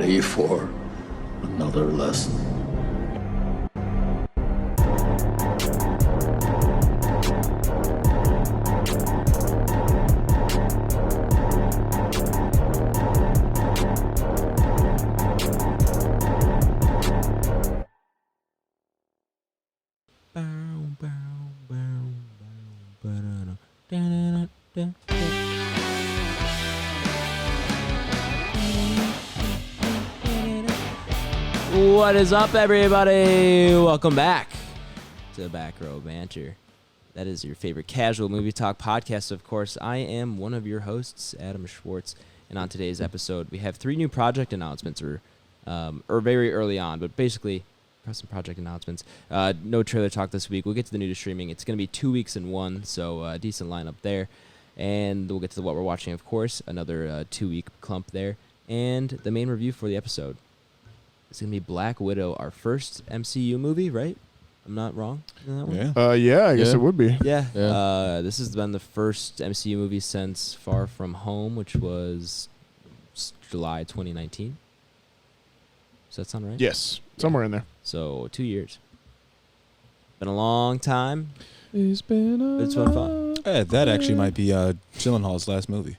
ready for another lesson? What is up, everybody? Welcome back to Back Row Banter. That is your favorite casual movie talk podcast, of course. I am one of your hosts, Adam Schwartz, and on today's episode, we have 3 new project announcements, or very early on, but basically some project announcements. No trailer talk this week. We'll get to the new to streaming. It's going to be 2 weeks in one, so decent lineup there. And we'll get to what we're watching, of course, another 2-week clump there, and the main review for the episode. It's going to be Black Widow, our first MCU movie, right? I'm not wrong in that one? Yeah, I guess it would be. Yeah. This has been the first MCU movie since Far From Home, which was July 2019. Does that sound right? Yes, somewhere in there. So 2 years. Been a long time. It's been It's been fun. That actually might be Gyllenhaal's last movie.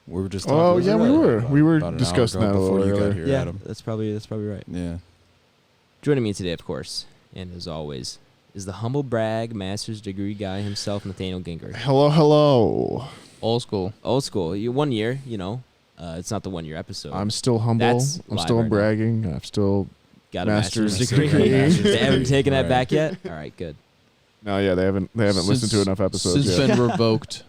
We were just talking. Oh, yeah, we were. We were about an discussing hour that a ago little before you got earlier. here, Yeah, Adam. that's probably right. Yeah. Joining me today, of course, and as always, is the humble brag master's degree guy himself, Nathaniel Ginger. Hello. old school. Old school. 1 year, it's not the 1 year episode. I'm still humble. That's I'm live still right now. bragging. I've still... Got a master's degree. degree. They haven't taken that Right. back yet? All right, good. No, yeah, they haven't listened to enough episodes Since yet. been revoked.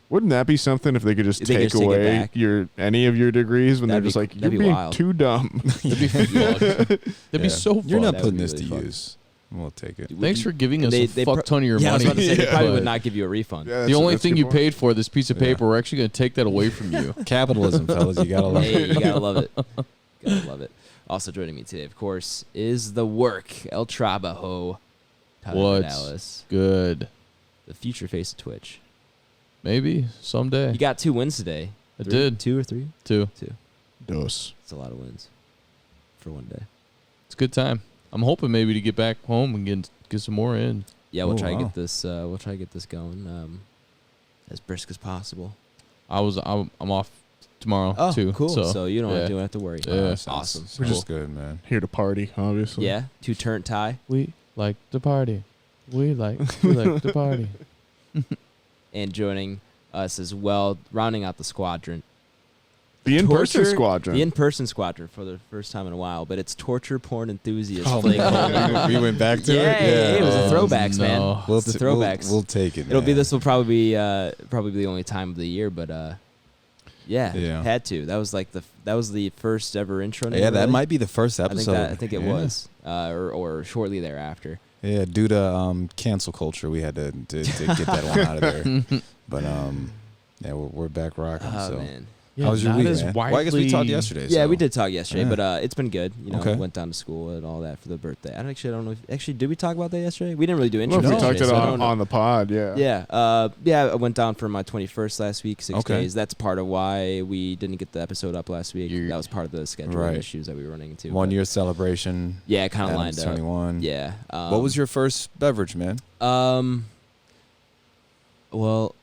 Wouldn't that be something if they could just They could take just take it away back. any of your degrees when That'd they're just be- like, you're that'd be being wild. too dumb? That'd be fucked. That'd be so fun. You're not That would putting be this really to fun. use. We'll take it. Thanks for giving us They- a they fuck pro- ton of your Yeah, I was money. about to say, they probably but would not give you a refund. Yeah, the only that's a thing good you point. paid for, this piece of Yeah. paper, we're actually going to take that away from you. Capitalism, fellas. You gotta love Hey, it. you gotta love it. Gotta love it. Also joining me today, of course, is the work, El Trabajo, Tyler What's Dallas, good? the future face of Twitch. Maybe someday. You got 2 wins today. I 3? did. 2 or 3? 2. Dos. It's a lot of wins for one day. It's a good time. I'm hoping maybe to get back home and get some more in. Yeah, we'll Oh, try to wow. get this. We'll try to get this going as brisk as possible. I'm off tomorrow Oh, too. cool. So you don't yeah. have to worry. Yeah. Awesome. We're Cool. just good, man. Here to party, obviously. Yeah, 2 turn tie. We like to party. We like to party. And joining us as well, rounding out the squadron. The in-person Torture- squadron. The in-person squadron for the first time in a while, but it's torture porn enthusiast. Oh, BlakeHolder. we went back to Yeah, it. it was a Oh, throwbacks, man. no. We'll It's the t- throwbacks. We'll take it. It'll be man. this will probably be the only time of the year, but Yeah. had to. That was like the first ever intro. name, Yeah, that really? might be the first episode. I think it Yeah. was, or shortly thereafter. Yeah, due to cancel culture, we had to get that one out of there. But yeah, we're back rocking. Oh so. man. Yeah, How was your not week, as man? Well, I guess we talked widely- yesterday. Yeah, so. we did talk yesterday, Yeah. but it's been good. Okay. Went down to school and all that for the birthday. I don't know. Actually, did we talk about that yesterday? We didn't really do Well, intro. if we yesterday, talked it so I don't know. on the pod, yeah. Yeah. I went down for my 21st last week, 6 Okay. days. That's part of why we didn't get the episode up last week. That was part of the scheduling Right. issues that we were running into. 1 but year celebration. Yeah, kind of Adam's lined up. 21. Yeah. What was your first beverage, man? Well,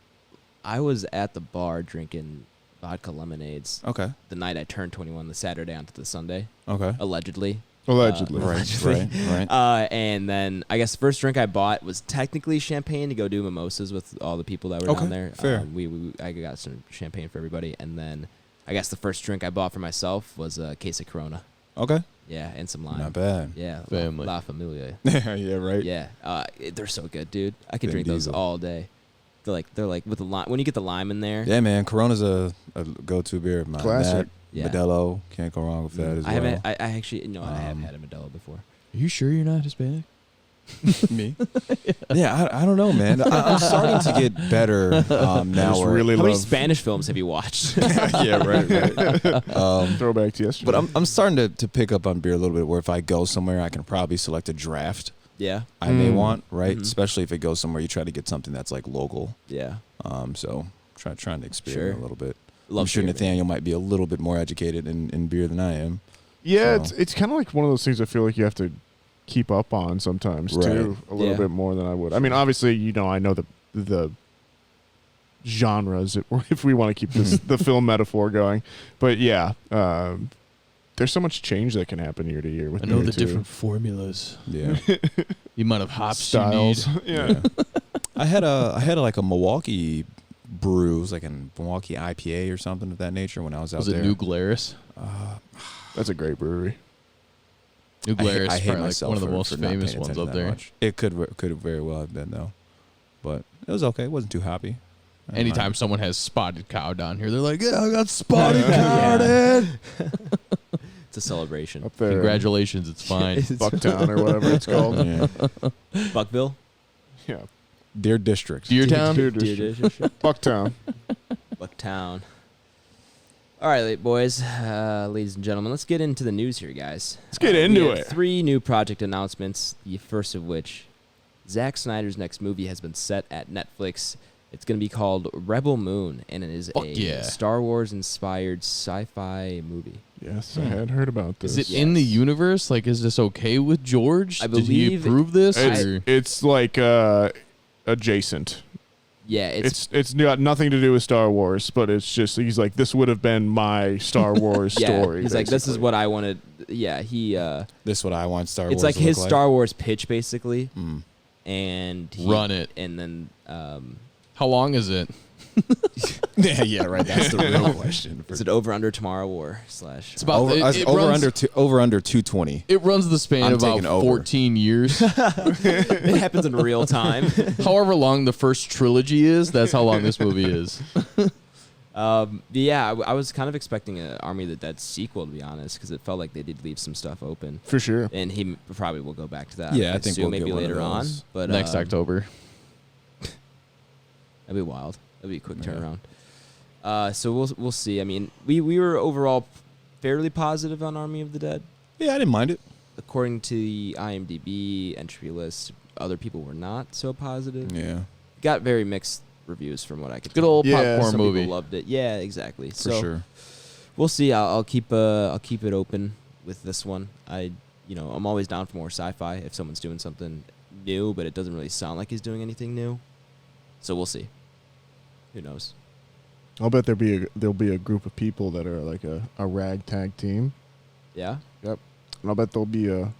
I was at the bar drinking vodka lemonades Okay. the night I turned 21, the Saturday onto the Sunday, Okay. allegedly. Allegedly. Right. And then I guess the first drink I bought was technically champagne to go do mimosas with all the people that were Okay, down there. fair. I got some champagne for everybody, and then I guess the first drink I bought for myself was a case of Corona. Okay. Yeah, and some lime. Not bad. Yeah, Family. La Familia. Yeah, right. Yeah, they're so good, dude. I could Vin drink those Diesel. all day. They're like with the lime. When you get the lime in there, Yeah, man. Corona's a go-to beer of mine. Classic. Yeah. Modelo. Can't go wrong with that as I well. haven't. I actually I have Um, had a Modelo before. Are you sure you're not Hispanic? Me? Yeah, I don't know, man. I'm starting to get better now. Just where- really How many love Spanish films have you watched? yeah, right. throwback to yesterday. But I'm starting to pick up on beer a little bit. Where if I go somewhere, I can probably select a draft yeah, I may Mm. want, right? Mhm. Especially if it goes somewhere, you try to get something that's like local. yeah. So trying to experiment Sure. a little bit. Love I'm sure beer, Nathaniel might be a little bit more educated in beer than I am. Yeah, So- it's kind of like one of those things I feel like you have to keep up on sometimes Right. too, a little Yeah. bit more than I would. I mean, obviously, I know the genres if we want to keep the film metaphor going, but yeah, there's so much change that can happen year to year with I know beer, the too. different formulas. Yeah. The amount of hops styles. you need. Yeah. I had like a Milwaukee brew. It was like a Milwaukee IPA or something of that nature when I was out Was there. it New Glarus? That's a great brewery. New Glarus I is hate probably like myself one of the for most not famous paying ones attention up that there. much. It could very well have been though, but it was okay. It wasn't too hoppy. I didn't Anytime mind someone has spotted cow down here, they're like, "Yeah, I got spotted cow, dude." It's a celebration. Up there, Congratulations, it's fine. Bucktown or whatever it's it. called. Yeah. Buckville. Yeah, Deer districts. Deer Town? Deer Deer District. District. Bucktown. Bucktown. All right, boys, ladies and gentlemen, let's get into the news here, guys. Let's get We into have it. 3 new project announcements. The first of which, Zack Snyder's next movie has been set at Netflix. It's going to be called Rebel Moon, and it is Fuck a yeah. Star Wars-inspired sci-fi movie. Yes, I had heard about this. Is it in the Yes. universe? Like, is this okay with George? I Did he believe approve this? or? It's like adjacent. Yeah, It's got nothing to do with Star Wars, but it's just he's like, this would have been my Star Wars yeah, story. he's like, this is basically. what I wanted. Yeah, he. This is what I want Star Wars. It's like to his look Star Wars pitch, basically, Mm. and he, Run it. and then. How long is it? Yeah, right. That's the real question. Is it over under Tomorrow War / It's about over, it runs, over under 220. It runs the span I'm of about taking over. 14 years. It happens in real time. However long the first trilogy is, that's how long this movie is. Yeah, I was kind of expecting an Army of the Dead sequel, to be honest, because it felt like they did leave some stuff open, For sure. and he probably will go back to that. Yeah, I think assume we'll maybe get one of later on, those. but Next October. that'd be wild. That'd be a quick Yeah. turnaround. So we'll see. I mean, we were overall fairly positive on Army of the Dead. Yeah, I didn't mind it. According to the IMDb entry list, other people were not so positive. Yeah, Got very mixed reviews from what I could Good tell. old Yeah, popcorn Some movie. people loved it. Yeah, exactly. for So sure. we'll see. I'll keep it open with this one. I'm always down for more sci-fi if someone's doing something new, but it doesn't really sound like he's doing anything new. So we'll see. Who knows? I'll bet there'll be a group of people that are like a ragtag team. Yeah. And I'll bet there'll be a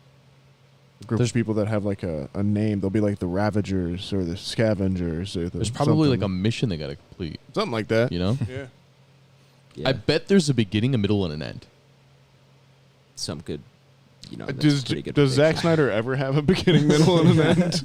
group There's- of people that have like a name. They'll be like the Ravagers or the Scavengers. Or There's probably like a mission they got to complete, something like that. you know? Yeah. Yeah. I bet there's a beginning, a middle, and an end. Some good. That's Does pretty good Zack prediction. Snyder ever have a beginning, middle, and an end?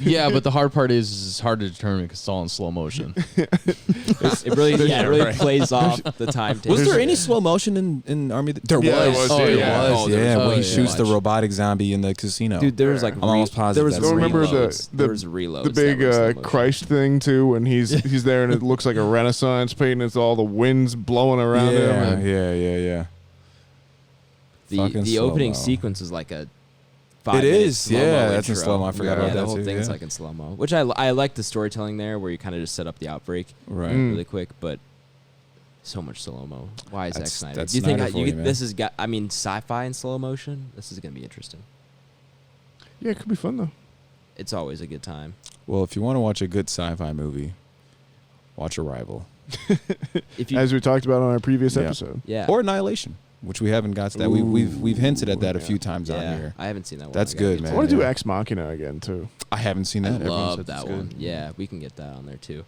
Yeah, but the hard part is it's hard to determine because it's all in slow motion. It really plays off the timetable. Was there any slow motion in Army? There Yeah, was. there was, Oh, yeah. there was. Oh, there Yeah, was when he so shoots the much. robotic zombie in the casino. Dude, there was like I'm almost positive there was that's remember reloads. the- there was reloads. The big that were in slow motion. Christ thing too, when he's there and it looks like a Renaissance painting. It's all the winds blowing around him. yeah, And yeah. Fucking The opening slow-mo. sequence is like a. It 5-minute is, slow-mo yeah. That's in intro. slow mo. I forgot Yeah, about Yeah, that the whole too. thing is yeah. like in slow mo, which I like the storytelling there, where you kind of just set up the outbreak Right. Mm. really quick, but so much slow mo. Why is Zack That's- Snyder? that's Do you think Snyder for you, man. this is got? I mean, sci-fi in slow motion. This is gonna be interesting. yeah, it could be fun though. It's always a good time. Well, if you want to watch a good sci-fi movie, watch Arrival If you, As we talked about on our previous Yeah. episode. yeah, or Annihilation, which we haven't got to that. We've hinted at that a Ooh, few yeah. times yeah, on here. I haven't seen that one. That's I gotta good, get man. I to want to do Yeah. Ex Machina again too. I haven't seen I that. Everyone love said that it's one. good. Yeah, we can get that on there too.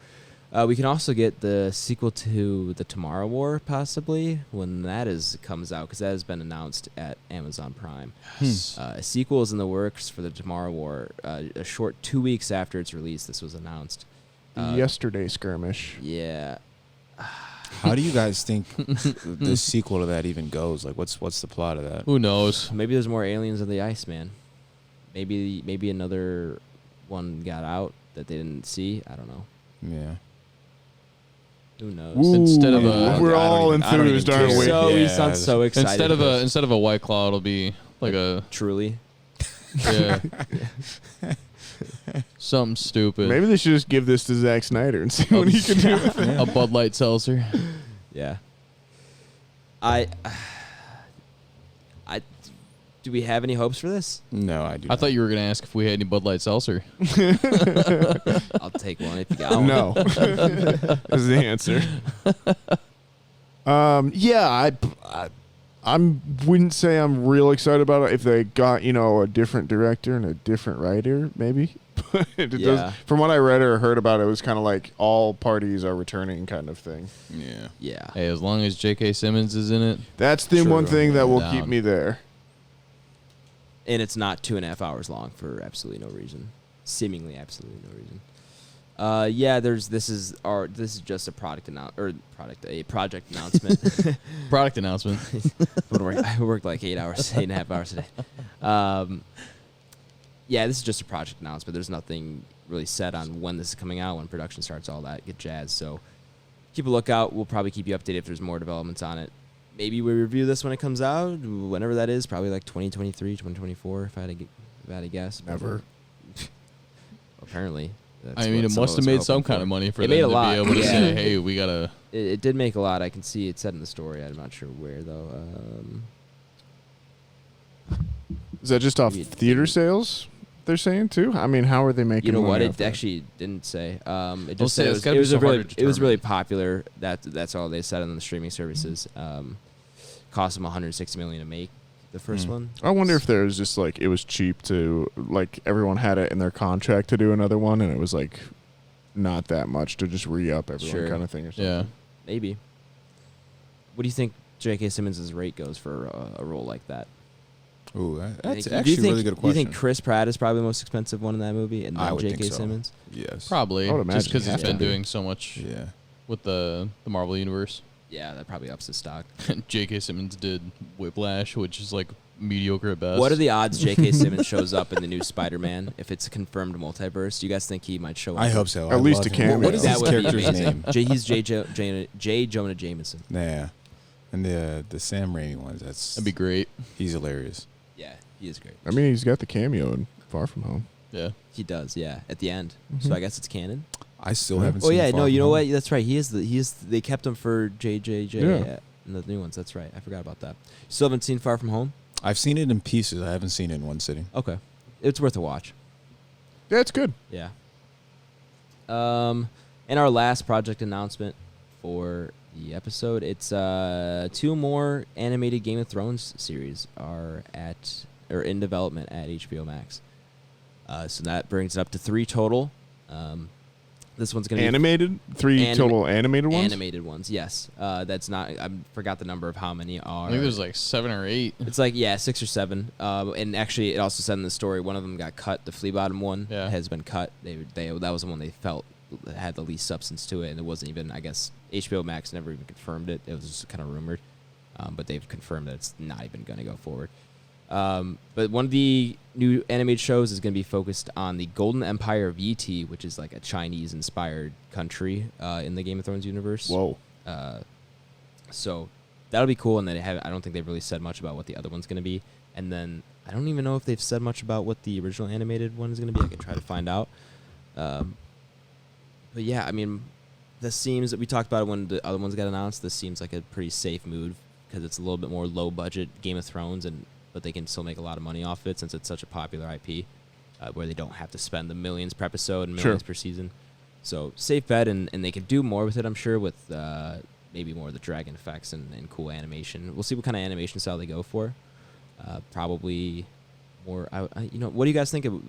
We can also get the sequel to the Tomorrow War, possibly when that comes out, because that has been announced at Amazon Prime. A sequel is in the works for the Tomorrow War. A short 2 weeks after its release, this was announced. Yesterday skirmish. Yeah, How do you guys think the sequel to that even goes? Like, what's the plot of that? Who knows? maybe there's more aliens in the ice, man. Maybe another one got out that they didn't see. I don't know. Yeah. Who knows? Instead of Ooh, a- we're I don't all even- I don't enthused, even aren't care. we? So he Yeah, sounds so excited. Instead of a white cloud, it'll be like a truly. yeah, something stupid. Maybe they should just give this to Zack Snyder and see what he can do. A Bud Light seltzer. Yeah. Do we have any hopes for this? No, I do. I thought you were gonna ask if we had any Bud Light Seltzer. I'll take one if you got one. No, is the answer. Yeah, I wouldn't say I'm real excited about it if they got a different director and a different writer, maybe. But it does. From what I read or heard about it, was kind of like all parties are returning kind of thing. Yeah. Yeah. Hey, as long as J.K. Simmons is in it, That's the Sure, one thing that will down. keep me there. And it's not 2.5 hours long for absolutely no reason. Seemingly absolutely no reason. Yeah, this is just a project announcement. product announcement. I worked like 8.5 hours a day. Yeah, this is just a project announcement. There's nothing really said on when this is coming out, when production starts, all that good jazz. So keep a lookout. We'll probably keep you updated if there's more developments on it. Maybe we review this when it comes out, whenever that is, probably like 2023, 2024, if I had to guess. Never. Apparently. I mean, it must have made some kind of money for It them made a to lot, be able to yeah. say, hey, we got to... It did make a lot. I can see it said in the story. I'm not sure where, though. Is that just off theater sales? They're saying too. I mean, how are they making? You know what? money It off that? actually didn't say. It Well, just said it's gotta be it was so a hard really to it was really determine. popular. That's all they said on the streaming services. Cost them $160 million to make the first one. I wonder if there was just like it was cheap to like everyone had it in their contract to do another one, and it was like not that much to just re-up everyone Sure. kind of thing or something. Yeah. Maybe. What do you think J.K. Simmons' rate goes for a role like that? Ooh, that's Do you actually a think- really good Do you question. think Chris Pratt is probably the most expensive one in that movie, and I then would think J.K. so. Simmons? Yes. Probably. I would imagine Just because he he's has been to be. doing so much Yeah. with the Marvel Universe. Yeah, that probably ups his stock. J.K. Simmons did Whiplash, which is like mediocre at best. What are the odds J.K. Simmons shows up in the new Spider-Man if it's a confirmed multiverse? Do you guys think he might show up? I hope so. At I least love a him. cameo. What is That his would be character's amazing. name? He's J. Jonah Jameson. Yeah. And the Sam Raimi ones. That'd be great. He's hilarious. Yeah, he is great. I mean, he's got the cameo in Far From Home. Yeah. He does, yeah, at the end. So I guess it's canon. I still haven't Oh seen yeah, Far no, From you know Home. what? That's right. He is. They kept him for JJJ Yeah. in the new ones. That's right. I forgot about that. Still haven't seen Far From Home? I've seen it in pieces. I haven't seen it in one sitting. Okay, it's worth a watch. Yeah, it's good. Yeah. And our last project announcement for the episode, it's 2 more animated Game of Thrones series are in development at HBO Max. So that brings it up to 3 total. This one's gonna Animated? 3 total animated be ones? animated ones. Yes, that's not. I forgot the number of how many are. I think there's like 7 or 8. It's like 6 or 7. And actually, it also said in the story one of them got cut. The flea bottom one has been cut. That was the one they felt had the least substance to it, and it wasn't even. I guess HBO Max never even confirmed it. It was just kind of rumored, but they've confirmed that it's not even going to go forward. But one of the new animated shows is going to be focused on the Golden Empire of ET, which is like a Chinese-inspired country in the Game of Thrones universe. Whoa. So that'll be cool. And then I don't think they've really said much about what the other one's going to be. And then I don't even know if they've said much about what the original animated one is going to be. I could try to find out. But yeah, I mean, this seems that we talked about it when the other ones got announced. This seems like a pretty safe move because it's a little bit more low budget Game of Thrones, but they can still make a lot of money off it since it's such a popular IP, where they don't have to spend the millions per episode and millions per season. So safe bet, and they can do more with it, I'm sure, with maybe more of the dragon effects and cool animation. We'll see what kind of animation style they go for. Probably more. What do you guys think of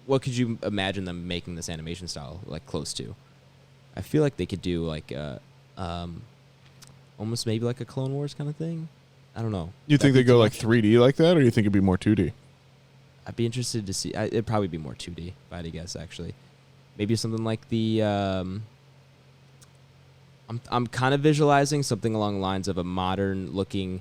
what could you imagine them making this animation style like close to? I feel like they could do like almost maybe like a Clone Wars kind of thing. I don't know. You think they go like 3D like that, or you think it'd be more 2D? I'd be interested to see. It'd probably be more 2D, if I had to guess, actually. Maybe something like the... I'm kind of visualizing something along the lines of a modern-looking...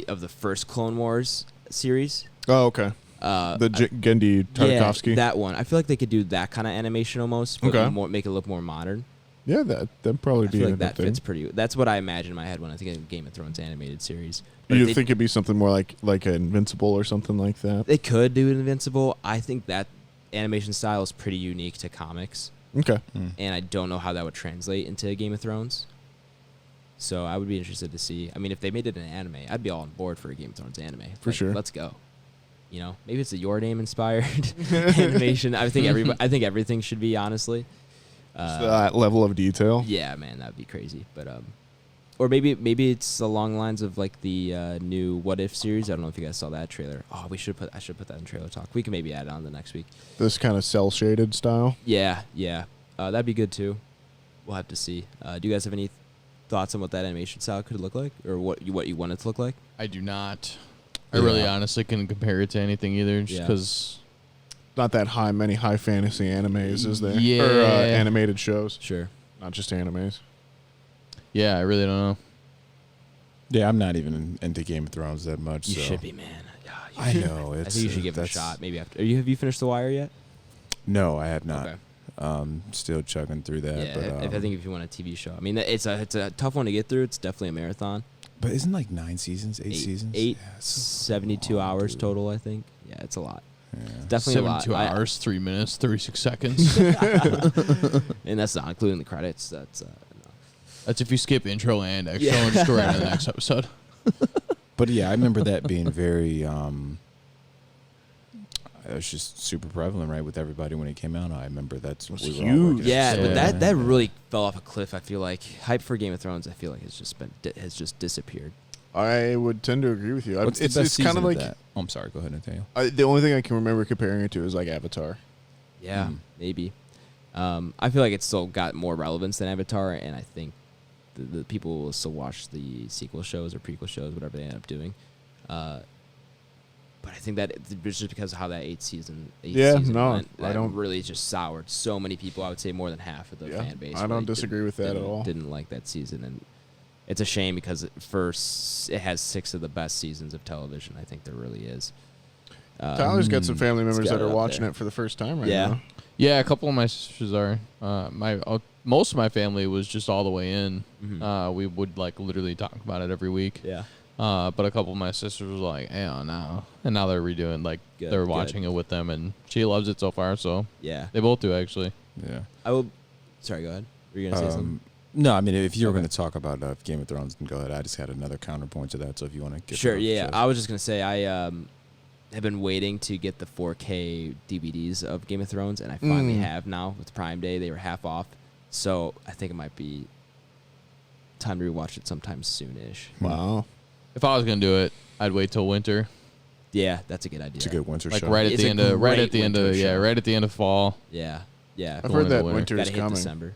of the first Clone Wars series. Oh, okay. Gendy Tartakovsky. Yeah, that one. I feel like they could do that kind of animation almost, but make it look more modern. Yeah, that'd probably I be feel a like that thing. fits pretty... That's what I imagine in my head when I think of Game of Thrones animated series. But You think it'd be something more like an Invincible or something like that? they could do Invincible. I think that animation style is pretty unique to comics, Okay. and I don't know how that would translate into Game of Thrones. So I would be interested to see. I mean, if they made it an anime, I'd be all on board for a Game of Thrones anime. For sure. Let's go. You know, maybe it's a Your Name inspired animation. I think everything should be, honestly. That level of detail. Yeah, man, that would be crazy. But or maybe it's along the lines of like the new What If series. I don't know if you guys saw that trailer. Oh, I should put that in trailer talk. We can maybe add it on the next week. This kind of cell shaded style. Yeah. That'd be good too. We'll have to see. Do you guys have any thoughts on what that animation style could look like, or what you want it to look like? I do not. I really honestly couldn't compare it to anything either, just because. Not that many high fantasy animes, is there? Yeah. Or animated shows. Sure. Not just animes. Yeah, I really don't know. Yeah, I'm not even into Game of Thrones that much. You so. should be, man. Yeah, I know. I think you should give it a shot. Maybe after. Have you finished The Wire yet? No, I have not. Okay. Still chugging through that. Yeah, but, I think if you want a TV show, I mean, it's a tough one to get through. It's definitely a marathon. But isn't like 9 seasons, 8 seasons? 8, Yeah, 72 long, hours dude. total, I think. Yeah, it's a lot. Yeah. It's definitely a lot. 72 hours, 3 minutes, 36 seconds. And that's not including the credits. That's no. That's if you skip intro and extra and just go right into the next episode. But yeah, I remember that being very. It was just super prevalent, right, with everybody when it came out. I remember that's was we were all huge. working. Yeah, but Yeah. that really fell off a cliff. I feel like hype for Game of Thrones. I feel like has just disappeared. I would tend to agree with you. What's the it's best kind season of like that? Oh, I'm sorry. Go ahead, Nathaniel. the only thing I can remember comparing it to is like Avatar. Yeah, Mm. maybe. I feel like it's still got more relevance than Avatar, and I think the people will still watch the sequel shows or prequel shows, whatever they end up doing. But I think that it's just because of how that 8 season went, I don't really just soured so many people. I would say more than half of the fan base. I don't disagree with that at all. Didn't like that season, and it's a shame because it has 6 of the best seasons of television. I think there really is. Tyler's got some family members got that it are up watching there. it for the first time right Yeah. now. Yeah, a couple of my sisters are. Most of my family was just all the way in. Mhm. We would like literally talk about it every week. Yeah. But a couple of my sisters was like, "Hell no!" And now they're redoing Good, they're good. watching it with them, and she loves it so far. So Yeah. they both do actually. Yeah. I will. Sorry, go ahead. Were you gonna say something? No, I mean, if you were Okay. going to talk about Game of Thrones, then go ahead. I just had another counterpoint to that. So if you want to get Sure. that off Yeah. your chest. I was just gonna say I have been waiting to get the 4K DVDs of Game of Thrones, and I finally have now with Prime Day. They were half off, so I think it might be time to rewatch it sometime soonish. Wow. If I was gonna do it, I'd wait till winter, Yeah, that's a good idea. It's a good winter like show. right at It's the a end of great winter show. right at the end of fall. Yeah. Yeah. I've Going heard into that winter. winter is Gotta hit coming. December.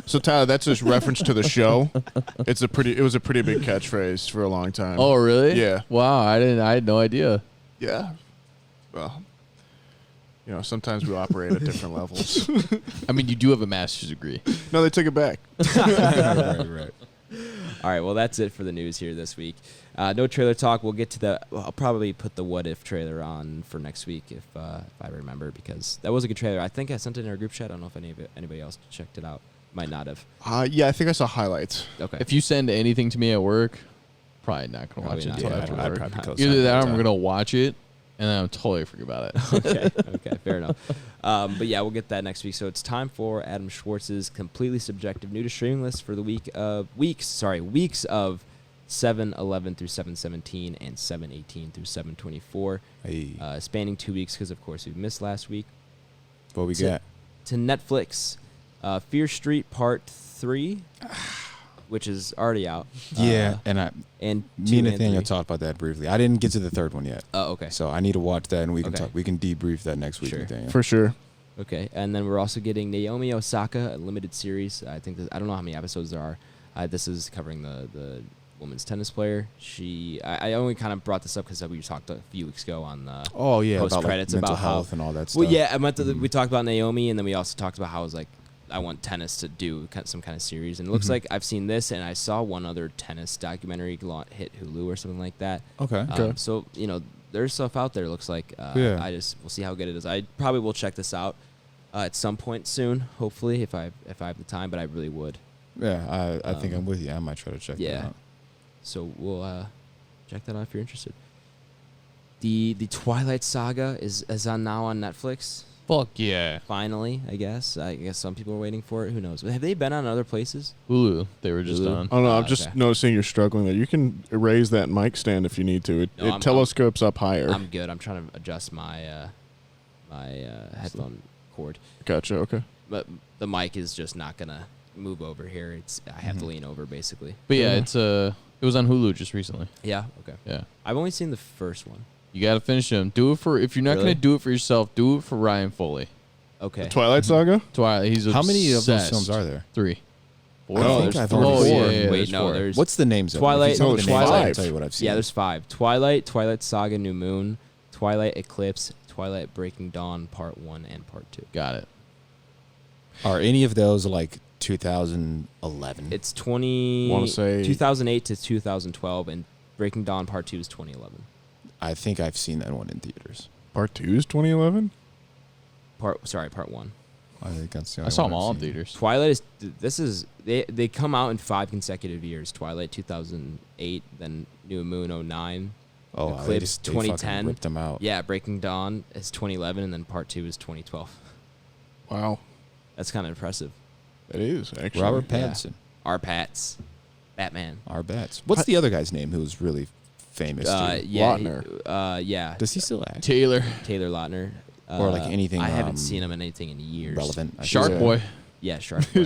So Tyler, that's just reference to the show. It was a pretty big catchphrase for a long time. Oh, really? Yeah. Wow, I had no idea. Yeah. Well, sometimes we operate at different levels. I mean, you do have a master's degree. No, they took it back. right. All right, well, that's it for the news here this week. No trailer talk. We'll get to I'll probably put the What If trailer on for next week if I remember, because that was a good trailer. I think I sent it in our group chat. I don't know if anybody else checked it out. Might not have. Yeah, I think I saw highlights. Okay. If you send anything to me at work, probably not gonna watch Probably it not. until Yeah, after I'd work. probably co-sign Either that, or that. I'm gonna watch it, and then I'm totally forget about it. Okay, fair enough. But yeah, we'll get that next week. So it's time for Adam Schwartz's completely subjective new to streaming list for the weeks of 7/11 through 7/17 and 7/18 through 7/24, Hey, spanning 2 weeks because of course we missed last week. what we to- got? To Netflix, Fear Street Part 3, which is already out. Yeah, and and me and 2 Nathaniel 3. talked about that briefly. I didn't get to the third one yet, Oh, okay. so I need to watch that, and we can Okay. talk. We can debrief that next week, Sure. Nathaniel. For sure. Okay, and then we're also getting Naomi Osaka, a limited series. I think I don't know how many episodes there are. This is covering the women's tennis player. I only kind of brought this up because we talked a few weeks ago on the Oh yeah, post about like credits mental about how- health and all that stuff. Well, yeah, I meant to. Mhm. We talked about Naomi, and then we also talked about how it was like I want tennis to do some kind of series, and it looks Mhm. like I've seen this, and I saw one other tennis documentary hit Hulu or something like that. Okay. So there's stuff out there. Looks like Yeah. we'll see how good it is. I probably will check this out at some point soon, hopefully if I have the time. But I really would. Yeah, I think Um, I'm with you. I might try to check yeah. that out. So we'll check that out if you're interested. The Twilight Saga is on now on Netflix. Fuck yeah. Finally, I guess. I guess some people are waiting for it. Who knows? Have they been on other places? Hulu. They were just Hulu? on. Oh no, Oh, I'm just okay. noticing you're struggling there. You can raise that mic stand if you need to. It, No, it I'm- telescopes up higher. I'm good. I'm trying to adjust my headphone cord, Gotcha. Okay. but the mic is just not gonna move over here. I have to lean over basically. But yeah, Yeah. it was on Hulu just recently. Yeah. Okay. Yeah. I've only seen the first one. You got to finish them. Do it for, if you're not Really? going to do it for yourself, do it for Ryan Foley. Okay. Twilight Saga. Twilight. He's How many of those obsessed. films are there? 3. I think I've only Oh, seen yeah, four. yeah, Wait, there's no. 4. There's What's the names of Twilight- them? If you tell me the names, I can Five. tell you what I've seen. Yeah, there's 5. Twilight Saga New Moon, Twilight Eclipse, Twilight Breaking Dawn Part 1 and Part 2. Got it. Are any of those like 2011? It's Wanna say- 2008 to 2012, and Breaking Dawn Part 2 is 2011. I think I've seen that one in theaters. Part 2 is 2011. Part 1. I think that's the I only saw one them I've all in seen. theaters. Twilight they come out in 5 consecutive years. Twilight 2008, then New Moon 09. Oh, Eclipse they fucking 2010. ripped them out. Yeah, Breaking Dawn is 2011, and then Part 2 is 2012. Wow, That's kind of impressive. that is actually Robert Yeah. Pattinson. Our Pats, Batman. Our bats. What's the other guy's name who's really famous? too? Yeah, Lautner. yeah, Does he still act? Taylor. Taylor Lautner. Or, like, anything, I haven't seen him in anything in years. relevant? I Shark Yeah. Boy. Yeah, Shark Boy.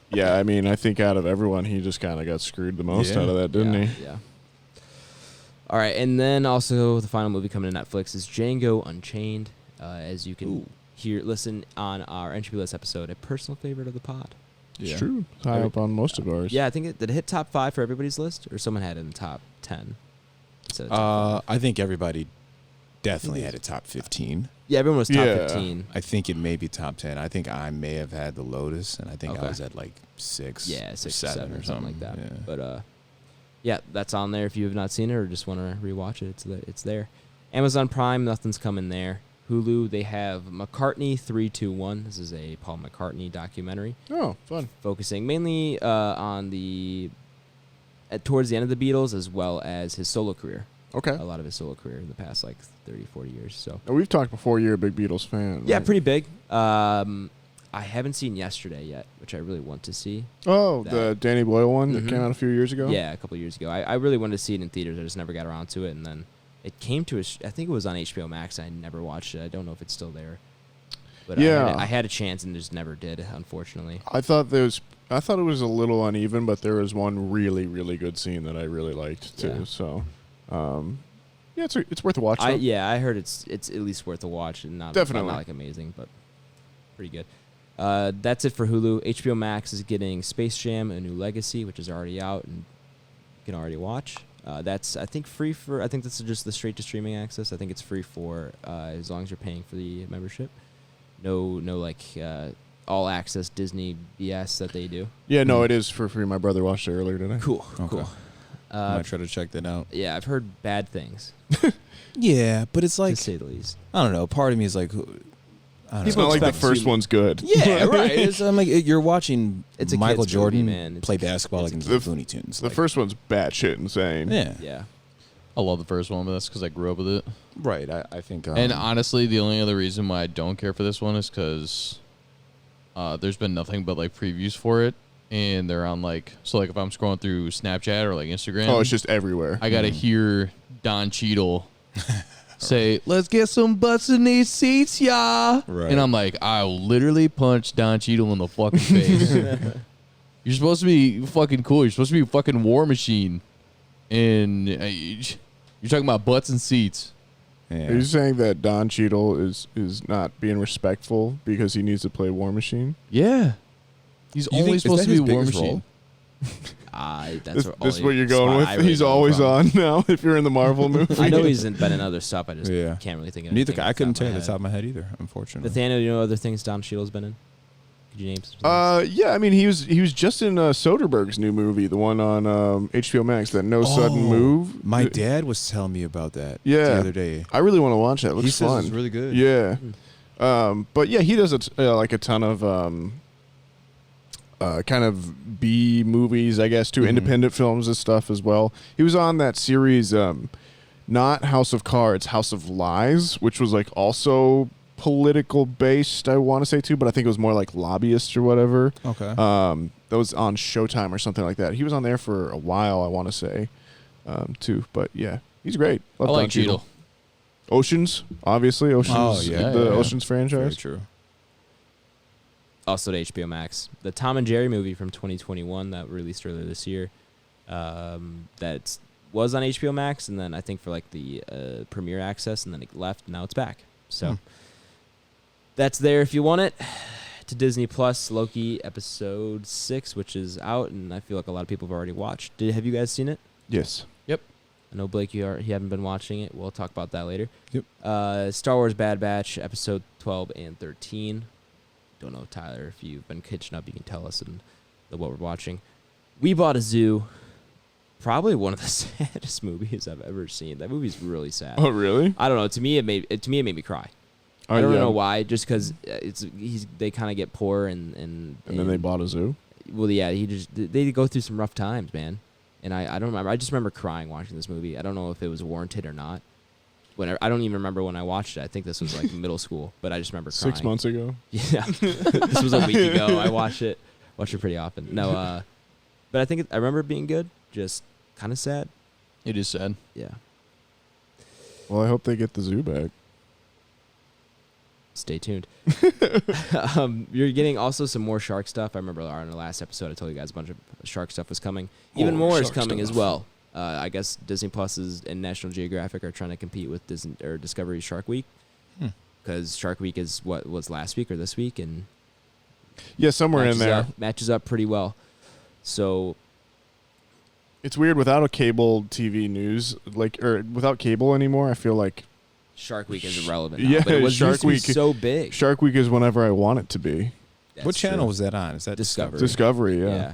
Yeah, I mean, I think out of everyone, he just kind of got screwed the most Yeah. out of that, didn't yeah, he? Yeah. All right, and then also the final movie coming to Netflix is Django Unchained. As you can listen on our Entropy List episode, a personal favorite of the pod. It's true. It's high up on most of ours. Yeah, I think did it hit top 5 for everybody's list, or someone had it in the top 10. instead of top 5? I think everybody definitely had a top 15. Yeah, everyone was top Yeah. 15. I think it may be top 10. I think I may have had the Lotus, and I think Okay. I was at like 6. Yeah, 6 or 7 or something like that. Yeah. But yeah, that's on there if you have not seen it or just want to rewatch it. It's there. Amazon Prime, nothing's coming there. Hulu, they have McCartney 321. This is a Paul McCartney documentary Oh, fun. focusing mainly on towards the end of the Beatles as well as his solo career. Okay. A lot of his solo career in the past 30, 40 years. So Now, we've talked before. You're a big Beatles fan. yeah, right? pretty big. I haven't seen Yesterday yet, which I really want to see. Oh, that. the Danny Boyle one that Mhm. came out a few years ago. Yeah, a couple of years ago. I really wanted to see it in theaters. I just never got around to it, and then it came to us. I think it was on HBO Max. I never watched it. I don't know if it's still there. But Yeah. I had a chance and just never did, unfortunately. I thought it was a little uneven, but there was one really, really good scene that I really liked too. Yeah. So, yeah, it's worth a watch. though. I heard it's at least worth a watch, and Definitely. not like amazing, but pretty good. That's it for Hulu. HBO Max is getting Space Jam: A New Legacy, which is already out and you can already watch. That's I think free for. I think this is just the straight to streaming access. I think it's free for as long as you're paying for the membership. No like all access Disney BS that they do. Yeah, no, it is for free. My brother watched it earlier today. Cool, Okay. cool. I might try to check that out. Yeah, I've heard bad things, Yeah, but it's like, to say the least. I don't know. Part of me is like, I don't It's know. not like the expect first to- one's good. Yeah, right. I'm like, you're watching It's a Michael kid's movie, Jordan man. It's play a kid- basketball it's a against kid- the Looney Tunes. The like, first one's batshit insane. yeah, Yeah. I love the first one, but that's because I grew up with it. right. I think. And honestly, the only other reason why I don't care for this one is because there's been nothing but like previews for it, and they're on like if I'm scrolling through Snapchat or like Instagram, Oh, it's just everywhere. I gotta hear Don Cheadle say, "Let's get some butts in these seats, y'all," Right. and I'm like, I'll literally punch Don Cheadle in the fucking face. You're supposed to be fucking cool. You're supposed to be a fucking War Machine, and you're talking about butts and seats. Yeah. Are you saying that Don Cheadle is not being respectful because he needs to play War Machine? Yeah, he's You only think- supposed is to that be a his War biggest Machine. That's This is what you're going with? spot I really He's don't always know on now if you're in the Marvel movie. I know he's been in other stuff. I just Yeah. can't really think of Neither. anything I off the couldn't top tell of you my the top head. of my head either. Unfortunately. Nathaniel, you know other things Don Cheadle's been in? Could you name some? things? Yeah, I mean he was just in Soderbergh's new movie, the one on HBO Max, that No Sudden Oh, Move. My dad was telling me about that. Yeah. The other day. I really want to watch that. It looks He says fun. it's really good. Yeah. Hmm. But yeah, he does like a ton of kind of B movies, I guess, too, Mhm. independent films and stuff as well. He was on that series not House of Cards, House of Lies, which was like also political based, I want to say too, but I think it was more like lobbyists or whatever. Okay. That was on Showtime or something like that. He was on there for a while, I want to say, too. But yeah, he's great. Love I like Don Cheadle. Cheadle. Oceans, obviously. Oceans, Oh, yeah. the Yeah. Oceans Very franchise. true. Also to HBO Max, the Tom and Jerry movie from 2021 that released earlier this year, that was on HBO Max, and then I think for like the premiere access, and then it left. Now it's back, so that's there if you want it. To Disney Plus, Loki episode 6, which is out, and I feel like a lot of people have already watched. Have you guys seen it? Yes. I know Blake, you haven't been watching it. We'll talk about that later. Yep. Star Wars Bad Batch episode 12 and 13. Don't know, Tyler, if you've been catching up, you can tell us in what we're watching. We Bought a Zoo. Probably one of the saddest movies I've ever seen. That movie's really sad. Oh, really? I don't know. To me, it made me cry. I don't know why. Just because they kind of get poor and then they bought a zoo. Well, yeah, they go through some rough times, man. And I don't remember. I just remember crying watching this movie. I don't know if it was warranted or not. I don't even remember when I watched it. I think this was like middle school, but I just remember crying. 6 months ago. Yeah, this was a week ago. I watched it pretty often. No, but I think I remember it being good. Just kind of sad. It is sad. Yeah. Well, I hope they get the zoo back. Stay tuned. You're getting also some more shark stuff. I remember on the last episode I told you guys a bunch of shark stuff was coming. Even more is coming as well. I guess Disney Plus and National Geographic are trying to compete with Discovery's Shark Week, because Shark Week is what was last week or this week, and yeah, somewhere in there matches up pretty well. So it's weird without a cable TV news, or without cable anymore. I feel like Shark Week is irrelevant now, yeah, but it was Shark used to be Week so big. Shark Week is whenever I want it to be. That's What channel true. was that on? Is that Discovery? Discovery, yeah. Yeah.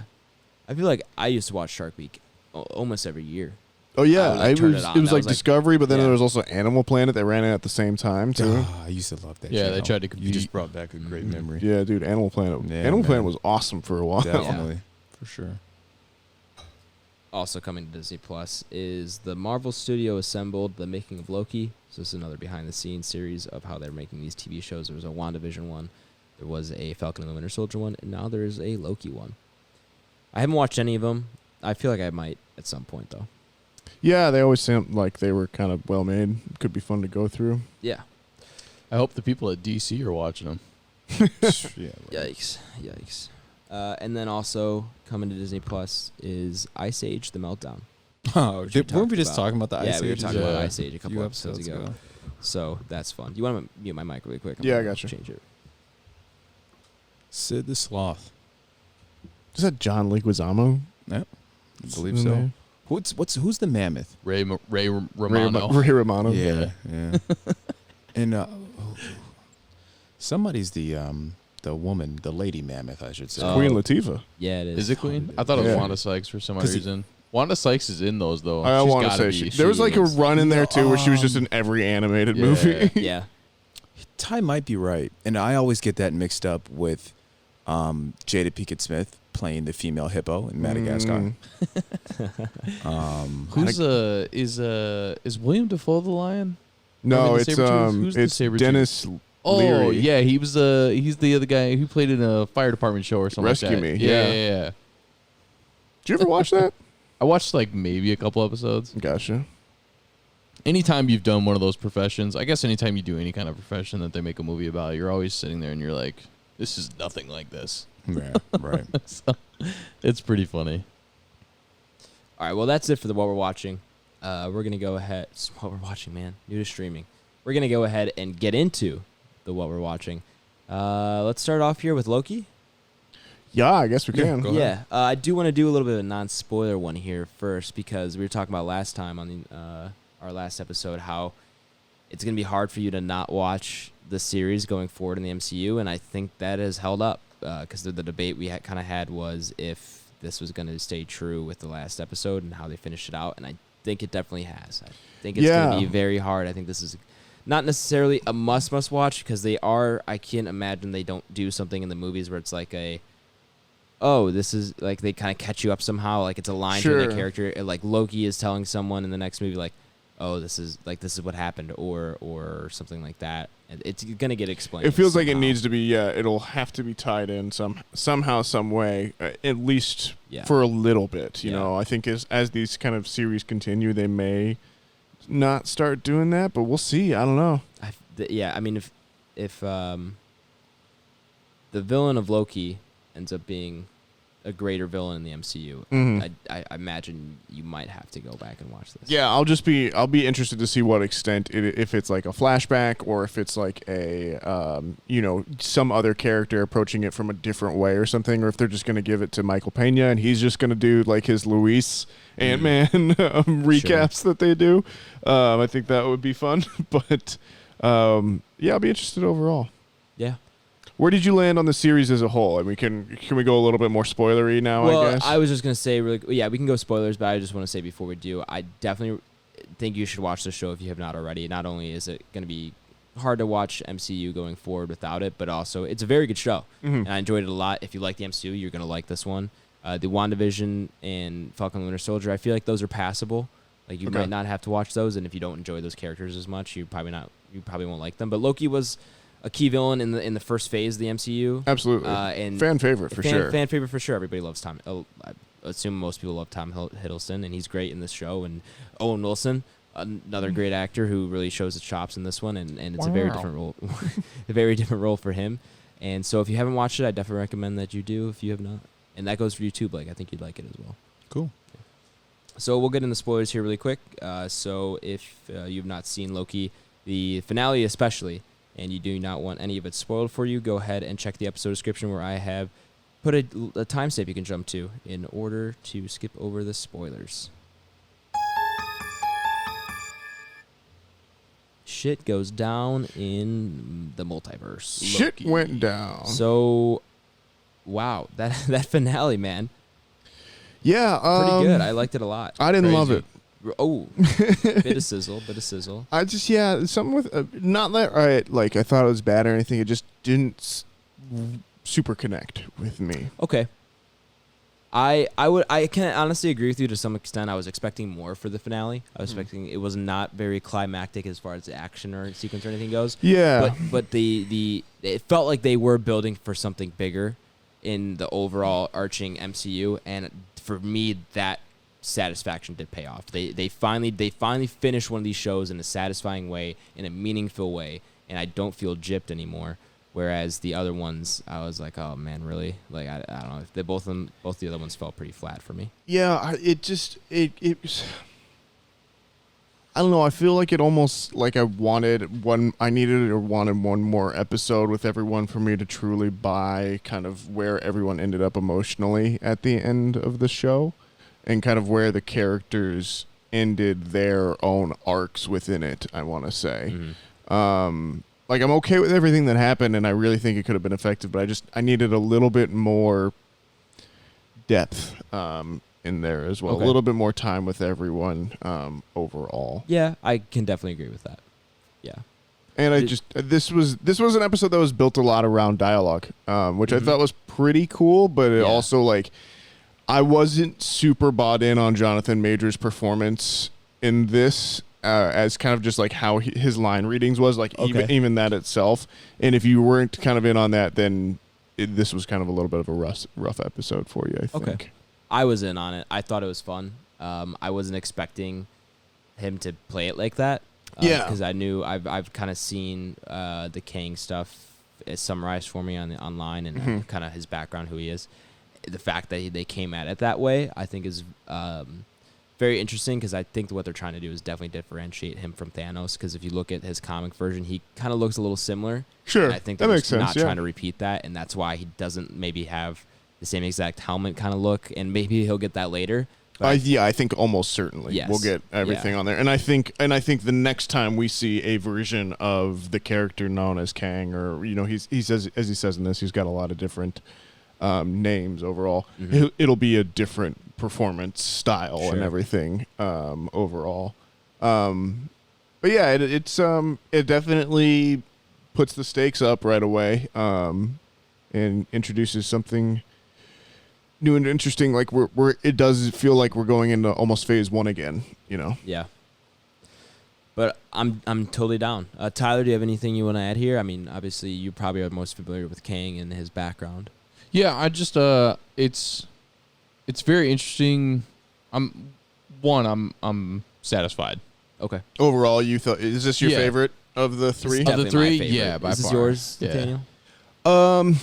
I feel like I used to watch Shark Week almost every year. Oh yeah, I would turn it on. it was That like was, like- Discovery, but then yeah. there was also Animal Planet that ran it at the same time too. Oh, I used to love that. Yeah, they channel. tried to You compete. just brought back a great memory. Yeah, dude, Animal Planet. Yeah, Animal Planet man. was awesome for a while. Definitely, for sure. Also coming to Disney Plus is the Marvel Studio assembled The Making of Loki. So this is another behind-the-scenes series of how they're making these TV shows. There was a WandaVision one, there was a Falcon and the Winter Soldier one, and now there is a Loki one. I haven't watched any of them. I feel like I might at some point, though. Yeah, they always seemed like they were kind of well made. Could be fun to go through. Yeah. I hope the people at DC are watching them. Yeah. Yikes. And then also coming to Disney Plus is Ice Age: The Meltdown. Oh, Which we weren't we talked just about. talking about the Yeah, Ice we were Age? talking about Yeah. Ice Age a couple Few episodes ago. So that's fun. You want to mute my mic really quick? Yeah, I gonna gotcha. Change it. Sid the Sloth. Is that John Leguizamo? I believe in so. there? Who's the mammoth? Ray Ray Romano. Romano. Yeah. And somebody's the woman, the lady mammoth, I should say. Oh. Queen Latifah. Yeah, it is. Is it Queen? I thought it was Yeah. Wanda Sykes for some odd 'Cause reason. Wanda Sykes is in those though. I She's want to gotta say be. there was like is. a run in there too where she was just Um, in every animated yeah. movie. Yeah. Ty might be right, and I always get that mixed up with Jada Pinkett Smith playing the female hippo in Madagascar. Who's is William Dafoe the lion? No, the it's Sabretooth? Who's the it's Sabretooth? Dennis Oh Leary. yeah, he's the other guy who played in a fire department show or something. Rescue like that. Me, Yeah, yeah. yeah. Did you ever watch that? I watched like maybe a couple episodes. Gotcha. Anytime you've done one of those professions, I guess anytime you do any kind of profession that they make a movie about, you're always sitting there and you're like, this is nothing like this. Yeah, right. So, it's pretty funny. All right, well, that's it for what we're watching. We're going to go ahead. It's what we're watching, man. New to streaming. We're going to go ahead and get into the what we're watching. Let's start off here with Loki. Yeah, I guess we can. Go ahead. Yeah, I do want to do a little bit of a non-spoiler one here first, because we were talking about last time on our last episode how it's going to be hard for you to not watch the series going forward in the MCU, and I think that has held up, because the debate we kind of had was if this was going to stay true with the last episode and how they finished it out, and I think it definitely has. I think it's going to be very hard. I think this is not necessarily a must watch, because I can't imagine they don't do something in the movies where it's like this is like they kind of catch you up somehow, like it's a line to Sure. the character, like Loki is telling someone in the next movie like, oh, this is what happened, or something like that. And it's gonna get explained. It feels like it somehow. needs to be. Yeah, it'll have to be tied in somehow, some way, at least Yeah. for a little bit. You Yeah. know, I think as these kind of series continue, they may not start doing that, but we'll see. I don't know. I mean, if the villain of Loki ends up being a greater villain in the MCU, Mhm. I imagine you might have to go back and watch this. Yeah, I'll be interested to see what extent if it's like a flashback or if it's like a some other character approaching it from a different way or something, or if they're just going to give it to Michael Pena and he's just going to do like his Luis Ant-Man recaps that they do. I think that would be fun, but yeah, I'll be interested overall. Yeah. Where did you land on the series as a whole? And can we go a little bit more spoilery now, Well, I guess? I was just gonna say, we can go spoilers, but I just want to say before we do, I definitely think you should watch the show if you have not already. Not only is it gonna be hard to watch MCU going forward without it, but also it's a very good show, and I enjoyed it a lot. If you like the MCU, you're gonna like this one. The WandaVision and Falcon and Winter Soldier, I feel like those are passable. Like you might not have to watch those, and if you don't enjoy those characters as much, you probably won't like them. But Loki was a key villain in the first phase of the MCU. Absolutely. And fan favorite for sure. Fan favorite for sure. Everybody loves Tom. I assume most people love Tom Hiddleston, and he's great in this show. And Owen Wilson, another great actor who really shows his chops in this one, and it's a very different role, a very different role for him. And so if you haven't watched it, I definitely recommend that you do if you have not. And that goes for you too, Blake. I think you'd like it as well. Cool. So we'll get into spoilers here really quick. So if you've not seen Loki, the finale especially, and you do not want any of it spoiled for you, go ahead and check the episode description where I have put a timestamp you can jump to in order to skip over the spoilers. Shit goes down in the multiverse. Shit Loki. went down. So, wow, that finale, man, Yeah, pretty good. I liked it a lot. I didn't love it. Oh, bit of sizzle. I just something with not that I thought it was bad or anything. It just didn't super connect with me. Okay. I can honestly agree with you to some extent. I was expecting more for the finale. I was expecting it was not very climactic as far as the action or sequence or anything goes. Yeah, But it felt like they were building for something bigger in the overall arching MCU, and for me that satisfaction did pay off. They finally finished one of these shows in a satisfying way, in a meaningful way, and I don't feel gypped anymore. Whereas the other ones, I was like, oh man, really? Like I don't know. They both the other ones felt pretty flat for me. yeah. It was. I don't know. I feel like it almost like I wanted one more episode with everyone for me to truly buy kind of where everyone ended up emotionally at the end of the show, and kind of where the characters ended their own arcs within it. I want to say. Mm-hmm. Like I'm okay with everything that happened, and I really think it could have been effective, but I needed a little bit more depth in there as well. Okay. A little bit more time with everyone overall. Yeah, I can definitely agree with that. Yeah. And this was an episode that was built a lot around dialogue, which I thought was pretty cool, but it also like I wasn't super bought in on Jonathan Majors' performance in this. As kind of just like how his line readings was, like even that itself. And if you weren't kind of in on that, then this was kind of a little bit of a rough episode for you, I think. Okay. I was in on it. I thought it was fun. I wasn't expecting him to play it like that. Because I knew I've kind of seen the Kang stuff summarized for me online and kind of his background, who he is. The fact that they came at it that way, I think is very interesting, because I think what they're trying to do is definitely differentiate him from Thanos, because if you look at his comic version, he kind of looks a little similar. Sure. And I think that they're makes just sense. not trying to repeat that, and that's why he doesn't maybe have the same exact helmet kind of look, and maybe he'll get that later. I think almost certainly we'll get everything on there, and I think the next time we see a version of the character known as Kang, or he says, as he says in this, he's got a lot of different names overall. Mm-hmm. It'll be a different performance style and everything overall. But yeah, it definitely puts the stakes up right away, and introduces something new and interesting. Like it does feel like we're going into almost phase 1 again. Yeah. But I'm totally down. Tyler, do you have anything you want to add here? I mean, obviously, you probably are most familiar with Kang and his background. Yeah, I just it's very interesting. I'm satisfied. Okay. Overall, you thought is this your Yeah. favorite of the three? Of the Definitely my three, favorite. yeah, by Is this far. yours, Yeah. Nathaniel? Um,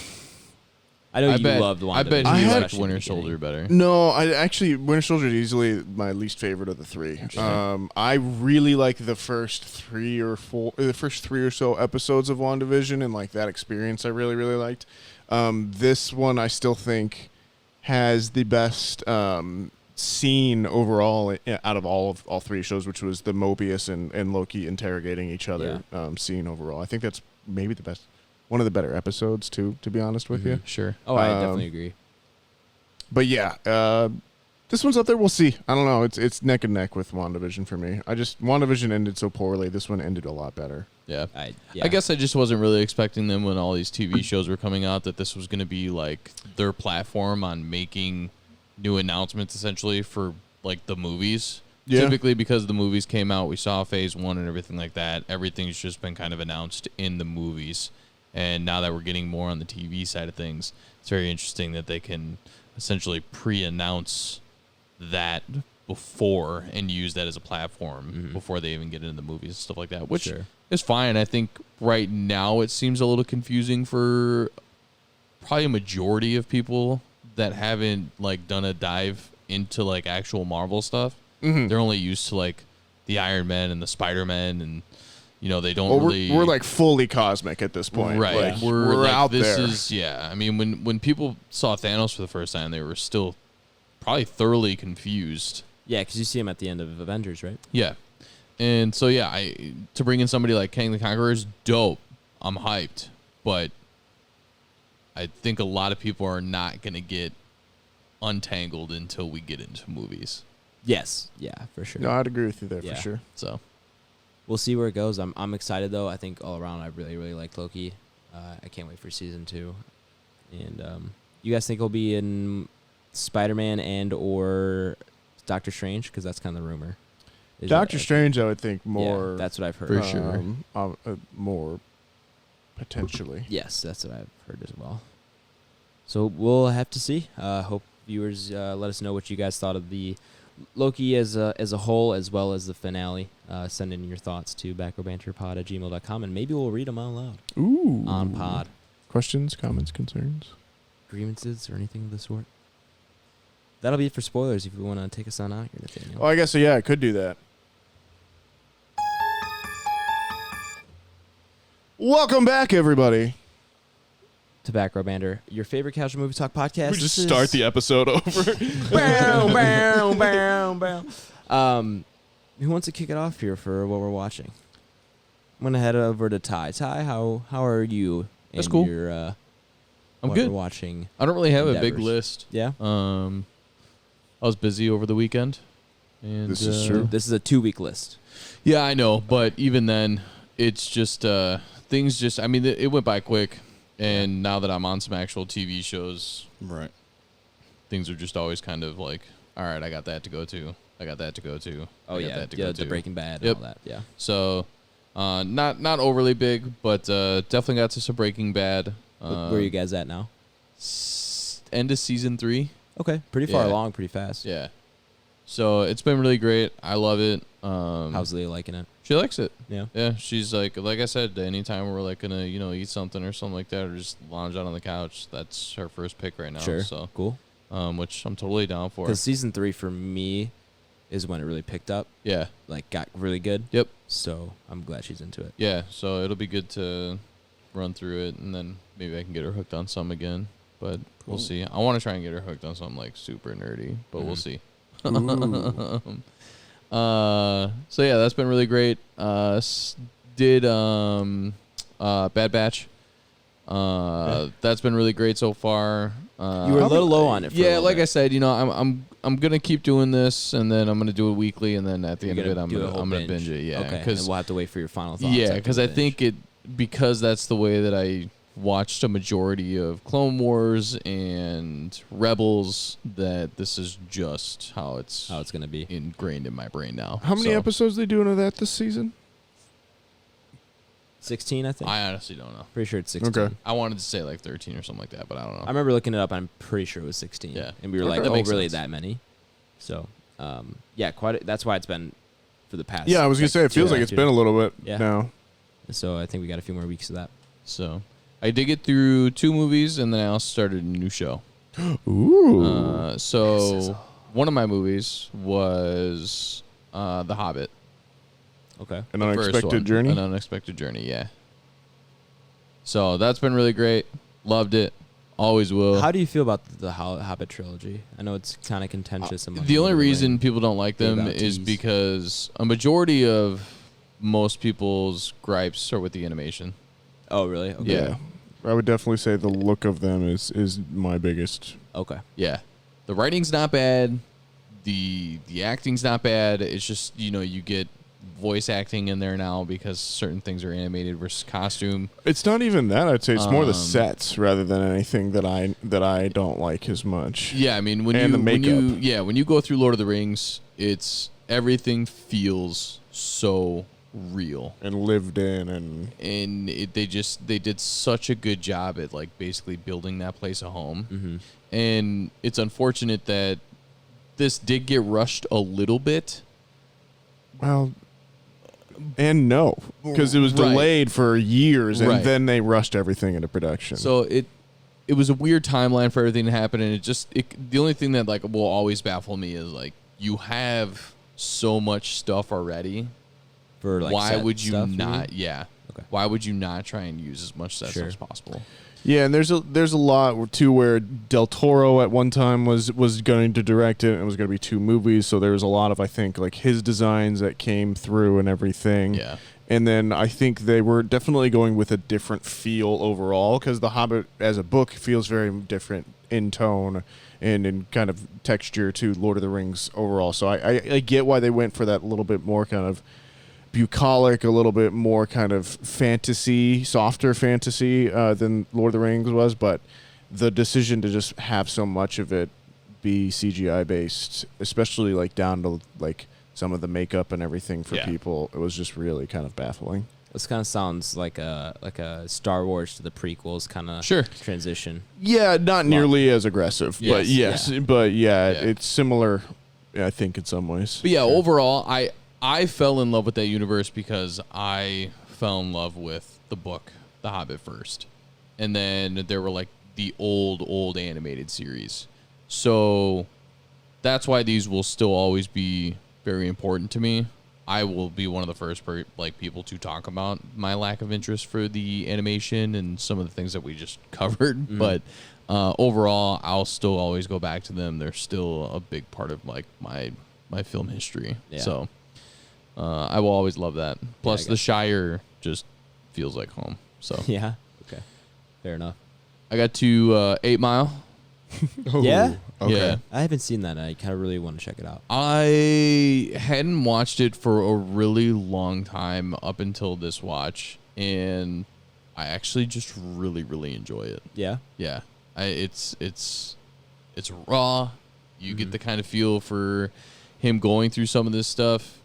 I know I you bet, loved WandaVision. I bet I he had- liked Winter Soldier better. no, I actually Winter Soldier is easily my least favorite of the three. Interesting. I really like the first three or so episodes of WandaVision, and like that experience, I really liked. This one, I still think has the best scene overall out of all three shows, which was the Mobius and Loki interrogating each other scene overall. I think that's maybe the best, one of the better episodes too, to be honest with you. Sure. Oh, I definitely agree. But yeah, this one's up there. We'll see. I don't know. It's neck and neck with WandaVision for me. WandaVision ended so poorly. This one ended a lot better. Yeah. I I guess I just wasn't really expecting them when all these TV shows were coming out that this was going to be like their platform on making new announcements essentially for like the movies. Yeah. Typically because the movies came out, we saw phase 1 and everything like that. Everything's just been kind of announced in the movies. And now that we're getting more on the TV side of things, it's very interesting that they can essentially pre-announce that before and use that as a platform before they even get into the movies and stuff like that, which Sure. is fine. I think right now it seems a little confusing for probably a majority of people that haven't like done a dive into like actual Marvel stuff. They're only used to like the Iron Man and the Spider-Man, and you know they don't Well, really. we're like fully cosmic at this point. right. Like, we're like, out this there. is I mean, when people saw Thanos for the first time, they were still probably thoroughly confused. Yeah, because you see him at the end of Avengers, right? Yeah. And so to bring in somebody like Kang the Conqueror is dope. I'm hyped, but I think a lot of people are not going to get untangled until we get into movies. Yes. Yeah, for sure. No, I'd agree with you there Yeah. for sure. So, We'll see where it goes. I'm excited though. I think all around I really like Loki. I can't wait for season 2. And you guys think he'll be in Spider-Man and or Doctor Strange? Because that's kind of the rumor. Is Doctor it- Strange, I would think more. Yeah, that's what I've heard. For sure. More potentially. Yes, that's what I've heard as well. So we'll have to see. Hope viewers let us know what you guys thought of the Loki as a whole, as well as the finale. Send in your thoughts to backrowbanterpod@gmail.com, and maybe we'll read them out loud Ooh. on pod. Questions, comments, concerns? Grievances or anything of the sort. That'll be it for spoilers if you want to take us on out here, Nathaniel. Oh, I guess so. Yeah, I could do that. Welcome back, everybody. To Back Row Banter, your favorite casual movie talk podcast. We just start the episode over. bow, bow, bow, bow. Who wants to kick it off here for what we're watching? I'm gonna head over to Ty. Ty, how are you? That's in cool. Your, I'm what good. we're watching. I don't really have a big endeavors. list. Yeah, I was busy over the weekend. And This is true. this is a 2-week list. Yeah, I know, but even then, it's just things. Just I mean, it went by quick, and now that I'm on some actual TV shows, Right. things are just always kind of like, all right, I got that to go to. I got that to go to. Oh I got yeah, that to yeah, go the to. Breaking Bad Yep. and all that. Yeah, So, not overly big, but definitely got to some Breaking Bad. where are you guys at now? End of season 3. Okay, pretty far Yeah. along, pretty fast. Yeah. So it's been really great. I love it. How's Leah liking it? She likes it. Yeah. Yeah, she's like I said, anytime we're like gonna eat something or something like that, or just lounge out on the couch, that's her first pick right now. Sure. So, Cool. which I'm totally down for. Because season 3 for me is when it really picked up, Yeah. like got really good. Yep. So I'm glad she's into it. Yeah. So it'll be good to run through it, and then maybe I can get her hooked on some again. But we'll see. I want to try and get her hooked on something like super nerdy, but we'll see. So yeah, that's been really great. Did Bad Batch. That's been really great so far. You were a little low on it. For a Yeah, little like bit. I said, I'm gonna keep doing this, and then I'm gonna do it weekly, and then at the You're end of it, gonna do a whole I'm gonna binge it. Yeah, Okay, because and we'll have to wait for your final thoughts. yeah, after because the I binge. think because that's the way that I watched a majority of Clone Wars and Rebels, that this is just how it's how it's gonna be. ingrained in my brain now. How many So, episodes they doing of that this season? 16, I think. I honestly don't know. Pretty sure it's 16. Okay. I wanted to say like 13 or something like that, but I don't know. I remember looking it up. I'm pretty sure it was 16. Yeah. And we were Okay. like, That oh, makes really sense. that many? So, yeah, that's why it's been for the past. Yeah, I was gonna say it feels like it's been a little bit Yeah. now. So I think we got a few more weeks of that. So I did get through 2 movies, and then I also started a new show. Ooh. So one of my movies was The Hobbit. Okay. An The first unexpected one. journey. An unexpected journey, yeah. So that's been really great. Loved it. Always will. How do you feel about the Hobbit trilogy? I know it's kind of contentious. among The only people, reason right? people don't like them Devotees. is because a majority of most people's gripes are with the animation. Oh, really? Okay. Yeah. I would definitely say the look of them is my biggest. Okay. Yeah. The writing's not bad. The acting's not bad. It's just, you get voice acting in there now because certain things are animated versus costume. It's not even that. I'd say it's more the Um, sets rather than anything that I don't like as much. Yeah, I mean when And you the when you makeup. when you go through Lord of the Rings, it's everything feels so real. And lived in and And they did such a good job at like basically building that place a home. Mm-hmm. And it's unfortunate that this did get rushed a little bit. well, and no, because it was Right. delayed for years, and Right. then they rushed everything into production. So it was a weird timeline for everything to happen, and the only thing that like will always baffle me is like you have so much stuff already. For like Why set would you stuff, mean? not? Yeah. Okay. Why would you not try and use as much set Sure. as possible? yeah, and there's a lot too where Del Toro at one time was going to direct it, and it was going to be 2 movies. So there was a lot of, I think, like his designs that came through and everything. Yeah. And then I think they were definitely going with a different feel overall, because The Hobbit as a book feels very different in tone and in kind of texture to Lord of the Rings overall. So I get why they went for that little bit more kind of bucolic, a little bit more kind of fantasy, softer fantasy than Lord of the Rings was. But the decision to just have so much of it be CGI based, especially like down to like some of the makeup and everything for Yeah. people, it was just really kind of baffling. This kind of sounds like a Star Wars to the prequels kind of Sure. transition. Yeah, not nearly as aggressive, but Yes, yes, but yeah, Yeah. it's similar, I think, in some ways. But yeah, overall, I fell in love with that universe because I fell in love with the book, The Hobbit, first. And then there were like the old animated series. So that's why these will still always be very important to me. I will be one of the first people to talk about my lack of interest for the animation and some of the things that we just covered. But overall, I'll still always go back to them. They're still a big part of like my film history. Yeah. So I will always love that. Plus, I the Shire just feels like home. So Yeah. Okay. Fair enough. I got to 8 Mile. Yeah? Okay. Yeah. I haven't seen that. I kind of really want to check it out. I hadn't watched it for a really long time up until this watch, and I actually just really, really enjoy it. Yeah. Yeah, it's raw. You get the kind of feel for him going through some of this stuff.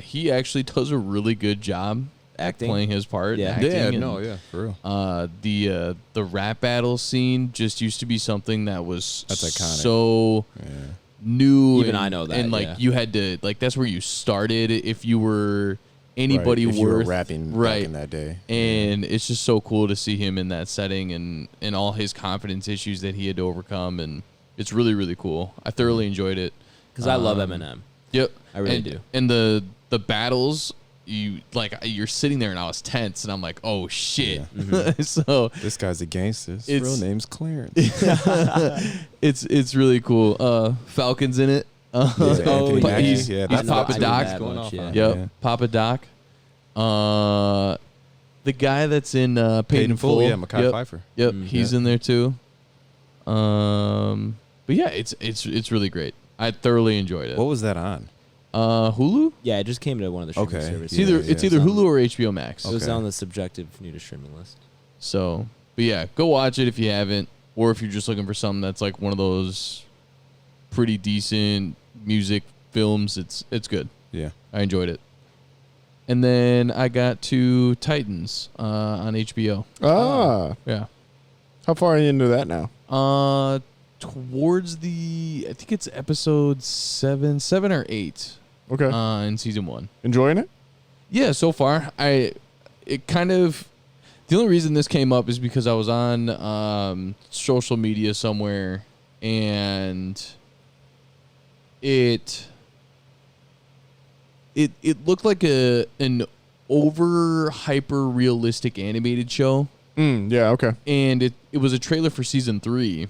He actually does a really good job Acting. playing his part. Yeah. acting, Yeah, and, no, yeah, for real. the rap battle scene just used to be something that was That's iconic. so Yeah. new. Even and, I know that, and like yeah. you had to like that's where you started if you were anybody Right, if you were worth rapping back right in that day. and it's just so cool to see him in that setting and all his confidence issues that he had to overcome, and it's really, really cool. I thoroughly enjoyed it Because I love Um, Eminem. Yep, I really and, do. And the battles, you're sitting there and I was tense and I'm like, oh shit. So This guy's a gangster. His It's- real name's Clarence. it's really cool. Falcon's in it. Anthony but Mackie. he's, Yeah, he's that's Papa what Doc. that going much, off yeah. on. Yep, Yeah. Papa Doc. The guy that's in Paid in Full. Yeah, Mekhi Yep. Phifer. Yep, Mm, he's yeah. in there too. But yeah, it's really great. I thoroughly enjoyed it. What was that on? Hulu? Yeah, it just came to one of the streaming Okay. services. It's Yeah, either It's on- Hulu or HBO Max. It was Okay. on the subjective new to streaming list. So, but yeah, go watch it if you haven't, or if you're just looking for something that's like one of those pretty decent music films. It's good. Yeah. I enjoyed it. And then I got to Titans on HBO. Yeah. How far are you into that now? Towards I think it's episode 7 or 8. Okay. In season 1. Enjoying it? Yeah, so far. The only reason this came up is because I was on social media somewhere, and it looked like an over hyper realistic animated show. Yeah, okay. And it was a trailer for season 3,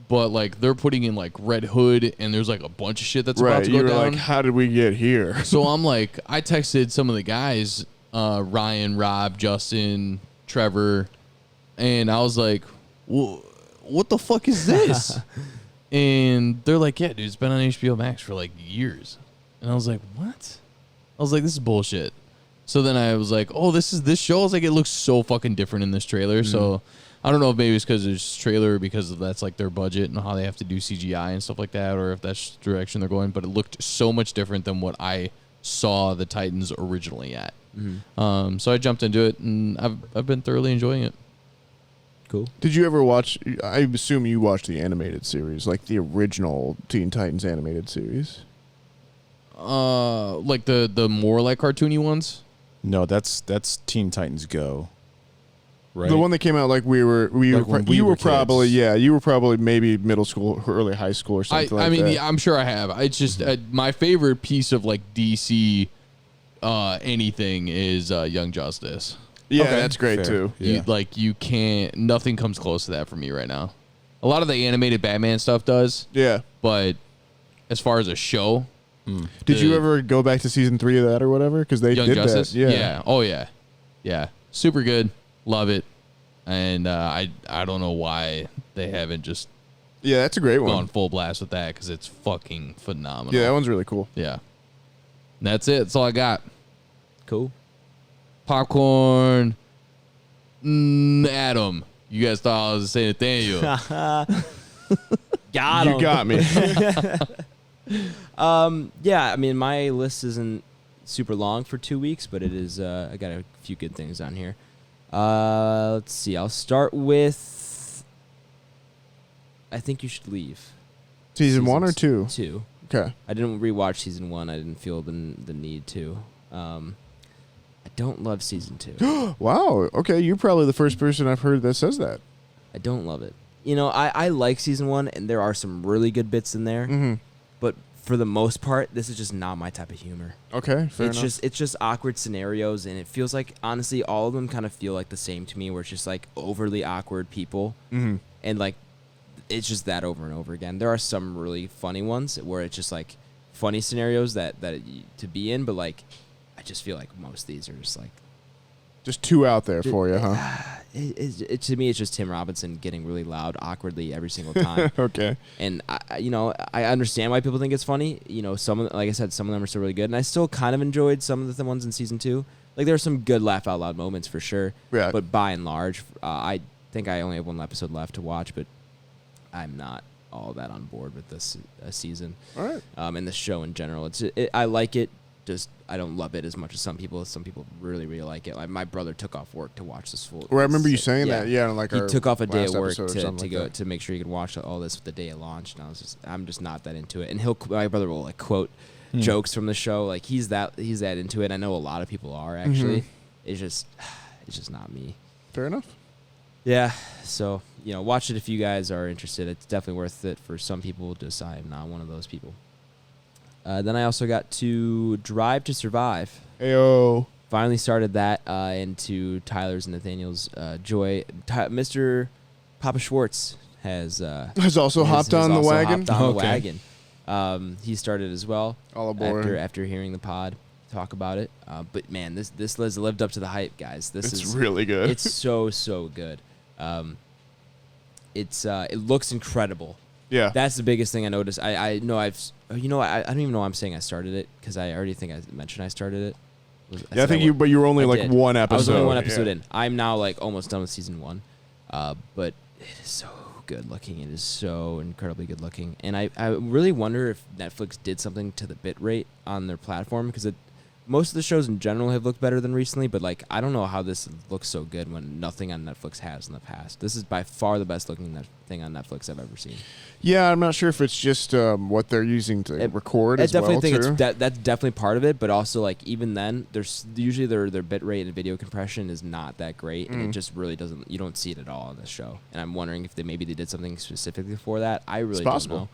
but like they're putting in like Red Hood, and there's like a bunch of shit that's about to go you were down. like, how did we get here? So I'm like, I texted some of the guys, Ryan, Rob, Justin, Trevor, and I was like, well, what the fuck is this? And they're like, yeah, dude, it's been on HBO Max for like years. And I was like, what? I was like, this is bullshit. So then I was like, oh, this show. I was like, it looks so fucking different in this trailer. So I don't know if maybe it's because it's trailer, because that's like their budget and how they have to do CGI and stuff like that, or if that's the direction they're going. But it looked so much different than what I saw the Titans originally at. So I jumped into it, and I've been thoroughly enjoying it. Cool. Did you ever watch, I assume you watched the animated series, like the original Teen Titans animated series? Like the more like cartoony ones? No, that's Teen Titans Go. Right. The one that came out like you were probably maybe middle school or early high school or something like that. I mean, yeah, I'm sure I have. It's just my favorite piece of like DC anything is Young Justice. Yeah, Okay, that's great fair. too. Yeah. You can't. Nothing comes close to that for me right now. A lot of the animated Batman stuff does, Yeah. but as far as a show, Did you ever go back to season 3 of that or whatever? Because they Young did Justice, that. Yeah. Oh yeah, super good, love it, and I don't know why they haven't just Yeah, that's a great gone one. full blast with that, because it's fucking phenomenal. Yeah, that one's really cool. Yeah. And that's it. That's all I got. Cool. Popcorn. Adam. You guys thought I was saying Nathaniel. Got him. You got me. Yeah, I mean, my list isn't super long for 2 weeks, but it is. I got a few good things on here. Let's see. I'll start with I Think You Should Leave. Season 1 or 2? 2. Okay. I didn't rewatch season 1. I didn't feel the need to. I don't love season 2. Wow. Okay, you're probably the first person I've heard that says that. I don't love it. You know, I like season 1, and there are some really good bits in there. Mm-hmm. But for the most part, this is just not my type of humor. Okay, fair enough. It's just awkward scenarios, and it feels like, honestly, all of them kind of feel like the same to me, where it's just like overly awkward people, and like it's just that over and over again. There are some really funny ones where it's just like funny scenarios that to be in, but like I just feel like most of these are just like Just too out there for you, huh? to me, it's just Tim Robinson getting really loud awkwardly every single time. Okay. And I understand why people think it's funny. You know, like I said, some of them are still really good, and I still kind of enjoyed some of the ones in season 2. Like there are some good laugh out loud moments for sure. Yeah. But by and large, I think I only have one episode left to watch, but I'm not all that on board with this season. All right. And the show in general. I like it. Just I don't love it as much as some people. Some people really, really like it. Like my brother took off work to watch this full. Well, I remember you saying that. Yeah, like he took off a day of work to go to make sure he could watch all this the day it launched. And I'm just not that into it. And my brother will like quote jokes from the show. Like he's that into it. I know a lot of people are actually. It's just not me. Fair enough. Yeah. So watch it if you guys are interested. It's definitely worth it for some people. Just I am not one of those people. Then I also got to Drive to Survive. Ayo. Finally started that into Tyler's and Nathaniel's joy. Mr. Papa Schwartz has also hopped on the wagon. Hopped on the wagon. He started as well. All aboard. After hearing the pod talk about it. But man, this has lived up to the hype, guys. It's really good. It's so good. It looks incredible. Yeah. That's the biggest thing I noticed. I know I don't even know why I'm saying I started it, because I already think I mentioned I started it. I think you were only like one episode. I was only one episode in. I'm now like almost done with season 1. But it is so good looking. It is so incredibly good looking. And I really wonder if Netflix did something to the bit rate on their platform, because most of the shows in general have looked better than recently, but like I don't know how this looks so good when nothing on Netflix has in the past. This is by far the best looking thing on Netflix I've ever seen. Yeah, I'm not sure if it's just what they're using to record as well, too. I definitely think that's definitely part of it, but also like even then, there's usually their bit rate and video compression is not that great, and it just really doesn't. You don't see it at all on this show, and I'm wondering if maybe they did something specifically for that. I really don't know.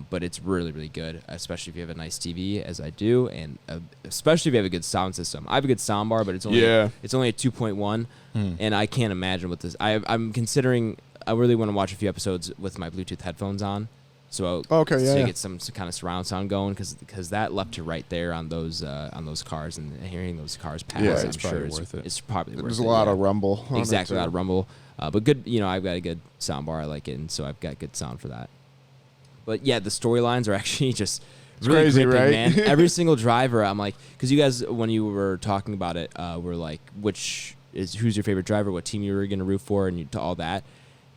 But it's really, really good, especially if you have a nice TV, as I do, and especially if you have a good sound system. I have a good sound bar, but it's only a 2.1, and I can't imagine what this. I'm considering. I really want to watch a few episodes with my Bluetooth headphones on, so you get some kind of surround sound going, because that left to right there on those cars, and hearing those cars pass, it's probably worth it. It's probably worth it. There's a lot of rumble. Exactly, a lot of rumble, but good. I've got a good sound bar. I like it, and so I've got good sound for that. But yeah, the storylines are actually just really crazy, gripping, right? man. Every single driver, I'm like, because you guys, when you were talking about it, were like, who's your favorite driver, what team you were going to root for, and all that.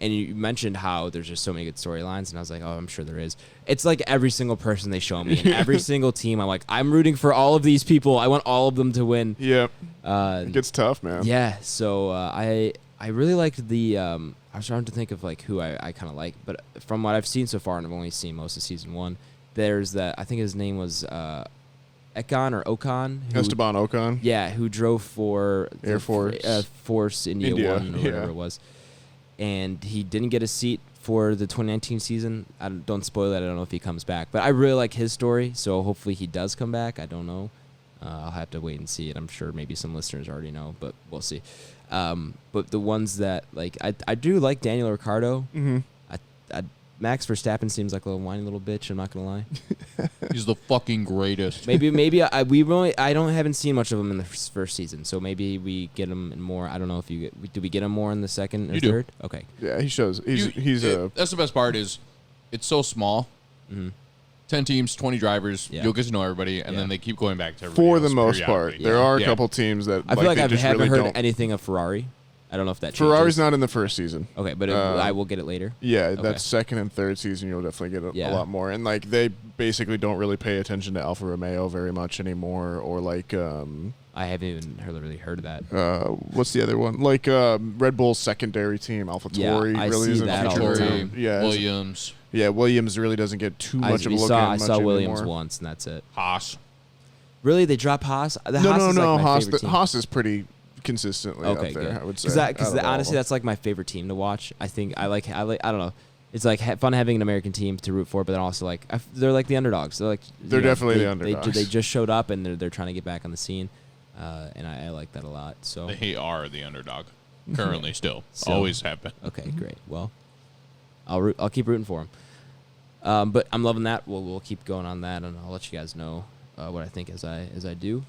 And you mentioned how there's just so many good storylines, and I was like, oh, I'm sure there is. It's like every single person they show me, and every single team, I'm like, I'm rooting for all of these people. I want all of them to win. Yep. It gets tough, man. Yeah. So I really liked the. I was trying to think of like who I kind of like, but from what I've seen so far, and I've only seen most of season 1, there's that, I think his name was Econ or Ocon. Esteban Ocon. Yeah, who drove for Air Force. Force India 1 or whatever it was. And he didn't get a seat for the 2019 season. Don't spoil it. I don't know if he comes back. But I really like his story, so hopefully he does come back. I don't know. I'll have to wait and see it. I'm sure maybe some listeners already know, but we'll see. But the ones that, like, I do like Daniel Ricciardo. Mm-hmm. Max Verstappen seems like a little whiny little bitch. I'm not gonna lie. He's the fucking greatest. Maybe haven't seen much of him in the first season, so maybe we get him in more. I don't know if do we get him more in the second or third? Okay. Yeah, he shows. That's the best part is, it's so small. Mm-hmm. 10 teams, 20 drivers. Yeah. You'll get to know everybody, and then they keep going back to everybody for the else most part. periodically. There are a couple teams that I feel like I haven't really heard don't. anything of Ferrari. I don't know if that changes. Ferrari's not in the first season. Okay, but I will get it later. Yeah, Okay. that second and third season you'll definitely get a lot more. And like they basically don't really pay attention to Alfa Romeo very much anymore, or like I haven't even really heard of that. what's the other one? Like Red Bull's secondary team, AlphaTauri, I really see isn't that all featured. the time. Yeah, Williams. Yeah, Williams really doesn't get too much of a look I in saw much Williams anymore. once, and that's it. Haas. Really, they drop Haas? No, Haas is like my Haas. favorite team. Haas is pretty consistently up there. Good. I would say. Because honestly, that's like my favorite team to watch. I think I like. I don't know. It's like fun having an American team to root for, but then also like they're like the underdogs. They're definitely the underdogs. They just showed up and they're trying to get back on the scene, and I like that a lot. So They are the underdog. Currently, still. So- Always have been. okay, great. Well, I'll keep rooting for them. But I'm loving that. We'll keep going on that, and I'll let you guys know what I think as I do.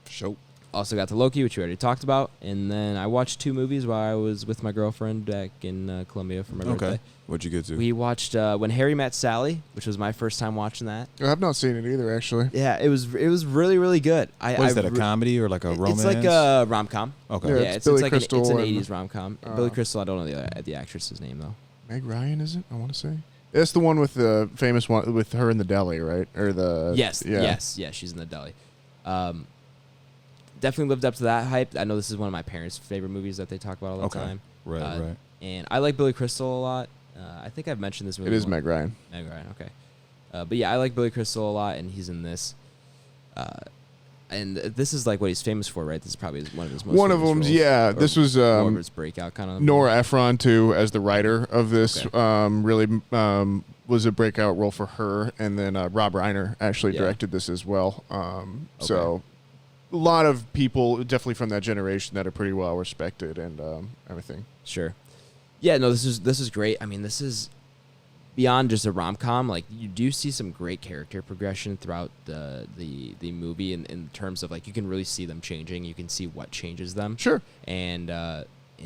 Show. Also got to Loki, which we already talked about, and then I watched 2 movies while I was with my girlfriend back in Colombia for my birthday. What'd you get to? We watched When Harry Met Sally, which was my first time watching that. I've not seen it either, actually. Yeah, it was really, really good. What is that, a comedy or like a romance? It's like a rom-com. Okay. Yeah, Yeah, it's it's Billy like Crystal it's an and- 80s rom-com. Billy Crystal, I don't know the actress's name though. Meg Ryan, is it? I want to say. It's the one with the famous one with her in the deli, right? Or the Yes, she's in the deli. Definitely lived up to that hype. I know this is one of my parents' favorite movies that they talk about all the time. Right. And I like Billy Crystal a lot. I think I've mentioned this movie. It is once. Meg Ryan. Meg Ryan, okay. But yeah, I like Billy Crystal a lot, and he's in this. And this is like what he's famous for, right? This is probably one of his most One of famous them, roles, yeah. or This was more of his breakout kind of. Nora Ephron too, as the writer of this. Okay. Really was a breakout role for her, and then Rob Reiner actually Yeah. directed this as well. So a lot of people, definitely from that generation, that are pretty well respected and everything. Sure. Yeah, no, this is great. I mean, this is beyond just a rom-com. Like, you do see some great character progression throughout the movie in terms of, like, you can really see them changing. You can see what changes them. Sure. And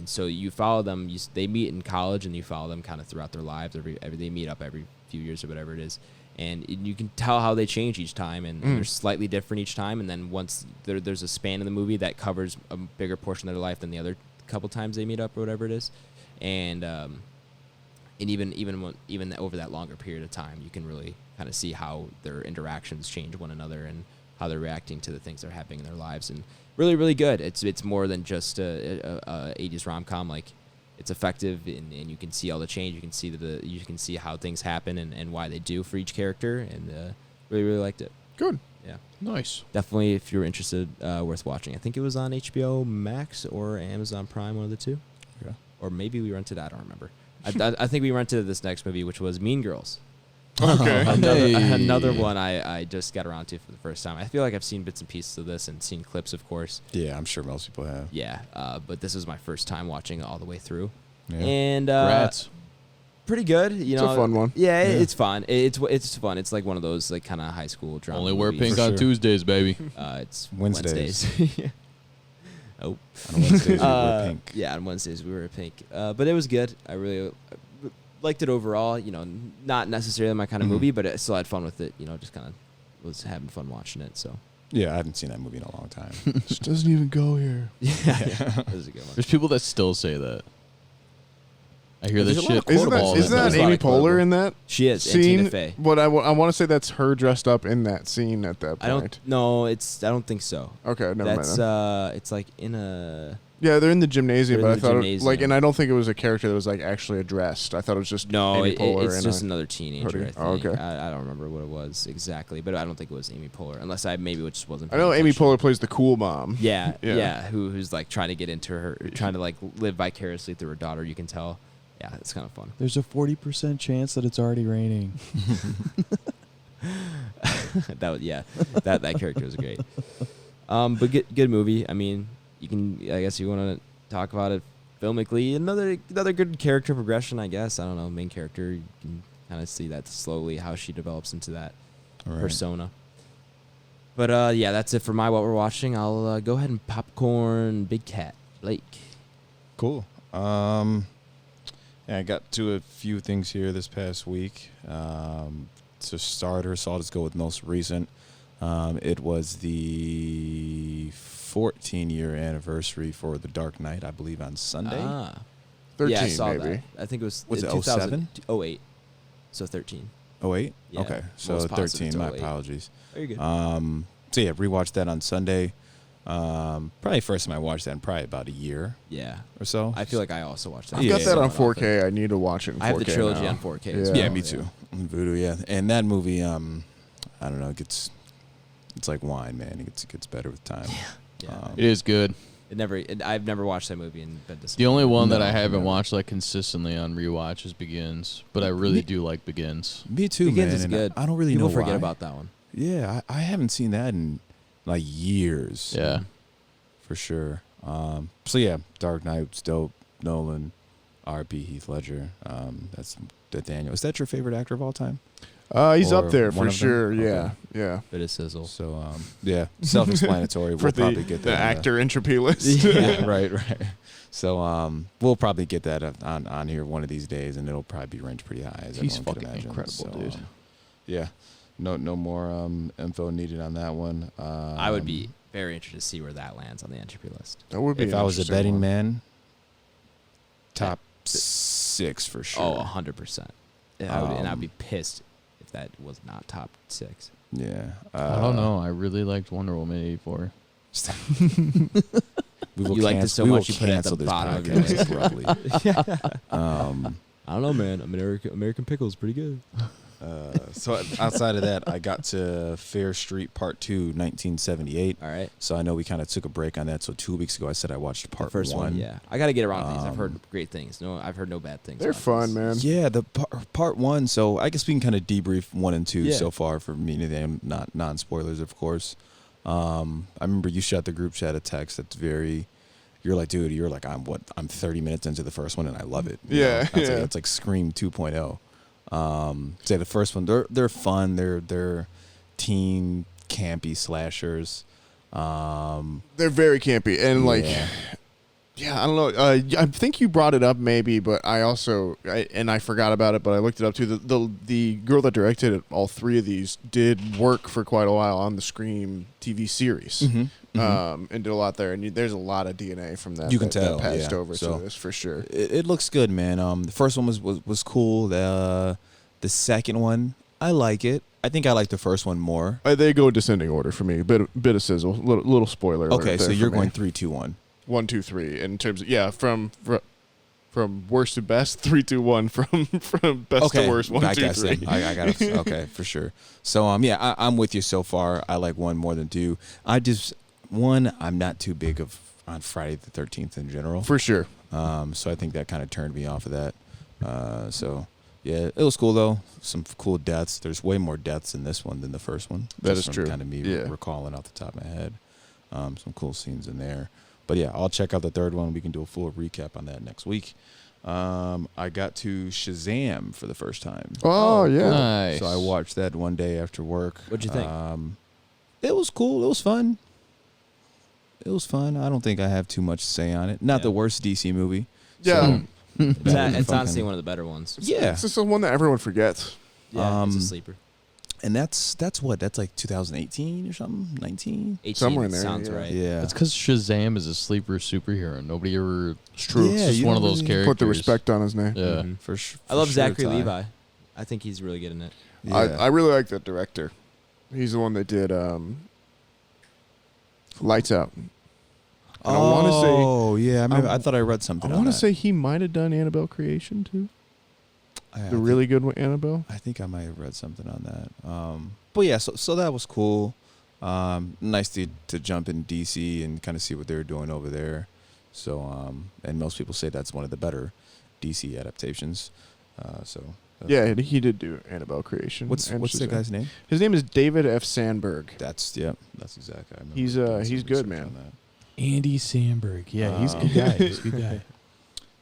so you follow them. They meet in college, and you follow them kind of throughout their lives. They meet up every few years or whatever it is. And you can tell how they change each time, and they're slightly different each time. And then once there's a span in the movie that covers a bigger portion of their life than the other couple times they meet up or whatever it is. And even over that longer period of time, you can really kind of see how their interactions change one another and how they're reacting to the things that are happening in their lives, and really, really good. It's more than just a 80s rom-com. Like, it's effective, and you can see all the change. You can see how things happen and why they do for each character, and really, really liked it. Good. Yeah, Nice. definitely. If you're interested, worth watching. I think it was on HBO Max or Amazon Prime, one of the two. Yeah. Or maybe we rented it. I don't remember. I think we rented this next movie, which was Mean Girls. Okay. Another one I just got around to for the first time. I feel like I've seen bits and pieces of this and seen clips, of course. Yeah, I'm sure most people have. Yeah, but this was my first time watching it all the way through. Yeah. And Rats. pretty good. You It's know, a fun one. Yeah, Yeah. It's fun. It's fun. It's like one of those like kind of high school drama. Only wear movies. pink For on sure. Tuesdays, baby. It's Wednesdays. Wednesdays. Oh. On Wednesdays, we wear pink. Yeah, on Wednesdays we were pink. But it was good. I really liked it overall. You know, not necessarily my kind of Mhm. movie, but I still had fun with it. You know, just kind of was having fun watching it. So Yeah, I haven't seen that movie in a long time. This doesn't even go here. yeah, that was a good one. There's people that still say that. I hear There's this a lot shit. of Isn't quotables. that, isn't There's that a lot Amy of Poehler quotable. in that She is. And Tina scene? Fey. But I want to say that's her dressed up in that scene at that I point. don't. No, I don't think so. Okay, never That's mind. Then. it's like in a. Yeah, they're in the gymnasium, they're but in I the thought gymnasium. and I don't think it was a character that was like actually addressed. I thought it was just No, Amy it, Poehler it's in just a- another teenager. I hoodie. think. Oh, okay. I don't remember what it was exactly, but I don't think it was Amy Poehler, unless I maybe just wasn't. I know paying Amy attention. Poehler plays the cool mom. Yeah, Yeah. yeah. Who's like trying to get into her, trying to like live vicariously through her daughter. You can tell. Yeah, it's kind of fun. There's a 40% chance that it's already raining. that character was great. But good movie. I mean, you can. I guess you want to talk about it filmically. Another good character progression. I guess I don't know. Main character. You can kind of see that slowly how she develops into that All right. persona. But yeah, that's it for what we're watching. I'll go ahead and popcorn Big Cat Blake. Cool. Yeah, I got to a few things here this past week. To starter, so I'll just go with most recent. It was the 14-year anniversary for The Dark Knight, I believe, on Sunday. 13 yeah, I saw maybe. that. I think it was Was it 2000 08. So 13. Oh, 08? Yeah, Okay, so most positive 13, it's my 08. apologies. Very good. So yeah, rewatched that on Sunday. Probably first time I watched that in probably about a year Yeah. or so. I feel like I also watched that. I've Yeah, got that on Somewhat 4K. I need to watch it in 4K I have the trilogy now. on 4K. Yeah. As well. Yeah, me too. Voodoo, yeah. And that movie, I don't know, it's like wine, man. It gets better with time. Yeah. It is good. I've never watched that movie and been disappointed. The only one that No, I haven't no. watched like consistently on rewatch is Begins, but I really do like Begins. Me too, Begins man. is and good. I don't really People know forget why. about that one. Yeah, I haven't seen that in like years. Yeah. For sure. So yeah, Dark Knight, was dope. Nolan, R.P. Heath Ledger. That's Nathaniel. Is that your favorite actor of all time? He's Or up there one for of them? sure. Yeah, Okay. yeah. Bit of sizzle. So yeah, self-explanatory. For We'll probably get the that. actor entropy list. Yeah, right. So we'll probably get that on here one of these days, and it'll probably be ranked pretty high. As He's everyone can fucking imagine. incredible, So, dude. Yeah, no more info needed on that one. I would be very interested to see where that lands on the entropy list. That would be. If an I was a interesting betting one. man, top 6 for sure. Oh, 100%. And I'd be pissed if that was not top 6. Yeah. I don't know. I really liked Wonder Woman 84. We will You liked it so we will much you put it at the cancel this bottom of your podcast list. abruptly. I don't know, man. American Pickle is pretty good. So outside of that, I got to Fair Street Part 2, 1978. All right. So I know we kind of took a break on that. So 2 weeks ago, I said I watched The Part first 1. one, yeah. I got to get around to these. I've heard Um, great things. No, I've heard no bad things. They're about fun, these. man. Yeah, the part 1. So I guess we can kind of debrief 1 and 2 Yeah. so far for me and them, not non-spoilers, of course. I remember you shot the group chat a text that's very. You're like, dude. You're like, I'm 30 minutes into the first one and I love it. You Yeah, know? That's yeah. Like, it's like Scream 2.0. Say the first one, they're fun. They're teen campy slashers. They're very campy and like. Yeah. Yeah, I don't know. I think you brought it up maybe, but I also I forgot about it, but I looked it up too. The girl that directed all 3 of these did work for quite a while on the Scream TV series, Mhm, mhm. and did a lot there. And there's a lot of DNA from that. You can that tell, passed yeah. over So- to this for sure. It looks good, man. The first one was cool. The second one, I like it. I think I like the first one more. They go descending order for me. Bit of sizzle. Little spoiler. alert Okay, so there you're for me. going 3, 2, 1. 1, 2, 3 in terms of from worst to best. 3, 2, 1 from best to worst. 1, 2, 3. I got it. Okay, for sure. So I'm with you so far. I like 1 more than 2. I'm not too big on Friday the 13th in general. For sure. So I think that kind of turned me off of that. So yeah, it was cool though. Some cool deaths. There's way more deaths in this one than the first one. That Just is from true. Kind of me Yeah. recalling off the top of my head. Some cool scenes in there. But yeah, I'll check out the third one. We can do a full recap on that next week. I got to Shazam for the first time. Oh yeah. Nice. So I watched that one day after work. What'd you think? It was cool. It was fun. I don't think I have too much to say on it. Not Yeah. the worst DC movie. Yeah. So, It's honestly one of the better ones. Yeah. It's just the one that everyone forgets. Yeah, it's a Um, sleeper. And that's what? That's like 2018 or something? 19? 18 somewhere in there, sounds yeah. right. Yeah. That's because Shazam is a sleeper superhero. Nobody ever. It's true. Yeah, It's just you one of don't those really characters. Put the respect on his name. Yeah. Mhm. For sure. I love Zachary Levi. I think he's really good in it. Yeah. I really like the director. He's the one that did Lights Out. And I want to say Oh, yeah. I thought I read something I on want to that. say he might have done Annabelle Creation too. I The think- really good one, Annabelle. I think I might have read something on that. But yeah, so that was cool. Nice to jump in DC and kind of see what they're doing over there. So and most people say that's one of the better DC adaptations. So Yeah, he did do Annabelle Creation. what's and the Shazam. guy's name? His name is David F. Sandberg. That's exactly. I remember He's, doing he's some good, research man. on that. Andy Samberg. Yeah, he's a good guy. He's a good guy.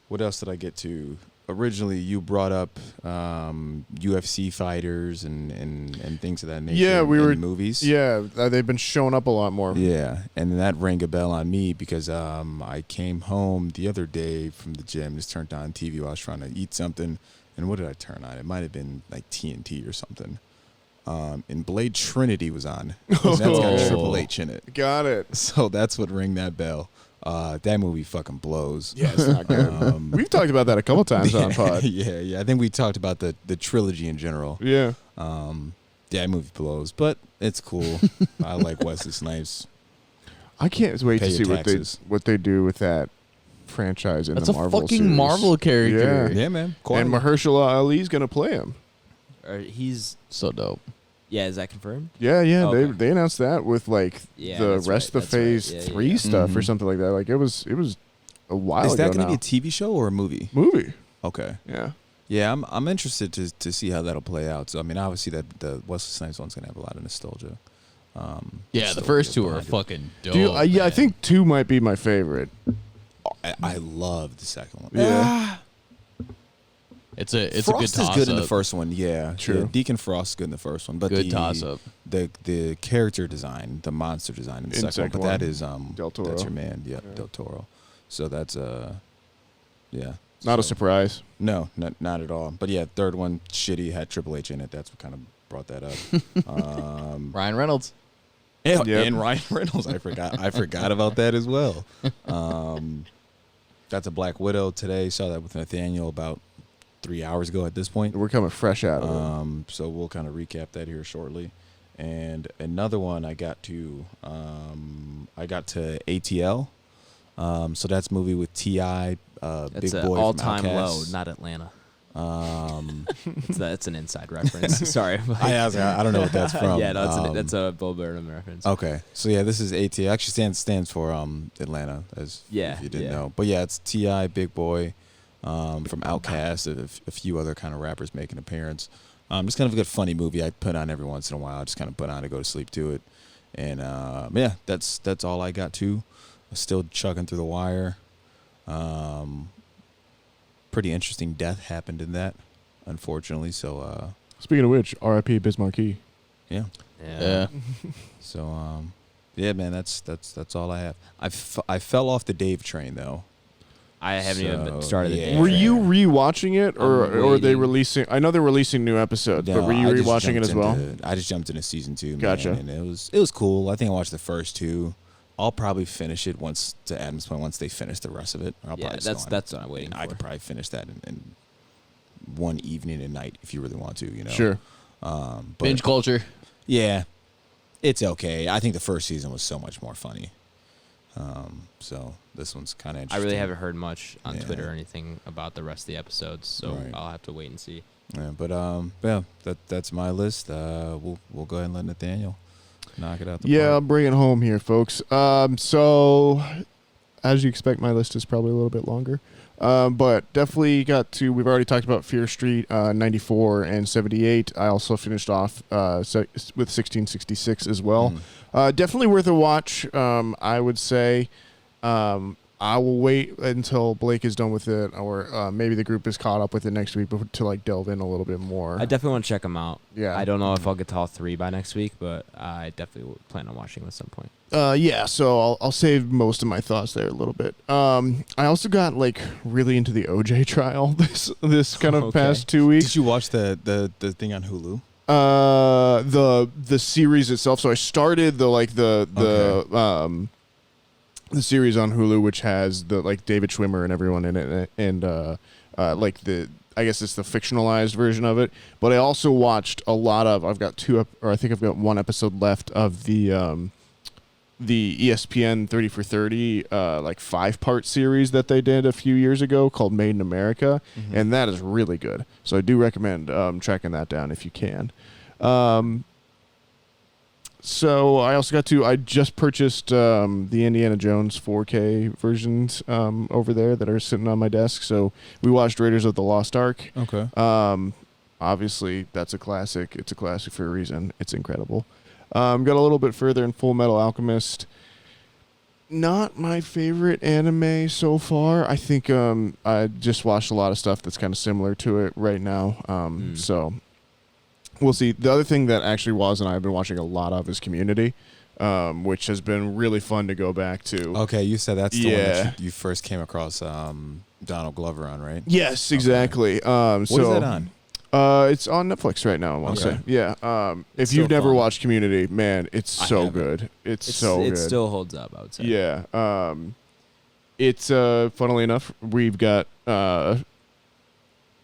What else did I get to? Originally, you brought up UFC fighters and things of that nature. Yeah, we in were movies. Yeah, they've been showing up a lot more. Yeah, and that rang a bell on me because I came home the other day from the gym, just turned on TV while I was trying to eat something, and what did I turn on? It might have been like TNT or something. And Blade Trinity was on. And that's got Triple H in it. Got it. So that's what rang that bell. That movie fucking blows. Yeah, it's not good. We've talked about that a couple times on pod. Yeah. I think we talked about the trilogy in general. Yeah. That movie blows, but it's cool. I like Wesley Snipes. I can't wait Pay to see your taxes. what they do with that franchise in That's the a Marvel fucking series. Marvel character. Yeah, man. And Mahershala Ali's gonna play him. He's So dope. yeah. Is that confirmed? Yeah, Okay. they announced that with like Yeah, the that's rest right, of the that's right. Phase Yeah, 3 yeah. stuff or Mhm. something like that. Like it was a while Is ago that going now. to be a TV show or a movie? Movie? Okay. Yeah. Yeah, I'm interested to see how that'll play out. So I mean, obviously that the Wesley Snipes one's going to have a lot of nostalgia. Yeah, the Still first feel two are behind it. fucking dope. Yeah, I man. think 2 might be my favorite. I love the second one. Yeah. it's a good Frost is toss good in up. the first one. Yeah, True. Yeah, Deacon Frost is good in the first one, but Good the toss up. the character design, the monster design in the In second one, second but that one, is Del Toro. that's your man. Yep, Yeah. Del Toro. So that's yeah. Not a So- surprise. No, not at all. But yeah, third one shitty had Triple H in it. That's what kind of brought that up. Ryan Reynolds. And, Yep. and Ryan Reynolds, I forgot about that as well. That's a Black Widow today. Saw that with Nathaniel about 3 hours ago at this point. We're coming fresh out of it. So we'll kind of recap that here shortly. And another one I got to ATL. So that's a movie with T.I., That's Big an Boy from all-time low, Outkast. not Atlanta. That's an inside reference. Sorry. I don't know what that's from. Yeah, no, that's a Bo Burnham reference. Okay, so yeah, this is ATL. Actually stands for Atlanta, as Yeah, if you didn't yeah. know. But yeah, it's T.I., Big Boy, from Outkast, a few other kind of rappers making an appearance. Just kind of a good funny movie I put on every once in a while. I just kind of put on to go to sleep to it, and yeah, that's all I got to. Still chugging through the wire. Pretty interesting death happened in that, unfortunately. So Speaking of which, R.I.P. Bismarcky. yeah. Yeah. So yeah, man, that's all I have. I fell off the Dave train though. I haven't even So, started. yeah. the Were day. you rewatching it, or I'm are they waiting. releasing? I know they're releasing new episodes, but No, were you I just rewatching it jumped as well? I just jumped into season 2, man, Gotcha. and it was cool. I think I watched the first 2. I'll probably finish it once, to Adam's point, once they finish the rest of it. I'll Yeah, probably that's what I'm waiting I for. could probably finish that in one evening and night if you really want to, you know. Sure. But Binge culture. yeah, it's okay. I think the first season was so much more funny. So this one's kind of I interesting. really haven't heard much on Yeah. Twitter or anything about the rest of the episodes, so Right. I'll have to wait and see. Yeah, but yeah, that's my list. We'll go ahead and let Nathaniel knock it out. Yeah, park. I'm bringing it home here, folks. So, as you expect, my list is probably a little bit longer. But definitely we've already talked about Fear Street 94 and 78. I also finished off with 1666 as well. Definitely worth a watch, I would say. I will wait until Blake is done with it, or maybe the group is caught up with it next week to like delve in a little bit more. I definitely want to check them out. Yeah. I don't know if I'll get to all 3 by next week, but I definitely will plan on watching them at some point. Yeah, so I'll save most of my thoughts there a little bit. I also got like really into the OJ trial this kind of Okay. past 2 weeks. Did you watch the thing on Hulu? The series itself. So I started the series on Hulu, which has the like David Schwimmer and everyone in it, and like I guess it's the fictionalized version of it. But I also watched a lot of. I've got one episode left of the ESPN 30 for 30 like 5-part series that they did a few years ago called Made in America, and that is really good. So I do recommend tracking that down if you can. So I just purchased the Indiana Jones 4K versions over there that are sitting on my desk. So we watched Raiders of the Lost Ark. Okay. Obviously, that's a classic. It's a classic for a reason. It's incredible. Got a little bit further in Full Metal Alchemist. Not my favorite anime so far. I think I just watched a lot of stuff that's kind of similar to it right now. So we'll see. The other thing that actually and I've been watching a lot of is Community, which has been really fun to go back to. Okay, you said that's the one Yeah. that you first came across Donald Glover on, right? Yes, exactly. What is that on? It's on Netflix right now, I want to Okay. say. Yeah. If so you've never fun. watched Community, man, it's I so haven't. good. It It still holds up, I would say. Yeah. It's funnily enough, we've got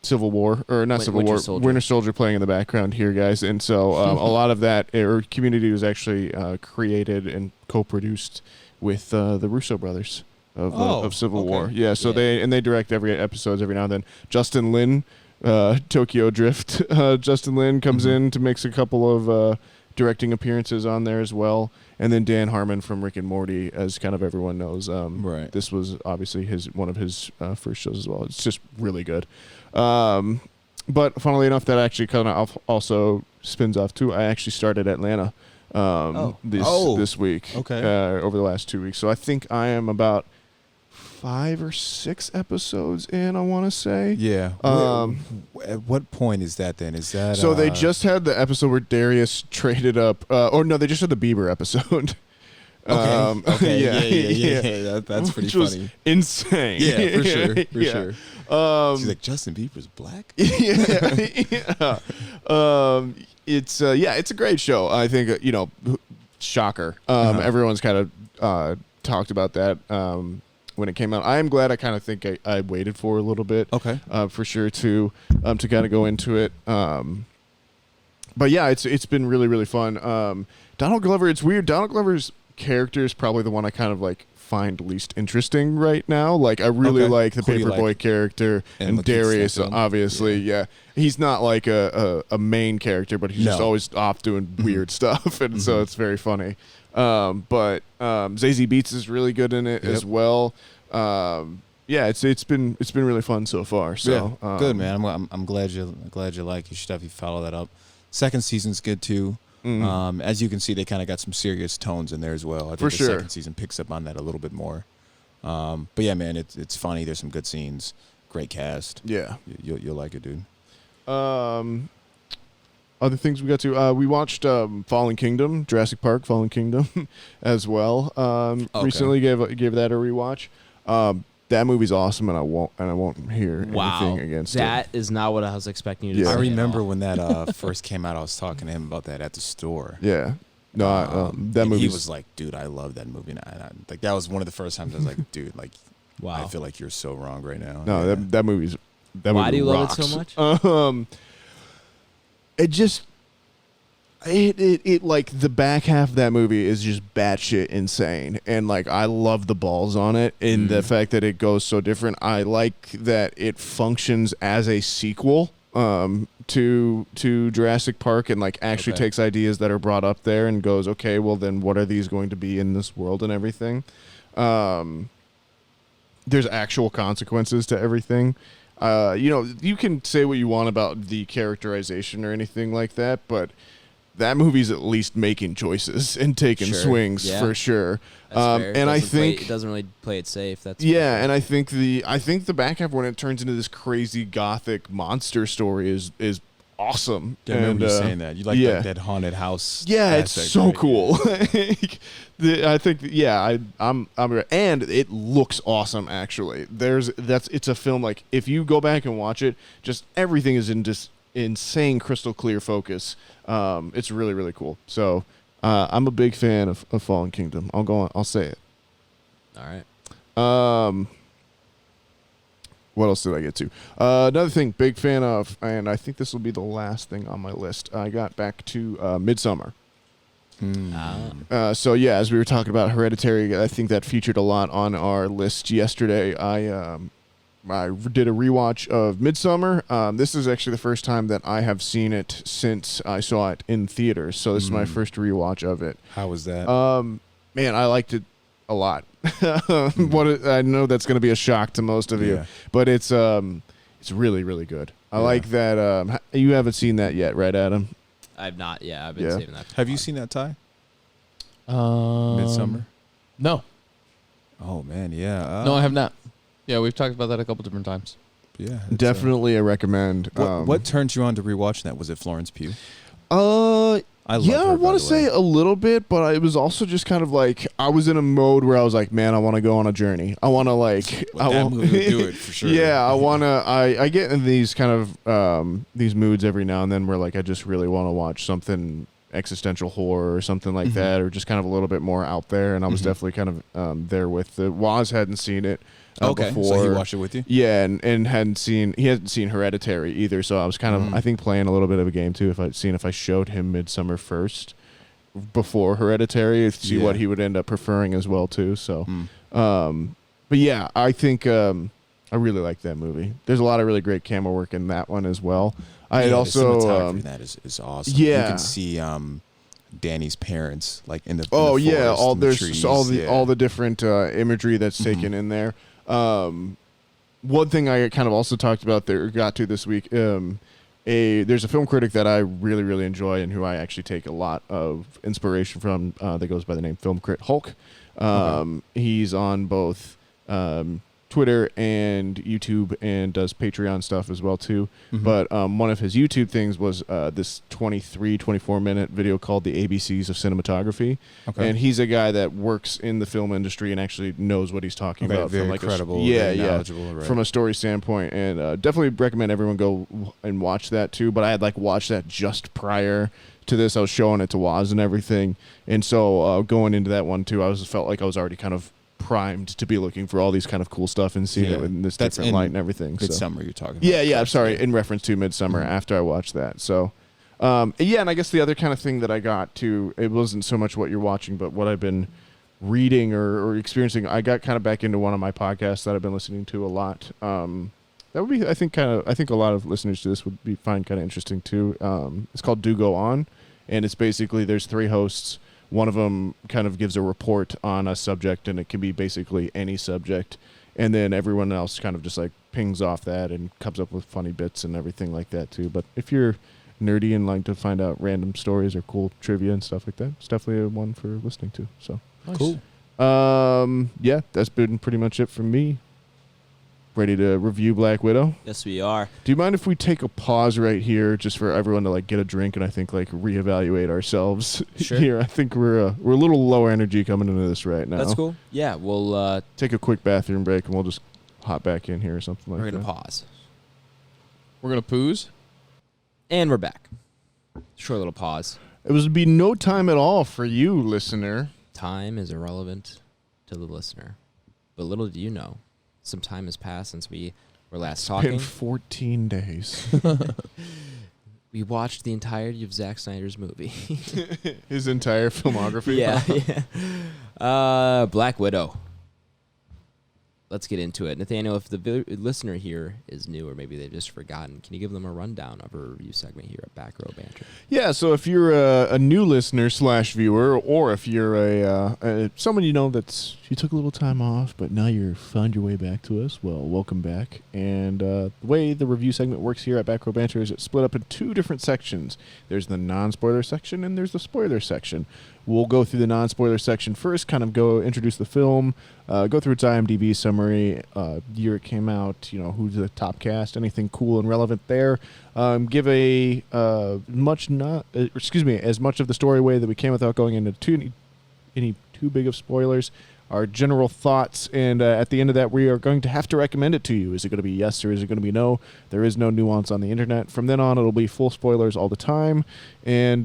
Civil War, or not Civil Winter War, Soldier. Winter Soldier playing in the background here, guys. And so a lot of that, or Community was actually created and co-produced with the Russo brothers of Civil okay. War. Yeah, so Yeah. they direct episodes every now and then. Justin Lin, Tokyo Drift, Justin Lin comes in to make a couple of directing appearances on there as well. And then Dan Harmon from Rick and Morty, as kind of everyone knows. Right. This was obviously one of his first shows as well. It's just really good. But funnily enough, that actually kind of also spins off too. I actually started Atlanta this week. Okay. Over the last 2 weeks. So I think I am about 5 or 6 episodes in, I want to say. Yeah. At what point is that then? Is that So they just had the episode where Darius traded up, they just had the Bieber episode. Okay. yeah. That's pretty Which was funny. insane. Yeah, for sure. For Yeah. sure. She's like, Justin Bieber's black? yeah. It's it's a great show. I think shocker. Everyone's kind of talked about that when it came out. I am glad. I kind of think I waited for a little bit. Okay. For sure to kind of go into it. But yeah, it's been really, really fun. Donald Glover. It's weird. Donald Glover's character is probably the one I kind of like find least interesting right now. Like I really Okay. like the Who do you Paperboy like? character and Lakeith Darius. Stanfield? Obviously, yeah. He's not like a main character, but he's just No. always off doing weird stuff, and so it's very funny. But Zazie Beetz is really good in it as well. Yeah, it's been really fun so far. So yeah. Good, man. I'm glad you like it. You should definitely follow that up. Second season's good too. As you can see, they kind of got some serious tones in there as well. I think For the sure. second season picks up on that a little bit more. But yeah, man, it's funny. There's some good scenes. Great cast. Yeah. You'll like it, dude. Other things we got to we watched Fallen Kingdom, Jurassic Park Fallen Kingdom as well. Recently gave that a rewatch. That movie's awesome, and I won't hear anything against it. That is not what I was expecting you to Yeah. say. I at remember all. when that first came out. I was talking to him about that at the store. Yeah. No, that and movie. he was like, "Dude, I love that movie." And like that was one of the first times I was like, "Dude, like, Wow. I feel like you're so wrong right now." No, Yeah. that movie's. That Why movie do you love rocks. it so much? It just It like the back half of that movie is just batshit insane, and like I love the balls on it, and the fact that it goes so different. I like that it functions as a sequel to Jurassic Park, and like actually takes ideas that are brought up there and goes, okay, well then what are these going to be in this world and everything. There's actual consequences to everything. You can say what you want about the characterization or anything like that, but that movie's at least making choices and taking swings for sure. And I think it doesn't really play it safe. That's and I think the back half when it turns into this crazy gothic monster story is awesome. Yeah, I remember you saying that. You like that haunted house. Yeah, it's so right? cool. I think I'm and it looks awesome actually. It's a film like if you go back and watch it, just everything is in just insane crystal clear focus. It's really, really cool. So I'm a big fan of Fallen Kingdom. I'll say it. All right. What else did I get to? Another thing, big fan of, and I think this will be the last thing on my list. I got back to Midsommar. So yeah, as we were talking about Hereditary, I think that featured a lot on our list yesterday. I did a rewatch of Midsommar. This is actually the first time that I have seen it since I saw it in theaters. So this is my first rewatch of it. How was that? Man, I liked it a lot. I know that's going to be a shock to most of you, but it's really, really good. I like that. You haven't seen that yet, right, Adam? I've not. Yeah, I've been saving that. Have you seen that, Ty? Midsommar? No. Oh man, yeah. No, I have not. Yeah, we've talked about that a couple different times. Yeah, definitely I recommend. What turned you on to rewatching that? Was it Florence Pugh? I want to say a little bit, but it was also just kind of like I was in a mode where I was like, man, I want to go on a journey. I want to that movie would do it for sure. Yeah, I get in these kind of these moods every now and then where like I just really want to watch something existential horror or something like that, or just kind of a little bit more out there. And I was definitely kind of there with it. Waz hadn't seen it. Before. So he watched it with you? Yeah, and he hadn't seen Hereditary either, so I was kind of I think playing a little bit of a game too. If I showed him Midsommar first before Hereditary, to see what he would end up preferring as well too. So, but yeah, I think I really like that movie. There's a lot of really great camera work in that one as well. I had also the cinematography in that is awesome. Yeah, you can see Danny's parents like in the all trees. all the different imagery that's taken in there. One thing I kind of also talked about got to this week, there's a film critic that I really, really enjoy and who I actually take a lot of inspiration from, that goes by the name Film Crit Hulk. He's on both Twitter and YouTube and does Patreon stuff as well too. But one of his YouTube things was this 24 minute video called The ABCs of Cinematography. And he's a guy that works in the film industry and actually knows what he's talking about. Very from like credible, very knowledgeable. Right. From a story standpoint. And definitely recommend everyone go and watch that too. But I had like watched that just prior to this. I was showing it to Waz and everything. And so going into that one too, felt like I was already kind of primed to be looking for all these kind of cool stuff and seeing it in this different light and everything. Midsommar you're talking about. Yeah, I'm sorry, in reference to Midsommar after I watched that. So, and I guess the other kind of thing that I got to, it wasn't so much what you're watching, but what I've been reading or experiencing. I got kind of back into one of my podcasts that I've been listening to a lot. That would be, I think a lot of listeners to this would find kind of interesting too. It's called Do Go On, and it's basically there's 3 hosts. One of them kind of gives a report on a subject, and it can be basically any subject. And then everyone else kind of just like pings off that and comes up with funny bits and everything like that too. But if you're nerdy and like to find out random stories or cool trivia and stuff like that, it's definitely a one for listening to. So Nice. Cool. Yeah, that's been pretty much it from me. Ready to review Black Widow? Yes, we are. Do you mind if we take a pause right here just for everyone to like get a drink and I think like reevaluate ourselves here? I think we're a little lower energy coming into this right now. That's cool. Yeah, we'll take a quick bathroom break and we'll just hop back in here or something like that. we're gonna pause. We're going to poos. And we're back. Short little pause. It would be no time at all for you, listener. Time is irrelevant to the listener. But little do you know, some time has passed since we were last talking. It's been 14 days. we watched the entirety of Zack Snyder's movie. His entire filmography. yeah. Black Widow. Let's get into it. Nathaniel, if the listener here is new or maybe they've just forgotten, can you give them a rundown of our review segment here at Back Row Banter? Yeah, so if you're a new listener / viewer, or if you're someone you know that's you took a little time off, but now you found your way back to us, well, welcome back. And the way the review segment works here at Back Row Banter is it's split up in two different sections. There's the non-spoiler section and there's the spoiler section. We'll go through the non-spoiler section first, kind of go introduce the film, go through its IMDb summary, year it came out, who's the top cast, anything cool and relevant there. Give as much of the story away that we can without going into any too big of spoilers. Our general thoughts, and at the end of that, we are going to have to recommend it to you. Is it going to be yes or is it going to be no? There is no nuance on the internet. From then on, it'll be full spoilers all the time, and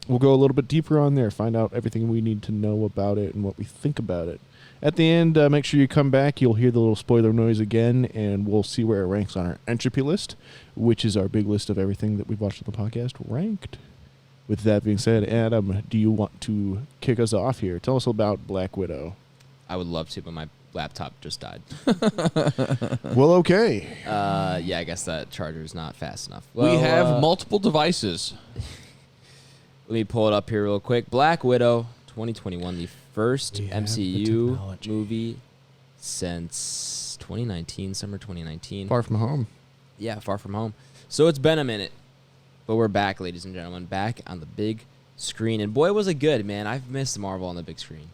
we'll go a little bit deeper on there, find out everything we need to know about it and what we think about it. At the end, make sure you come back. You'll hear the little spoiler noise again, and we'll see where it ranks on our Entropy list, which is our big list of everything that we've watched on the podcast ranked. With that being said, Adam, do you want to kick us off here? Tell us about Black Widow. I would love to, but my laptop just died. Well, okay. Yeah, I guess that charger's not fast enough. Well, We have multiple devices. Let me pull it up here real quick. Black Widow, 2021, the first We have the MCU technology. movie since 2019, summer 2019. Far From Home. Yeah, Far From Home. So it's been a minute, but we're back, ladies and gentlemen, back on the big screen. And boy, was it good, man. I've missed Marvel on the big screen.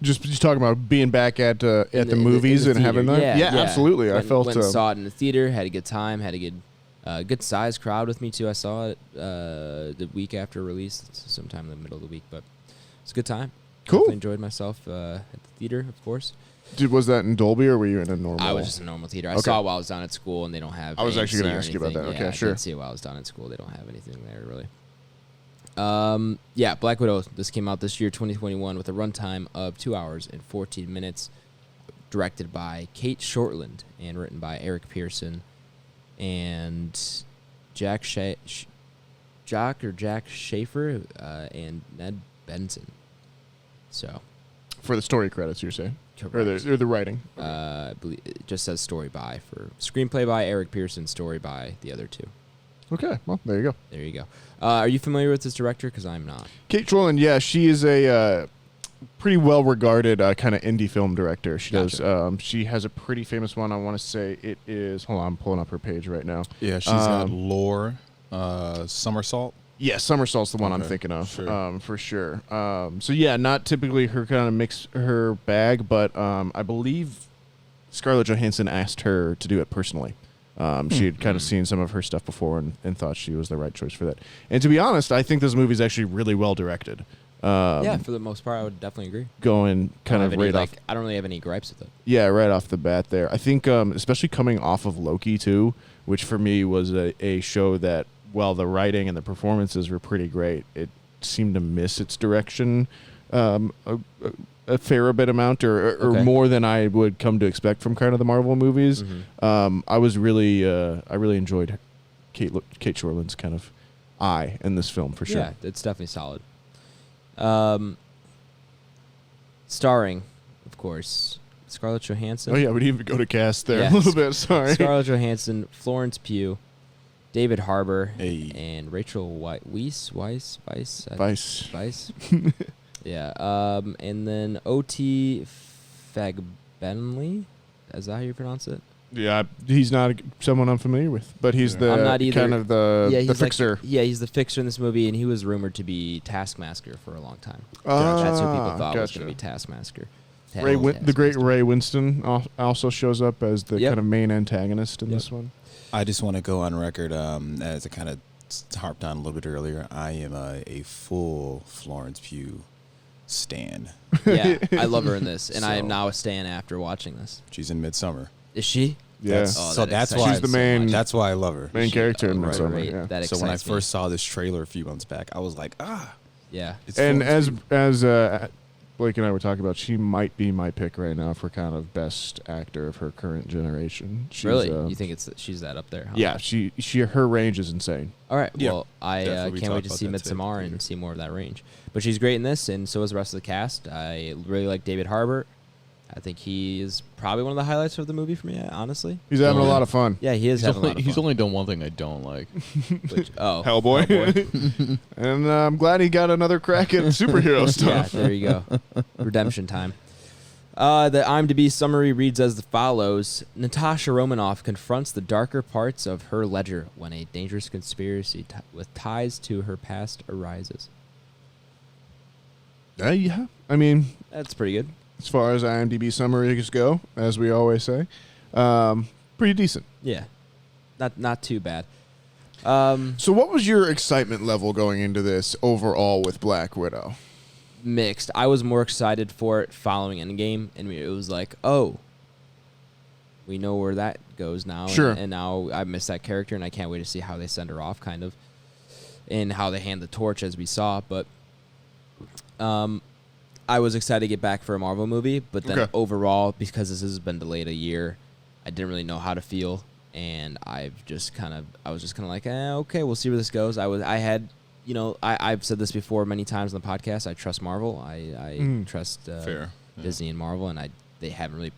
Just talking about being back at the movies in the and having theater. that. Yeah, absolutely. I felt went and saw it in the theater, had a good time, had a good sized crowd with me too. I saw it the week after release, sometime in the middle of the week, but it's a good time. Cool. Definitely enjoyed myself at the theater, of course. Was that in Dolby or were you in a normal? I was just in a normal theater. I Okay. saw it while I was down at school, and they don't have. I was actually AMC gonna or ask you about anything. that. Okay, Yeah, sure. I didn't see it while I was down at school. They don't have anything there really. Yeah, Black Widow. This came out this year, 2021, with a runtime of 2 hours and 14 minutes. Directed by Kate Shortland and written by Eric Pearson and Jack Schaefer and Ned Benson. So, For the story credits, you're saying? correct. Or the writing? I believe it just says story by for screenplay by Eric Pearson, story by the other two. Okay, well, there you go. There you go. Are you familiar with this director? Because I'm not. Kate Shortland, yeah, she is a pretty well-regarded kind of indie film director. She Gotcha. does. She has a pretty famous one. I want to say it is. Hold on, I'm pulling up her page right now. Yeah, she's got Lore, Somersault. Yeah, Somersault's the one I'm Okay, thinking of, sure. for sure. So yeah, not typically her kind of mix her bag, but I believe Scarlett Johansson asked her to do it personally. She had kind of seen some of her stuff before and thought she was the right choice for that. And to be honest, I think this movie is actually really well directed. Yeah, for the most part, I would definitely agree. Going kind of right off. I don't really have any gripes with it. Yeah, right off the bat there. I think especially coming off of Loki too, which for me was a show that, while the writing and the performances were pretty great, it seemed to miss its direction a fair bit amount or Okay. more than I would come to expect from kind of the Marvel movies. Mhm. I really enjoyed Kate Shortland's kind of eye in this film for sure. Yeah, it's definitely solid. Starring, of course, Scarlett Johansson. Oh yeah, we didn't even go to cast there Yeah, a little bit. Sorry. Scarlett Johansson, Florence Pugh, David Harbour, Hey. and Rachel Weisz. Vice. Yeah. And then O.T. Fagbenley. Is that how you pronounce it? Yeah, he's not someone I'm familiar with, but he's the I'm not either. kind of the he's fixer. He's the fixer in this movie, and he was rumored to be Taskmaster for a long time. Ah, That's who people thought was gotcha. going to be Taskmaster. The great Ray Winston also shows up as the Yep. kind of main antagonist in Yep. this one. I just want to go on record, as I kind of harped on a little bit earlier. I am a full Florence Pugh stan. Yeah, I love her in this, and I am So- now a stan after watching this. She's in Midsummer. Is she? Yeah, That's- Oh, so that that's excites why she's the me so main much. That's why I love her. main character in right, Midsummer. right. Yeah. That So when I excites me. first saw this trailer a few months back, I was like, Yeah. it's And Florence as Pugh. Blake and I were talking about, she might be my pick right now for kind of best actor of her current generation. She's, Really? You think she's that up there? Huh? Yeah, her range is insane. All right. Yeah, Well, I definitely. We can't wait talked to about see that today. Midsommar and see more of that range. But she's great in this, and so is the rest of the cast. I really like David Harbour. I think he is probably one of the highlights of the movie for me, honestly. He's having a lot of fun. Yeah, he is having a lot of He's fun. only done one thing I don't like. Hellboy. And I'm glad he got another crack at superhero Yeah, stuff. there you go. Redemption time. The IMDb summary reads as follows. Natasha Romanoff confronts the darker parts of her ledger when a dangerous conspiracy with ties to her past arises. Yeah, I mean, That's pretty good. as far as IMDb summaries go, as we always say, pretty decent. Yeah. Not too bad. So what was your excitement level going into this overall with Black Widow? Mixed. I was more excited for it following Endgame, and it was like, oh, we know where that goes now. Sure. And now I miss that character, and I can't wait to see how they send her off, kind of, and how they hand the torch, as we saw. But I was excited to get back for a Marvel movie, but then overall, because this has been delayed a year, I didn't really know how to feel, and I was just kind of like, okay, we'll see where this goes. I've said this before many times on the podcast. I trust Marvel. I trust Fair. Yeah. Disney and Marvel, and they haven't really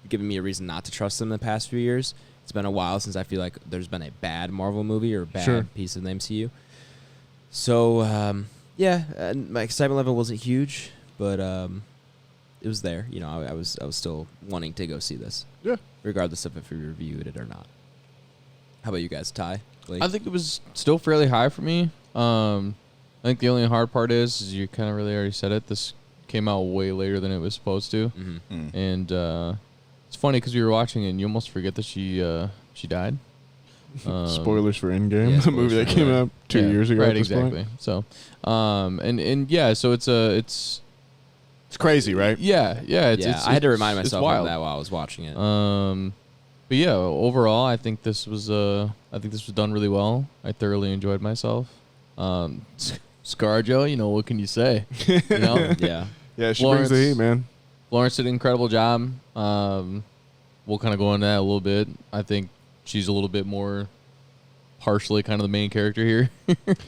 given me a reason not to trust them in the past few years. It's been a while since I feel like there's been a bad Marvel movie or a bad piece of the MCU. So my excitement level wasn't huge, but it was there. I was still wanting to go see this. Yeah. Regardless of if we reviewed it or not. How about you guys, Ty? Blake? I think it was still fairly high for me. I think the only hard part is you kind of really already said it. This came out way later than it was supposed to, and it's funny because we were watching it and you almost forget that she died. Spoilers for Endgame, yeah, the movie that came out 2 years ago. Right, at this exactly. point. So, so it's It's crazy, right? I had to remind myself wild. of that while I was watching it. But yeah, overall, I think this was done really well. I thoroughly enjoyed myself. ScarJo, what can you say? Yeah. Yeah, she brings the heat, man. Lawrence did an incredible job. We'll kind of go into that a little bit. I think she's a little bit more partially kind of the main character here.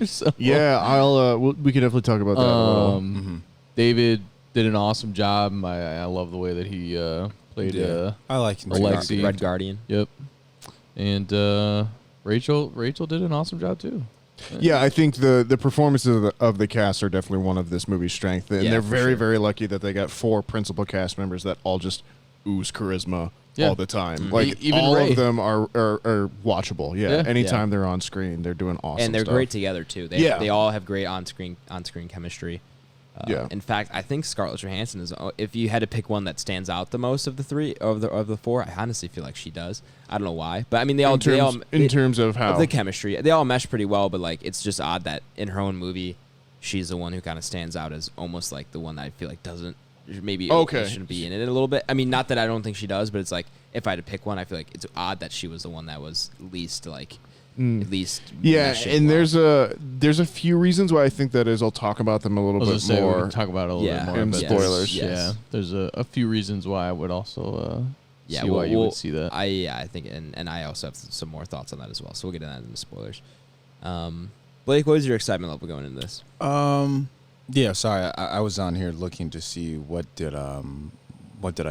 So, yeah, we can definitely talk about that a little. David did an awesome job. I love the way that he played. I like him. Alexi. Red Guardian. Yep. And Rachel did an awesome job too. Yeah, I think the performances of the cast are definitely one of this movie's strength, and they're very, very lucky that they got 4 principal cast members that all just ooze charisma all the time. Like even all Ray. of them are watchable. Yeah, anytime they're on screen, they're doing awesome. And they're stuff. great together too. They all have great on-screen chemistry. In fact, I think Scarlett Johansson is. If you had to pick one that stands out the most of the 3 of the 4, I honestly feel like she does. I don't know why, but I mean in terms of how the chemistry, they all mesh pretty well. But like, it's just odd that in her own movie, she's the one who kind of stands out as almost like the one that I feel like doesn't shouldn't be in it a little bit. I mean, not that I don't think she does, but it's like if I had to pick one, I feel like it's odd that she was the one that was least like. At least and there's a few reasons why I think that is. I'll talk about them a little bit more. We can talk about it a little bit more. in but spoilers. Yes. Yeah, there's a few reasons why I would also see well, why you would see that. I think, and I also have some more thoughts on that as well. So we'll get into that in the spoilers. Blake, what was your excitement level going into this? Yeah, sorry, I was on here looking to see what did I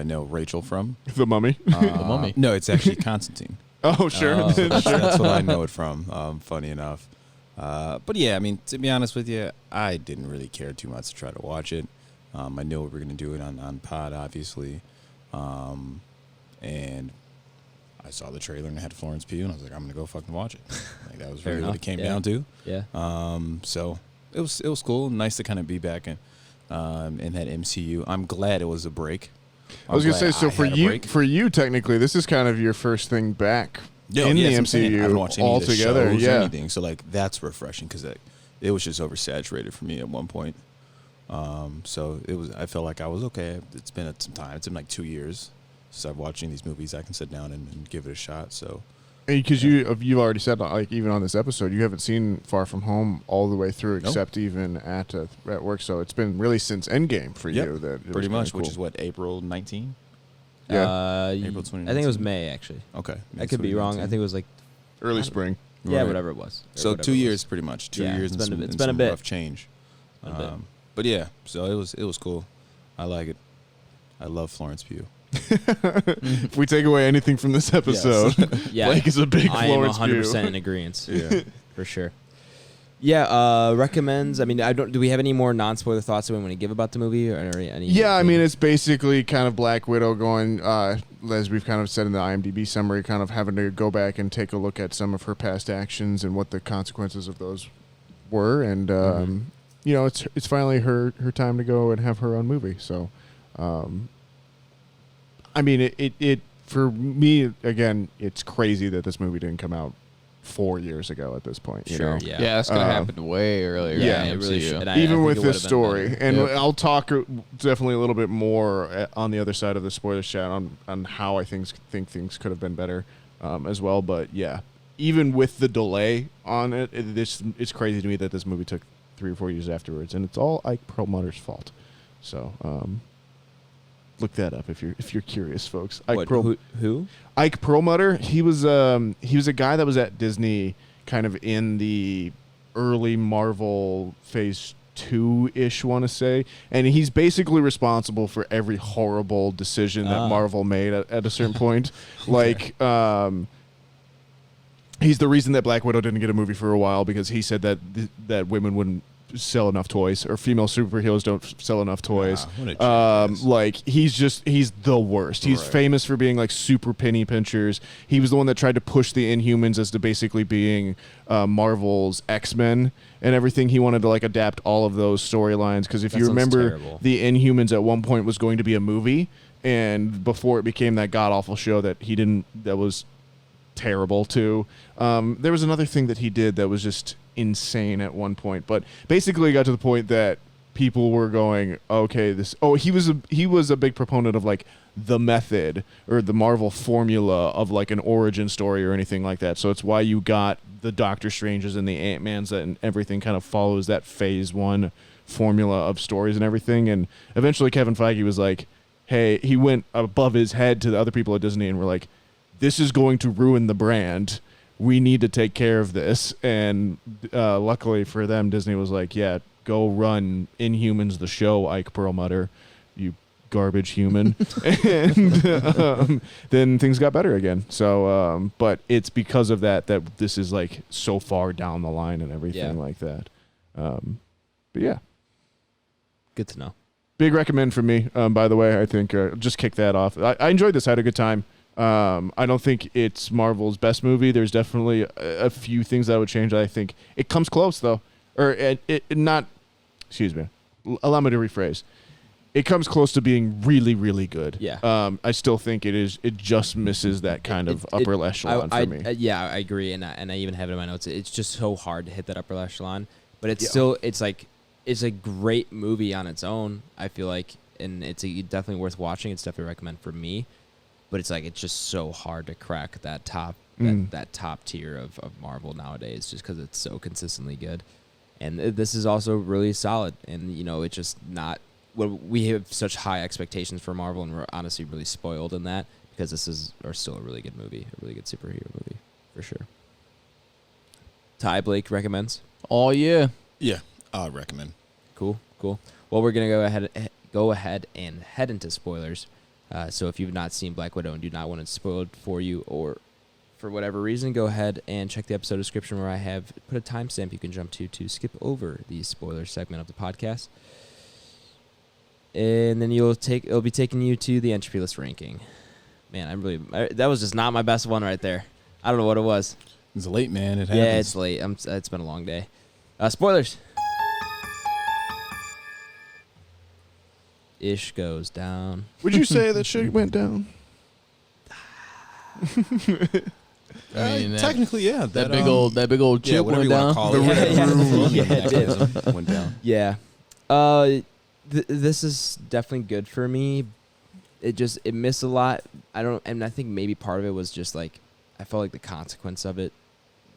know Rachel from? The Mummy. The Mummy. No, it's actually Constantine. Oh, sure. So that's what I know it from. Funny enough, but yeah, I mean, to be honest with you, I didn't really care too much to try to watch it. I knew we were going to do it on pod, obviously, and I saw the trailer and it had Florence Pugh, and I was like, I'm going to go fucking watch it. Like that was really what it came down to. Yeah. So it was cool, nice to kind of be back in that MCU. I'm glad it was a break. I was gonna say, so for you, technically, this is kind of your first thing back in the MCU I haven't watched any altogether. of the shows or Yeah, anything. So like that's refreshing because it was just oversaturated for me at one point. So it was. I felt like I was okay. It's been some time. It's been like 2 years since I've watching these movies. I can sit down and give it a shot. So Because you've already said, like, even on this episode, you haven't seen Far From Home all the way through, except even at work. So it's been really since Endgame for you. That pretty much, cool. which is what, April 19? Yeah. April 2019. I think it was May, actually. Okay. I could be wrong. I think it was like Early spring. yeah, Right. whatever it was. Or So whatever 2 it was. years, pretty much. 2 Yeah, years. it's and been a some bit. rough change. A bit. But yeah, so it was cool. I like it. I love Florence Pugh. If we take away anything from this episode, Yeah, Blake is a big I am Florence 100% Pugh. in agreement. Yeah. For sure. Yeah, recommends. I mean, do we have any more non-spoiler thoughts that we want to give about the movie, or any? Yeah, I mean, it's basically kind of Black Widow going, as we've kind of said in the IMDb summary, kind of having to go back and take a look at some of her past actions and what the consequences of those were, and you know, it's finally her time to go and have her own movie. So, I mean, it for me again, it's crazy that this movie didn't come out 4 years ago at this point. You Sure, know? yeah. Yeah, that's gonna happen way earlier. yeah, in it the really MCU. should. And I Even think with it would've this been story, better. and Yep. I'll talk definitely a little bit more on the other side of the spoiler chat on how I think things could have been better as well. But yeah, even with the delay on it, it's crazy to me that this movie took 3 or 4 years afterwards, and it's all Ike Perlmutter's fault. So look that up if you're curious, folks. Who? Ike Perlmutter, he was a guy that was at Disney kind of in the early Marvel phase 2-ish, want to say, and he's basically responsible for every horrible decision that Marvel made at a certain point. Like he's the reason that Black Widow didn't get a movie for a while, because he said that women wouldn't sell enough toys, or female superheroes don't sell enough toys. Like he's the worst. He's famous for being like super penny pinchers. He was the one that tried to push the Inhumans as to basically being Marvel's X-Men and everything. He wanted to like adapt all of those storylines, because if That you sounds remember, terrible. the Inhumans at one point was going to be a movie, and before it became that god awful show that was terrible too. There was another thing that he did that was just insane at one point, but basically it got to the point that people were going, okay, he was a big proponent of like the method or the Marvel formula of like an origin story or anything like that. So it's why you got the Doctor Stranges and the Ant-Mans, and everything kind of follows that phase 1 formula of stories and everything. And eventually Kevin Feige was like, hey, he went above his head to the other people at Disney and were like, this is going to ruin the brand. We need to take care of this. And luckily for them, Disney was like, yeah, go run Inhumans the show, Ike Perlmutter, you garbage human. And then things got better again. So, but it's because of that this is like so far down the line and everything like that. But yeah. Good to know. Big recommend from me, by the way. I think just kick that off. I enjoyed this. I had a good time. I don't think it's Marvel's best movie. There's definitely a few things that I would change. I think it comes close, though. Or it not... Excuse me. Allow me to rephrase. It comes close to being really, really good. Yeah. I still think it just misses that kind of upper echelon for me. Yeah, I agree, and I even have it in my notes. It's just so hard to hit that upper echelon, but it's still it's a great movie on its own, I feel like, and it's definitely worth watching. It's definitely recommend for me, but it's just so hard to crack that top that top tier of Marvel nowadays, just because it's so consistently good. And this is also really solid, and it's just not. Well, we have such high expectations for Marvel, and we're honestly really spoiled in that, because this is still a really good movie, a really good superhero movie for sure. Ty, Blake recommends. Oh yeah. Yeah, I recommend. Cool. Well, we're gonna go ahead and head into spoilers. So if you've not seen Black Widow and do not want it spoiled for you, or for whatever reason, go ahead and check the episode description, where I have put a timestamp you can jump to skip over the spoiler segment of the podcast. And then it'll be taking you to the Entropy list ranking. Man, that was just not my best one right there. I don't know what it was. It's late, man. It happens. Yeah, it's late. It's been a long day. Spoilers. Ish goes down. Would you say that shit went down? I mean, technically, yeah. that big old chip whatever went you down. want to call it. Yeah, it did. Went down. Yeah. This is definitely good for me. It missed a lot. I think maybe part of it was just like, I felt like the consequence of it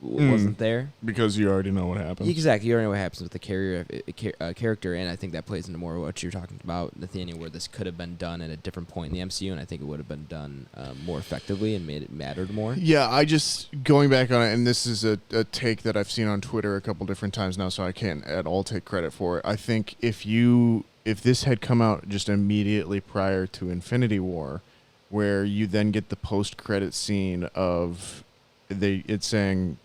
wasn't there. Because you already know what happens. Exactly, you already know what happens with the character, and I think that plays into more what you're talking about, Nathaniel, where this could have been done at a different point in the MCU, and I think it would have been done more effectively and made it mattered more. Yeah, I just, going back on it, and this is a take that I've seen on Twitter a couple different times now, so I can't at all take credit for it. I think if this had come out just immediately prior to Infinity War, where you then get the post-credit scene of it's saying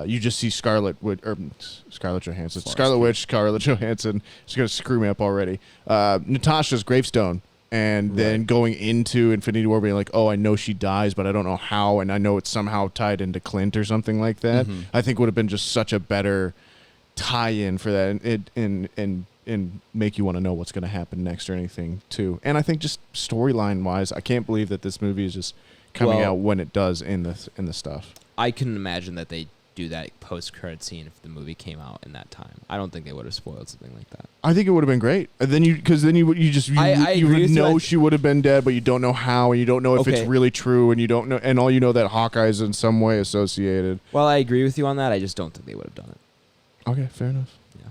you just see Scarlet Johansson. Scarlet Witch, Scarlett Johansson. She's going to screw me up already. Natasha's gravestone. And then going into Infinity War being like, oh, I know she dies, but I don't know how, and I know it's somehow tied into Clint or something like that. Mm-hmm. I think would have been just such a better tie-in for that and make you want to know what's going to happen next or anything, too. And I think just storyline-wise, I can't believe that this movie is just coming out when it does in the stuff. I couldn't imagine that they do that post-credit scene if the movie came out in that time. I don't think they would have spoiled something like that. I think it would have been great. And then you would know she would have been dead, but you don't know how, and you don't know if it's really true, and you don't know, and all you know that Hawkeye is in some way associated. Well, I agree with you on that. I just don't think they would have done it. Okay, fair enough. Yeah,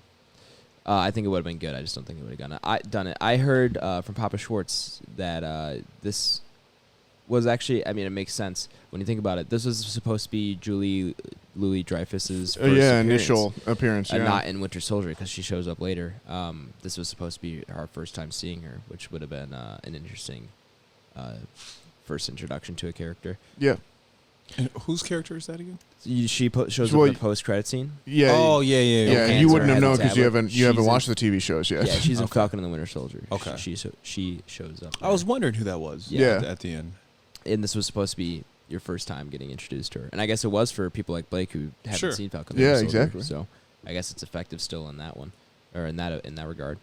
I think it would have been good. I just don't think they would have done it. I heard from Papa Schwartz that this was actually, I mean, it makes sense when you think about it. This was supposed to be Julie Louis-Dreyfus's first initial appearance. Not in Winter Soldier, because she shows up later. This was supposed to be our first time seeing her, which would have been an interesting first introduction to a character. Yeah. And whose character is that again? She shows up in the post-credit scene. Yeah. Oh, yeah. Yeah, Okay. you wouldn't have known Tablet. because you haven't She's watched the TV shows yet. Yeah, she's in Okay. Falcon and the Winter Soldier. Okay. She shows up. I was wondering who that was. Yeah. At the end. And this was supposed to be your first time getting introduced to her. And I guess it was for people like Blake who haven't seen Falcon. Yeah, Soldier, exactly. So I guess it's effective still in that one, or in that regard.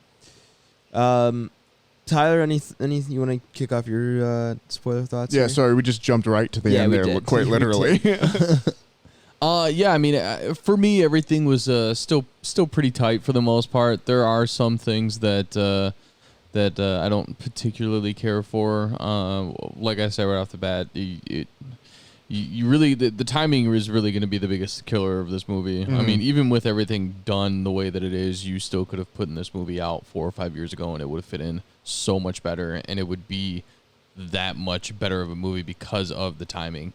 Tyler, any you want to kick off your spoiler thoughts? Yeah, here? sorry, we just jumped right to the end we there, did. quite We literally. Yeah, I mean, for me, everything was still pretty tight for the most part. There are some things that I don't particularly care for. Like I said right off the bat, you really the timing is really going to be the biggest killer of this movie. I mean, even with everything done the way that it is, you still could have put this movie out 4 or 5 years ago, and it would have fit in so much better, and it would be that much better of a movie because of the timing.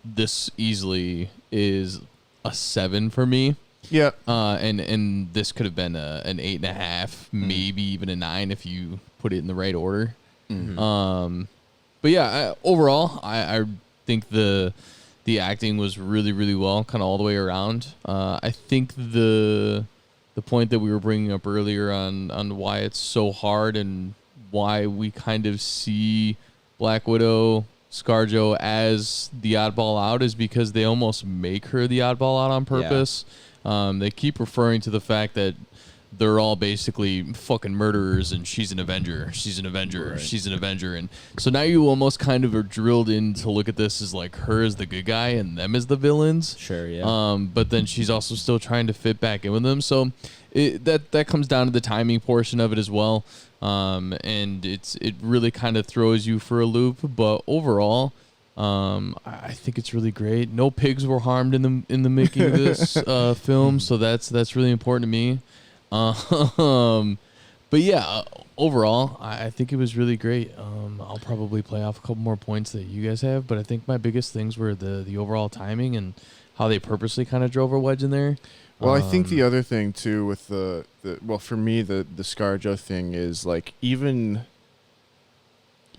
This easily is a 7 for me. Yeah. And this could have been an 8.5, maybe even a 9 if you put it in the right order. But yeah, overall, I think the acting was really, really well, kind of all the way around. I think the point that we were bringing up earlier on why it's so hard and why we kind of see Black Widow, ScarJo as the oddball out is because they almost make her the oddball out on purpose. Yeah. They keep referring to the fact that they're all basically fucking murderers and she's an Avenger. She's an Avenger. Right. She's an Avenger. And so now you almost kind of are drilled in to look at this as like her as the good guy and them as the villains. Sure, yeah. But then she's also still trying to fit back in with them. So that comes down to the timing portion of it as well. And it really kind of throws you for a loop. But overall, I think it's really great. No pigs were harmed in the making of this film, so that's really important to me. But yeah, overall, I think it was really great. I'll probably play off a couple more points that you guys have, but I think my biggest things were the overall timing and how they purposely kind of drove a wedge in there. Well, I think the other thing too with well, for me, the ScarJo thing is like even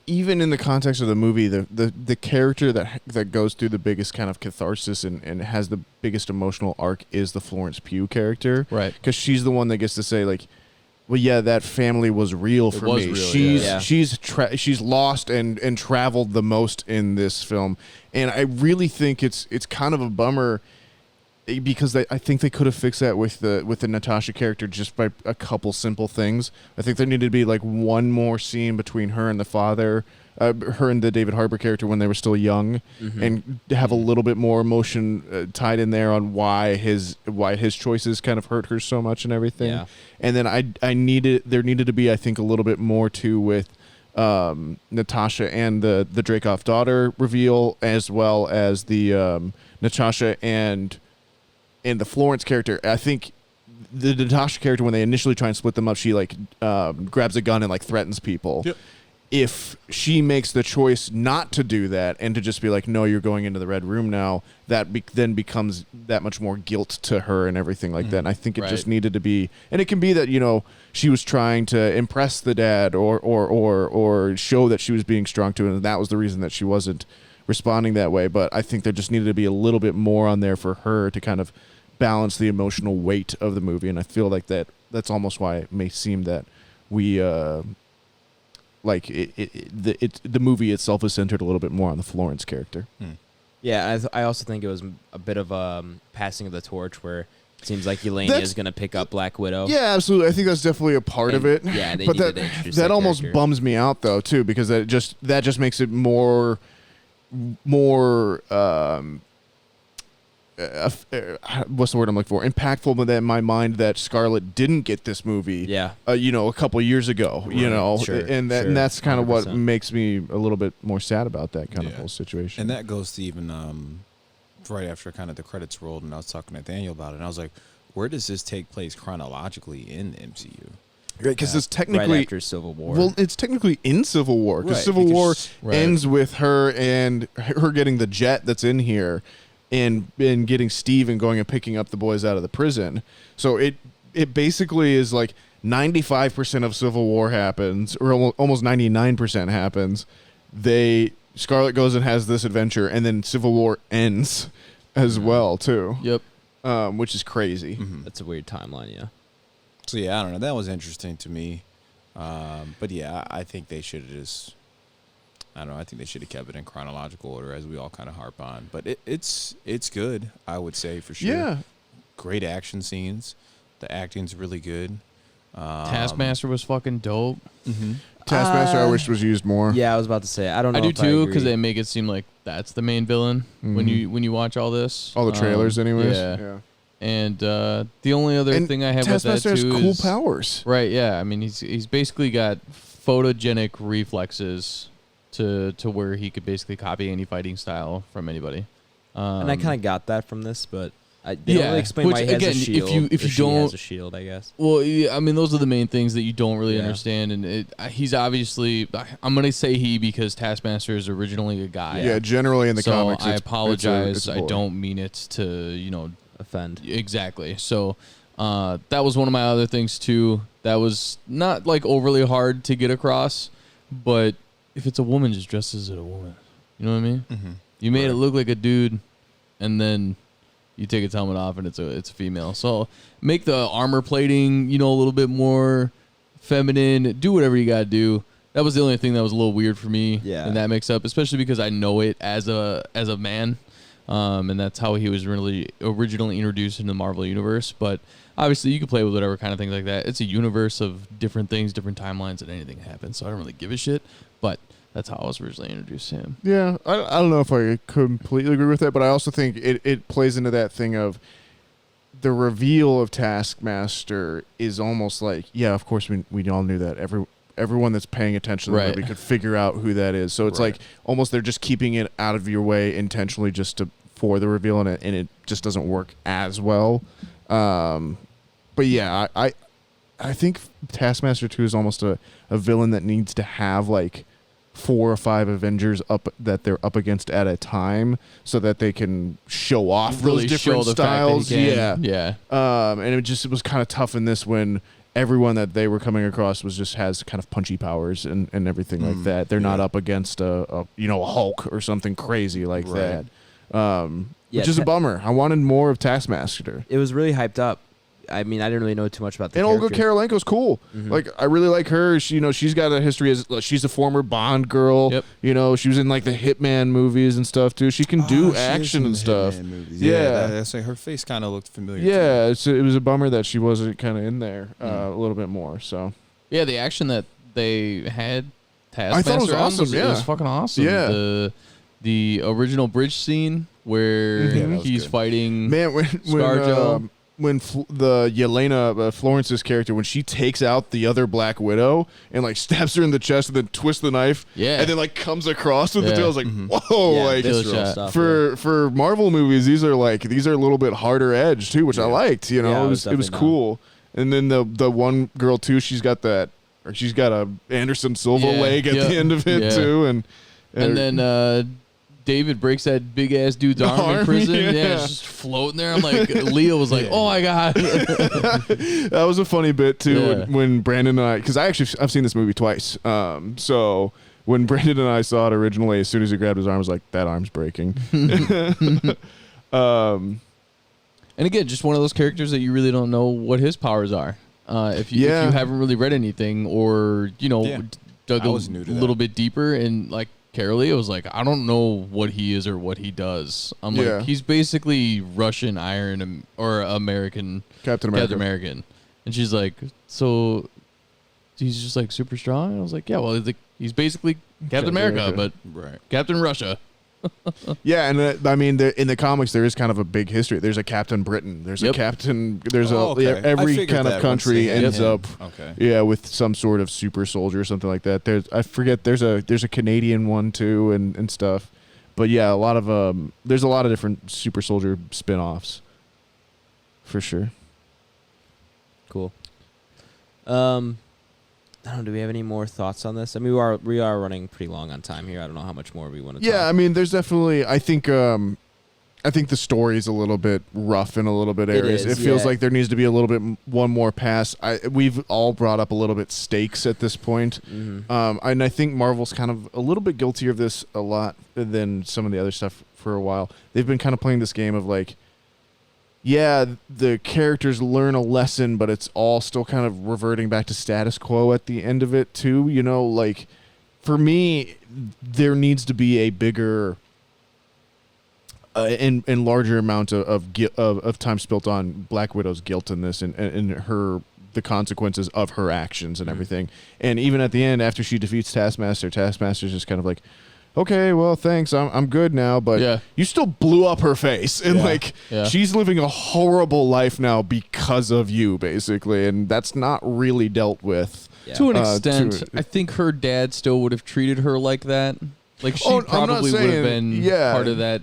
in the context of the movie, the character that goes through the biggest kind of catharsis and has the biggest emotional arc is the Florence Pugh character, right? Because she's the one that gets to say like, well, yeah, that family was real for me. Real, she's lost and traveled the most in this film, and I really think it's kind of a bummer. Because I think they could have fixed that with the Natasha character just by a couple simple things. I think there needed to be like one more scene between her and the father, her and the David Harbour character when they were still young, and have a little bit more emotion tied in there on why his choices kind of hurt her so much and everything. Yeah. And then there needed to be, I think, a little bit more too with Natasha and the Dreykov daughter reveal, as well as the Natasha and the Florence character. I think the Natasha character, when they initially try and split them up, she like grabs a gun and like threatens people. Yep. If she makes the choice not to do that and to just be like, no, you're going into the red room now, that then becomes that much more guilt to her and everything like that. And I think it just needed to be, and it can be that, you know, she was trying to impress the dad or show that she was being strong to him, and that was the reason that she wasn't responding that way. But I think there just needed to be a little bit more on there for her to kind of balance the emotional weight of the movie. And I feel like that's almost why it may seem that we like the movie itself is centered a little bit more on the Florence character. Yeah, I also think it was a bit of passing of the torch, where it seems like Yelena is going to pick up Black Widow. Yeah, absolutely. I think that's definitely a part of it. Yeah, they but needed to introduce that almost character. bums me out though too, because that just makes it more what's the word I'm looking for? Impactful, but in my mind that Scarlett didn't get this movie. Yeah. You know, a couple years ago. Right. You know, Sure, and sure. that's kind of what 100%. makes me a little bit more sad about that kind of whole situation. And that goes to even right after kind of the credits rolled, and I was talking to Nathaniel about it, and I was like, where does this take place chronologically in the MCU? Right, because it's technically right after Civil War. Well, it's technically in Civil War, because Right, Civil War because- ends with her getting the jet that's in here, and getting Steve and going and picking up the boys out of the prison. So it basically is like 95% of Civil War happens, or almost 99% happens. Scarlett goes and has this adventure, and then Civil War ends as well too. Yep. Which is crazy. That's a weird timeline, yeah. So yeah, I don't know. That was interesting to me. But yeah, I think they should have just. I don't know. I think they should have kept it in chronological order, as we all kind of harp on. But it's good, I would say, for sure. Yeah. Great action scenes. The acting's really good. Taskmaster was fucking dope. Taskmaster, I wish was used more. Yeah, I was about to say. I don't know. I do if too, agree. because they make it seem like that's the main villain when you watch all this. All the trailers, anyways. Yeah. And the only other And thing I have with that Taskmaster too has cool is powers. right. Yeah, I mean he's basically got photogenic reflexes to where he could basically copy any fighting style from anybody. And I kind of got that from this, but they don't really explain which, why he has again, a shield. if you she don't, has a shield, I guess. well, yeah, I mean, those are the main things that you don't really Yeah. understand, and he's obviously. I'm gonna say he because Taskmaster is originally a guy. Yeah, generally in the so comics. I it's- apologize. it's a I boy. don't mean it to Offend. exactly. So that was one of my other things too. That was not like overly hard to get across, but if it's a woman, just dress as a woman. You know what I mean? Mm-hmm. You made it look like a dude, and then you take its helmet off and it's a female. So make the armor plating, a little bit more feminine. Do whatever you gotta do. That was the only thing that was a little weird for me. Yeah. in that mix up, especially because I know it as a man, and that's how he was really originally introduced in the Marvel universe. But obviously, you can play with whatever kind of things like that. It's a universe of different things, different timelines, and anything happens. So I don't really give a shit. But that's how I was originally introduced to him. Yeah, I don't know if I completely agree with that, but I also think it plays into that thing of the reveal of Taskmaster is almost like, yeah, of course we all knew that. Everyone that's paying attention to the Right. movie could figure out who that is. So it's like almost they're just keeping it out of your way intentionally just for the reveal, and it just doesn't work as well. But yeah, I think Taskmaster 2 is almost a villain that needs to have like 4 or 5 Avengers that they're up against at a time, so that they can show off Really those different show the fact that he styles. can. Yeah. Yeah. And it was kind of tough in this when everyone that they were coming across has kind of punchy powers and everything like that. They're not up against a Hulk or something crazy like that. Yeah, Which is a bummer. I wanted more of Taskmaster. It was really hyped up. I mean, I didn't really know too much about the And Olga character. Kurylenko's cool. Like, I really like her. She's got a history as she's a former Bond girl. Yep. She was in like the Hitman movies and stuff too. She can do action and stuff. Yeah. That's like her face kind of looked familiar. Yeah, it was a bummer that she wasn't kind of in there a little bit more. So Yeah, the action that they had Taskmaster I thought it was on awesome, It was yeah. fucking awesome. Yeah. The original bridge scene where Mhm. that was he's good. fighting man, when ScarJo. the Yelena Florence's character, when she takes out the other Black Widow and like stabs her in the chest and then twists the knife, Yeah. and then like comes across with the Yeah. tail, I was like, whoa, Yeah, like visceral shot. stuff, for Marvel movies, these are a little bit harder edge too, which I liked. You know, Yeah, it was definitely cool. And then the one girl too, she's got a Anderson Silva Yeah, leg at yeah, the end of it yeah. too, and then David breaks that big ass dude's arm in Arm, prison. yeah. Yeah, it's just floating there. I'm like, Leo was like, oh my god. that was a funny bit too Yeah. when Brandon and I, because I've seen this movie twice. So when Brandon and I saw it originally, as soon as he grabbed his arm, I was like, that arm's breaking. And again, just one of those characters that you really don't know what his powers are. If you haven't really read anything or dug I a was new to little that. bit deeper, and like Carolee was like, I don't know what he is or what he does. I'm Yeah. like, he's basically Russian or American Captain America. American, and she's like, so he's just like super strong. And I was like, yeah, well, he's basically Captain America, but Right. Captain Russia. Yeah, and I mean, in the comics, there is kind of a big history. There's a Captain Britain. There's a Yep. Captain. There's Okay. I every figured kind of that country once they ends had up. him. Okay. Yeah, with some sort of super soldier or something like that. I forget. There's a Canadian one too, and stuff. But yeah, there's a lot of different super soldier spin-offs. For sure. Cool. I don't know. Do we have any more thoughts on this? I mean, we are running pretty long on time here. I don't know how much more we want to. Yeah, talk. I mean, there's definitely. I think the story's a little bit rough in a little bit areas. is, It feels yeah. like there needs to be a little bit one more pass. We've all brought up a little bit stakes at this point. Mm-hmm. And I think Marvel's kind of a little bit guiltier of this a lot than some of the other stuff for a while. They've been kind of playing this game of like, yeah, the characters learn a lesson, but it's all still kind of reverting back to status quo at the end of it too. You know, like for me, there needs to be a bigger and larger amount of time spent on Black Widow's guilt in this and the consequences of her actions and everything. And even at the end, after she defeats Taskmaster's just kind of like, okay, well, thanks, I'm good now, but Yeah. you still blew up her face, and Yeah. she's living a horrible life now because of you, basically, and that's not really dealt with. Yeah. To an to extent, it. I think her dad still would have treated her like that. Like she Oh, I'm not probably would have saying- been yeah. part of that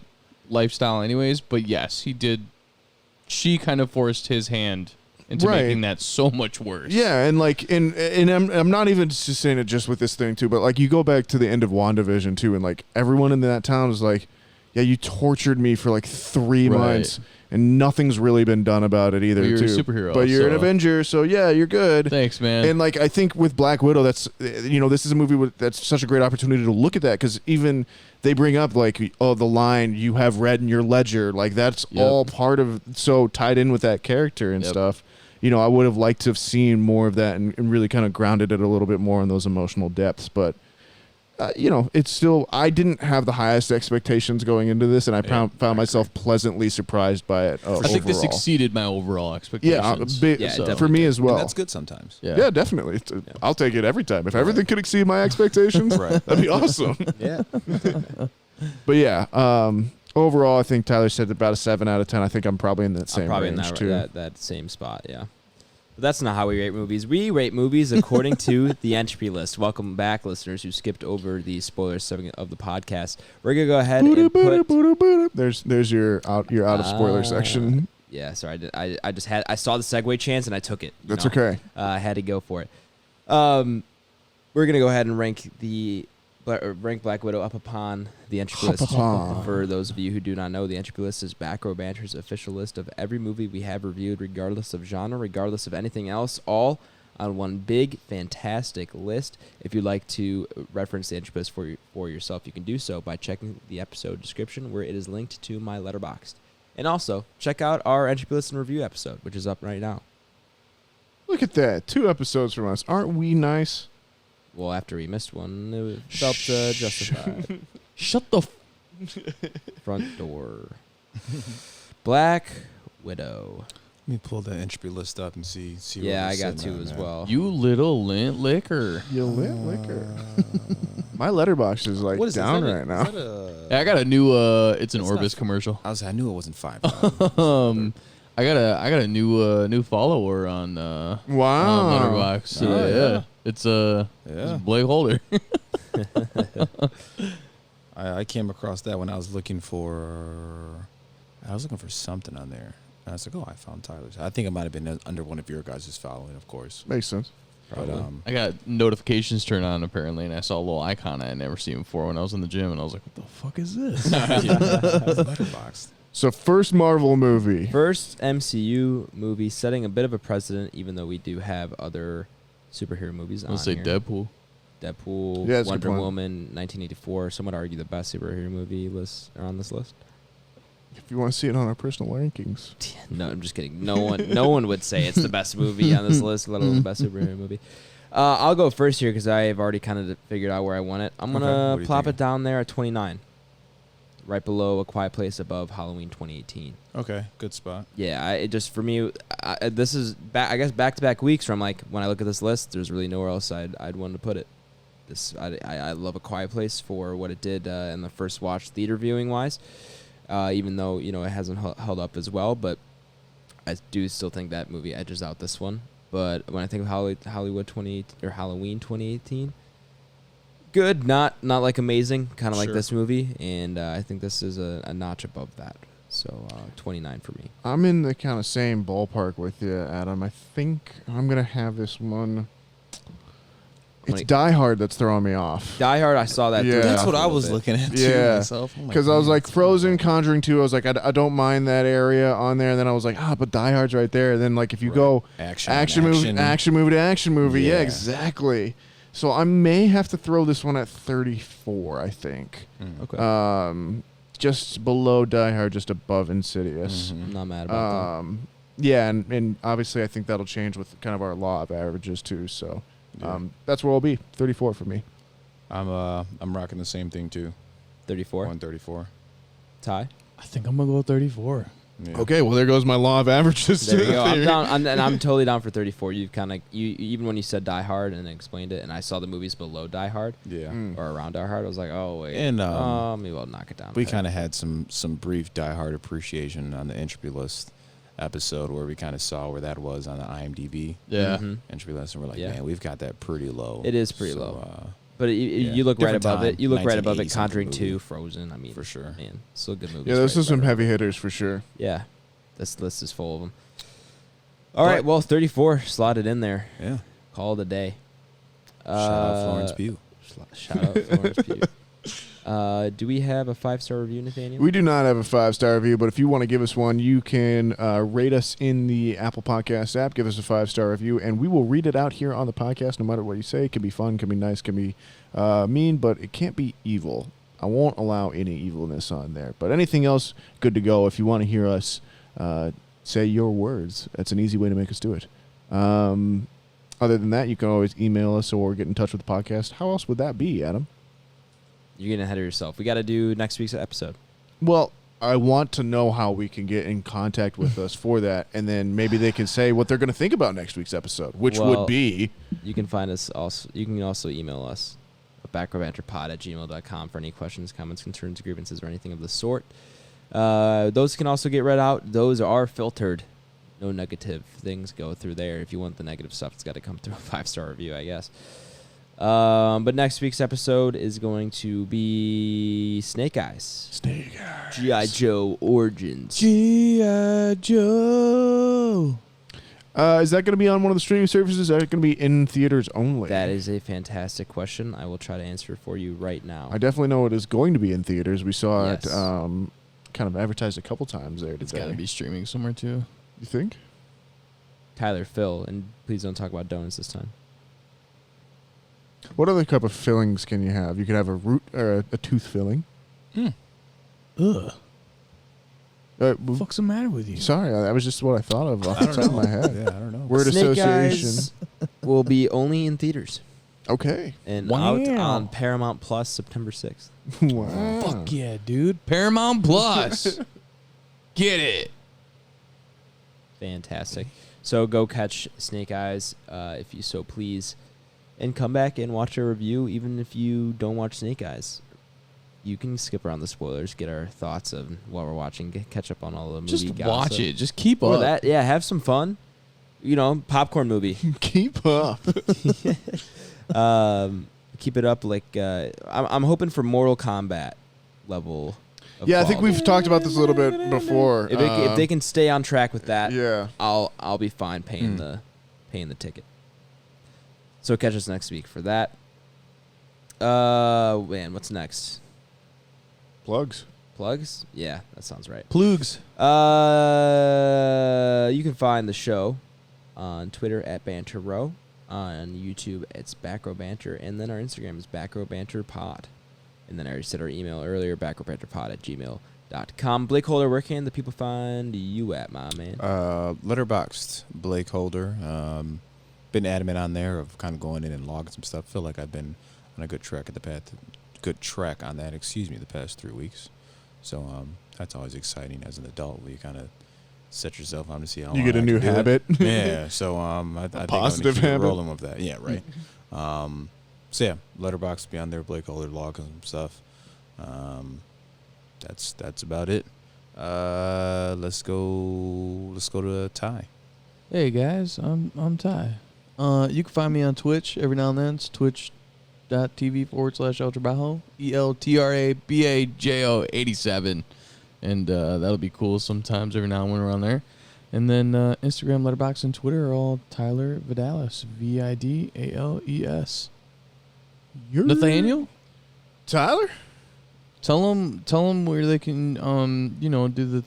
lifestyle anyways. But yes, he did. She kind of forced his hand into Right. making that so much worse. Yeah, and like, and I'm not even just saying it just with this thing too, but like you go back to the end of WandaVision too, and like everyone in that town is like, yeah, you tortured me for like 3 Right. months, and nothing's really been done about it either. But you're a too. superhero, but you're an so- Avenger, so yeah, you're good. Thanks, man. And like I think with Black Widow, that's this is a movie that's such a great opportunity to look at that, because even they bring up like, oh, the line you have red in your ledger, like that's Yep. all part of, so tied in with that character and Yep. stuff. I would have liked to have seen more of that and really kind of grounded it a little bit more in those emotional depths. But, it's still, I didn't have the highest expectations going into this, and I found myself pleasantly surprised by it. I think this overall. exceeded my overall Yeah, expectations. Yeah, for definitely me as well. And that's good sometimes. Yeah, definitely. I'll take it every time. If everything could exceed my expectations, Right. that'd be awesome. Yeah. But yeah, overall, I think Tyler said about a 7 out of 10. I think I'm probably in that I'm same probably range in too. that same spot. Yeah. But that's not how we rate movies. We rate movies according to the Entropy list. Welcome back, listeners who skipped over the spoiler section of the podcast. We're gonna go ahead and put. There's your out of spoiler section. Yeah, sorry. I saw the segue chance and I took it. That's okay. I had to go for it. We're gonna go ahead and rank Black Widow up upon the Entropy list. Upon. For those of you who do not know, the Entropy list is Back Row Banter's official list of every movie we have reviewed, regardless of genre, regardless of anything else, all on one big, fantastic list. If you'd like to reference the Entropy list for yourself, you can do so by checking the episode description, where it is linked to my Letterboxd. And also, check out our Entropy list and review episode, which is up right now. Look at that. 2 episodes from us. Aren't we nice? Well, after we missed one, it felt justified. Shut the. Front door. Black Widow. Let me pull that entropy list up and see. What Yeah, we're I got sitting 2 on as there. well. You little lint liquor. You lit liquor. My letterbox is like What is down that? right now. I got a new. It's an It's Orbis not- commercial. I knew it wasn't $5. I got a new follower on Wow. Letterboxd. So Oh, yeah. it's Yeah. BlakeHolder. I came across that when I was looking for something on there. And I was like, oh, I found Tyler's. I think it might have been under one of your guys' following, of course. Makes sense. But I got notifications turned on apparently, and I saw a little icon I had never seen before when I was in the gym, and I was like, "What the fuck is this?" Letterboxd. So first Marvel movie. First MCU movie setting a bit of a precedent, even though we do have other superhero movies on I'll say here. Deadpool. Deadpool, Yeah, that's a good Wonder point. Woman, 1984. Some would argue the best superhero movie list are on this list. If you want to see it on our personal rankings. No, I'm just kidding. No one would say it's the best movie on this list, let alone the best superhero movie. I'll go first here because I've already kind of figured out where I want it. I'm Okay, gonna what do you plop think? it down there at 29, right below A Quiet Place, above Halloween 2018. Okay, good spot. Yeah, it just for me, this is I guess back-to-back weeks where I'm like, when I look at this list, there's really nowhere else I'd want to put it. I love A Quiet Place for what it did in the first watch, theater viewing wise. Even though it hasn't held up as well, but I do still think that movie edges out this one. But when I think of Halloween 2018, good, not like amazing, kind of like Sure. this movie, and I think this is a notch above that. So 29 for me. I'm in the kind of same ballpark with you, Adam. I think I'm going to have this one. It's Like- Die Hard that's throwing me off. Die Hard, I saw that. Yeah. threw me That's off what a I little was bit. looking at too Yeah. myself. I'm Because I was man, like, that's Frozen, cool. Conjuring 2, I was like, I don't mind that area on there. And then I was like, but Die Hard's right there. And then, like, if you Right. go action movie to action movie, yeah, Yeah. exactly. So I may have to throw this one at 34, I think. Okay. Just below Die Hard, just above Insidious. I'm not mad about Yeah, and obviously I think that'll change with kind of our law of averages too. So that's where I'll be. 34 for me. I'm rocking the same thing too. that. 34. 134. Ty. I think I'm gonna go with 34. Yeah. Okay, well there goes my law of averages. There to you the go. I'm theory. down, and I'm totally down for 34. You've kind of even when you said Die Hard and explained it, and I saw the movies below Die Hard Yeah. or around Die Hard, I was like, oh wait, And, maybe I'll knock it down. We kind of had some brief Die Hard appreciation on the Entropy list episode where we kind of saw where that was on the IMDb Yeah. Entropy list, and we're like, Yeah. man, we've got that pretty low. It is pretty So, low. But yeah. you look right Different above time. it. You look right above it. 1980 something Conjuring movie. 2, Frozen. I mean, For sure. man, still good movies. Yeah, this right- is some right heavy around. hitters for sure. Yeah, this list is full of them. All right, well, 34 slotted in there. Yeah. Call it a day. Shout out Florence Pugh. Shout out Florence Pugh. Do we have a 5-star review, Nathaniel? We do not have a 5-star review, but if you want to give us one, you can rate us in the Apple Podcast app. Give us a 5-star review, and we will read it out here on the podcast no matter what you say. It can be fun, can be nice, can be mean, but it can't be evil. I won't allow any evilness on there. But anything else, good to go. If you want to hear us say your words, that's an easy way to make us do it. Other than that, you can always email us or get in touch with the podcast. How else would that be, Adam? You're getting ahead of yourself. We got to do next week's episode. Well, I want to know how we can get in contact with us for that, and then maybe they can say what they're going to think about next week's episode, which Well, would be You can find us also. You can also email us at backrowbanterpod@gmail.com for any questions, comments, concerns, grievances, or anything of the sort. Those can also get read out. Those are filtered. No negative things go through there. If you want the negative stuff, it's got to come through a 5-star review, I guess. But next week's episode is going to be Snake Eyes. Snake Eyes. G.I. Joe Origins. G.I. Joe. Is that going to be on one of the streaming services? Is that going to be in theaters only? That is a fantastic question. I will try to answer for you right now. I definitely know it is going to be in theaters. We saw Yes. it kind of advertised a couple times there It's today. got to be streaming somewhere too. You think? Tyler, Phil, and please don't talk about donuts this time. What other type of fillings can you have? You could have a root or a tooth filling. Ugh. W- What's the matter with you? Sorry, that was just what I thought of off the top of my head. Yeah, I don't know. Word Snake association. Eyes will be only in theaters Okay. and Wow. out on Paramount Plus September 6th. Wow. Fuck yeah, dude. Paramount Plus. Get it. Fantastic. So go catch Snake Eyes if you so please, and come back and watch a review even if you don't watch Snake Eyes. you can skip around the spoilers, get our thoughts of what we're watching, catch up on all the movie Just gossip. watch it. Just keep Or up. that, yeah, have some fun. You know, popcorn movie. Keep up. Keep it up. Like I'm hoping for Mortal Kombat level. Of Yeah, I think quality. we've talked about this a little bit before. If they can stay on track with that, yeah. I'll be fine paying the ticket. So catch us next week for that. Man, what's next? Plugs. Plugs? Yeah, that sounds right. Plugs. You can find the show on Twitter at Banter Row, on YouTube it's Back Row Banter, and then our Instagram is Back Row Banter Pod. And then I already said our email earlier, backrowbanterpod@gmail.com. BlakeHolder, where can the people find you at, my man? Letterboxd, BlakeHolder. Been adamant on there of kind of going in and logging some stuff. Feel like I've been on a good track on that. The past 3 weeks. So that's always exciting as an adult, where you kind of set yourself on to see how You long get a I new can do it. habit. Yeah. So I think positive I'm gonna keep habit. rolling with that. Yeah. Right. So yeah, Letterboxd, be on there. BlakeHolder, log some stuff. That's about it. Let's go to Ty. Hey guys, I'm Ty. You can find me on Twitch every now and then. It's twitch.tv/Ultrabajo, ELTRABAJO87. And that'll be cool sometimes every now and then around there. And then Instagram, Letterboxd, and Twitter are all Tyler Vidales, VIDALES. Nathaniel? Tyler? Tell them where they can, do the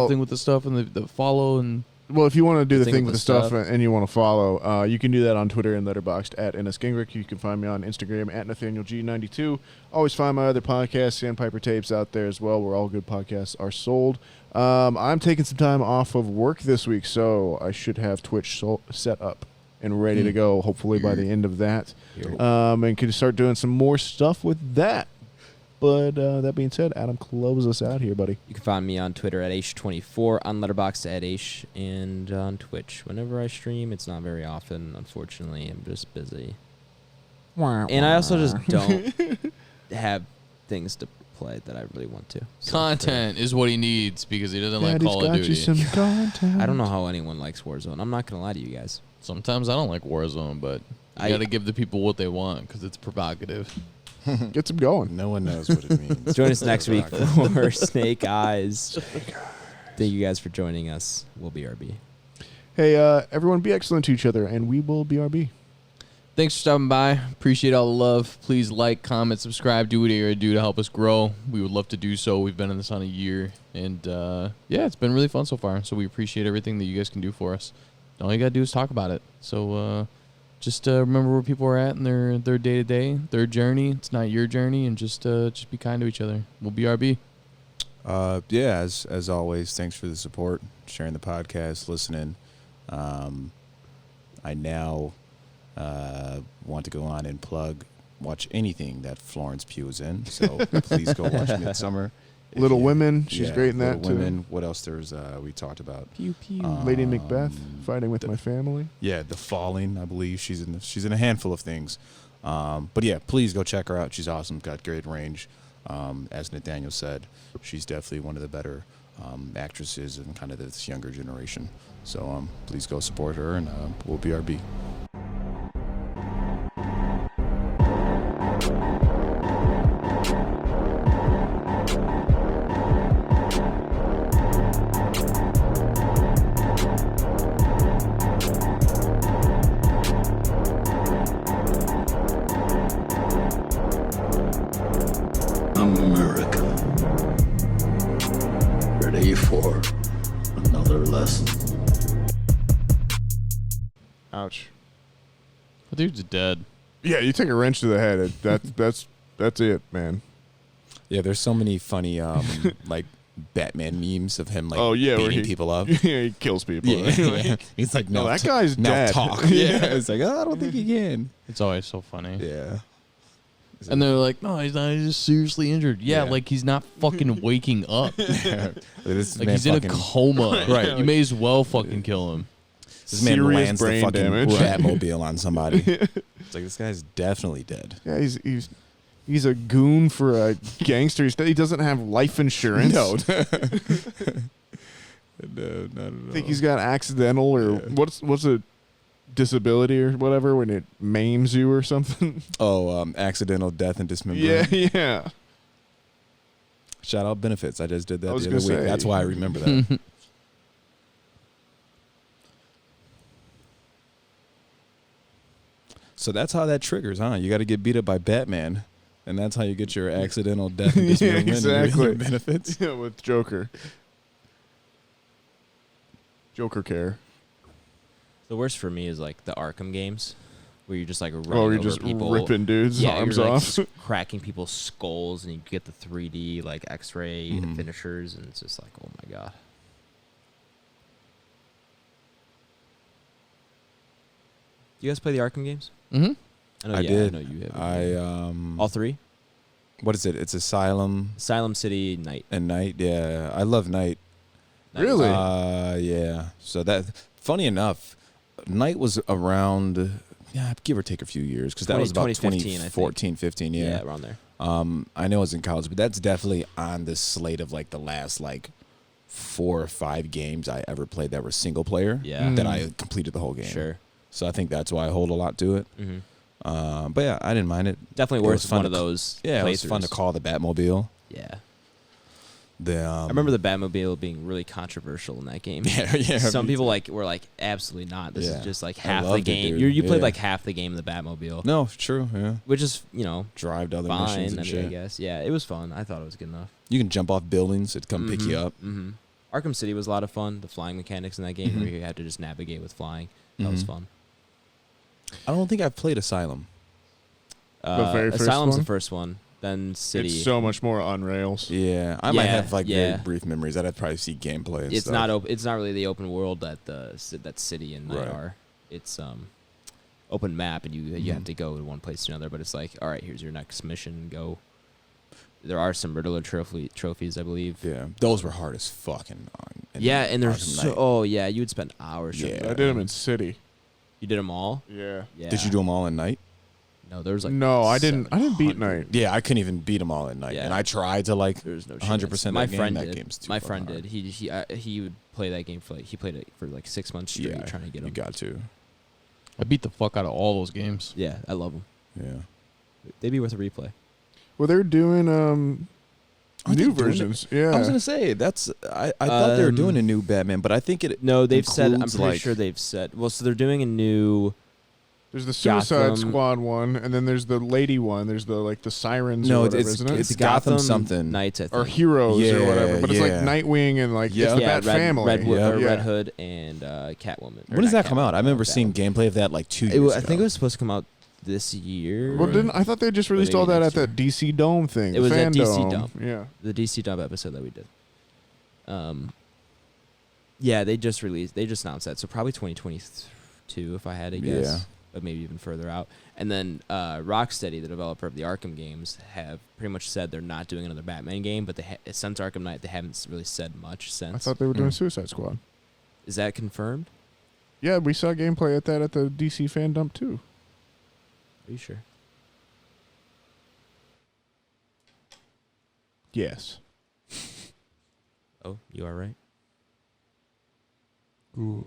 thing with the stuff and the follow and. Well, if you want to do the Thing thing with with the the stuff stuff. and you want to follow, you can do that on Twitter and Letterboxd at @NSGingrick. You can find me on Instagram at NathanielG92. Always find my other podcasts, Sandpiper Tapes, out there as well, where all good podcasts are sold. I'm taking some time off of work this week, so I should have Twitch set up and ready to go, hopefully by the end of that. And can start doing some more stuff with that. But that being said, Adam, close us out here, buddy. You can find me on Twitter at Aish24, on Letterboxd at Aish, and on Twitch. Whenever I stream, it's not very often, unfortunately. I'm just busy. And I also just don't have things to play that I really want to. So Content is what he needs because he doesn't like Daddy's Call of got you Duty. some content. I don't know how anyone likes Warzone. I'm not going to lie to you guys. Sometimes I don't like Warzone, but you got to give the people what they want because it's provocative. Get some going. No one knows what it means. Join us next week for Snake Eyes. Thank you guys for joining us. We'll BRB. Hey, everyone, be excellent to each other, and we will BRB. Thanks for stopping by. Appreciate all the love. Please like, comment, subscribe, do what you gotta do to help us grow. We would love to do so. We've been in this on a year, and it's been really fun so far. So we appreciate everything that you guys can do for us. All you gotta do is talk about it. So just remember where people are at in their day to day, their journey. It's not your journey, and just be kind to each other. We'll BRB. As always, thanks for the support, sharing the podcast, listening. I now want to go on and watch anything that Florence Pugh is in. So please go watch Midsummer. Little Women, she's great in that Little too. Women. What else? we talked about. Pew pew. Lady Macbeth, Fighting with My Family. Yeah, The Falling. I believe she's in a handful of things. But yeah, please go check her out. She's awesome. Got great range. As Nathaniel said, she's definitely one of the better actresses in kind of this younger generation. So please go support her, and we'll BRB. America. Ready for another lesson. Ouch. The dude's dead. Yeah, you take a wrench to the head. That's it, man. Yeah, there's so many funny like Batman memes of him like where beating people up. Yeah, he kills people. Yeah, he's like, No, no, that guy's now dead. talk. Yeah, it's like, I don't think he can. It's always so funny. Yeah. And they're like, no, he's not. He's just seriously injured. Yeah, Yeah. like he's not fucking waking up. This Like man he's in a fucking- coma. Right. You may as well fucking kill him. This man Serious lands the brain fucking damage. Batmobile on somebody. It's like, this guy's definitely dead. Yeah, he's He's a goon for a gangster. He doesn't have life insurance. No. No, not at all. I think he's got accidental or what's a disability or whatever when it maims you or something. Oh, accidental death and dismemberment. Yeah. Shout out benefits. I just did that I was the other gonna week. say. That's why I remember that. So that's how that triggers, huh? You got to get beat up by Batman, and that's how you get your accidental death and dismemberment and exactly. your benefits. Yeah, with Joker. Joker care. The worst for me is like the Arkham games, where you're just like running Oh, you're over just people, ripping dudes' yeah, arms you're, like, off. cracking people's skulls, and you get the 3D like X-ray Mhm. finishers, and it's just like, oh my god. You guys play the Arkham games? Mm-hmm. I did. I know you have. All three? What is it? It's Asylum Asylum City, Night. and Night. Yeah, I love Night. Night. Really? Yeah. So that, funny enough, Night was around, give or take a few years, because that was about 2015, I think. 2014, 15. Yeah. Yeah, around there. I know I was in college, but that's definitely on the slate of like the last like 4 or 5 games I ever played that were single player. Yeah. That I completed the whole game. Sure. So I think that's why I hold a lot to it. Mm-hmm. But yeah, I didn't mind it. Definitely It worth was fun one to of those. Yeah, it was fun to playthroughs. call the Batmobile. Yeah. I I remember the Batmobile being really controversial in that game. Yeah. Some me people too. were like, absolutely not. This Yeah. is just like I half the loved it, game. dude. You played Yeah. like half the game of the Batmobile, No, true. Yeah. which is Drive to other missions fine. and I shit. guess. Yeah, it was fun. I thought it was good enough. You can jump off buildings. It'd come pick you up. Mm-hmm. Arkham City was a lot of fun. The flying mechanics in that game, Mhm. where you had to just navigate with flying, that was Mhm. fun. I don't think I've played Asylum. very first Asylum's one? the first one. Then City. It's so much more on rails. Yeah, I might Yeah, have like yeah. very brief memories. I'd have to probably see gameplay. And It's stuff. not it's not really the open world that that City and Night Right. are. It's open map, and you have Mhm. to go to one place to another. But it's like, all right, here's your next mission. Go. There are some Riddler trophies, I believe. Yeah, those were hard as fucking. Yeah, and there's Arkham so. Knight. Oh yeah, you would spend hours. trying to Yeah. I get did them them. in City. You did them all. Yeah. Yeah. Did you do them all at night? No, there was like. No, I didn't beat 700. Night. Yeah, I couldn't even beat them all at night, Yeah. and I tried to like. There's no 100% chance. My that game, friend that did. game's too My fucking friend hard. did. He would play that game for he played it for like 6 months straight, Yeah, trying to get you him. got to. I beat the fuck out of all those games. Yeah, I love them. Yeah. They'd be worth a replay. Well, they're doing Aren't they new doing it? versions. Yeah. I was gonna say that's. I thought they were doing a new Batman, but I think it. No, they've said. I'm includes, pretty like- sure they've said. Well, so they're doing a new. There's the Suicide Gotham. Squad one, and then there's the lady one. There's the Sirens No, or it's- whatever, isn't it? it's Gotham something. Knights, I think. Or Heroes or Yeah, whatever. But it's like yeah. Nightwing and like Yeah. it's the yeah, Bat family. Red, Yeah. Red Hood and Catwoman. Or When does not that come out? I Catwoman, remember Batwoman. seeing gameplay of that like 2 years It, ago. I think it was supposed to come out this year. Well, I thought they just released maybe all that next at the DC Dome thing. It was Fan at DC Dome. Dome. Yeah. The DC Dub episode that we did. Yeah, they just announced that. So probably 2022, if I had to guess. Yeah. But maybe even further out. And then Rocksteady, the developer of the Arkham games, have pretty much said they're not doing another Batman game. But since Arkham Knight, they haven't really said much since. I thought they were doing Mm. Suicide Squad. Is that confirmed? Yeah, we saw gameplay at the DC Fan Dump too. Are you sure? Yes. Oh, you are right. Good.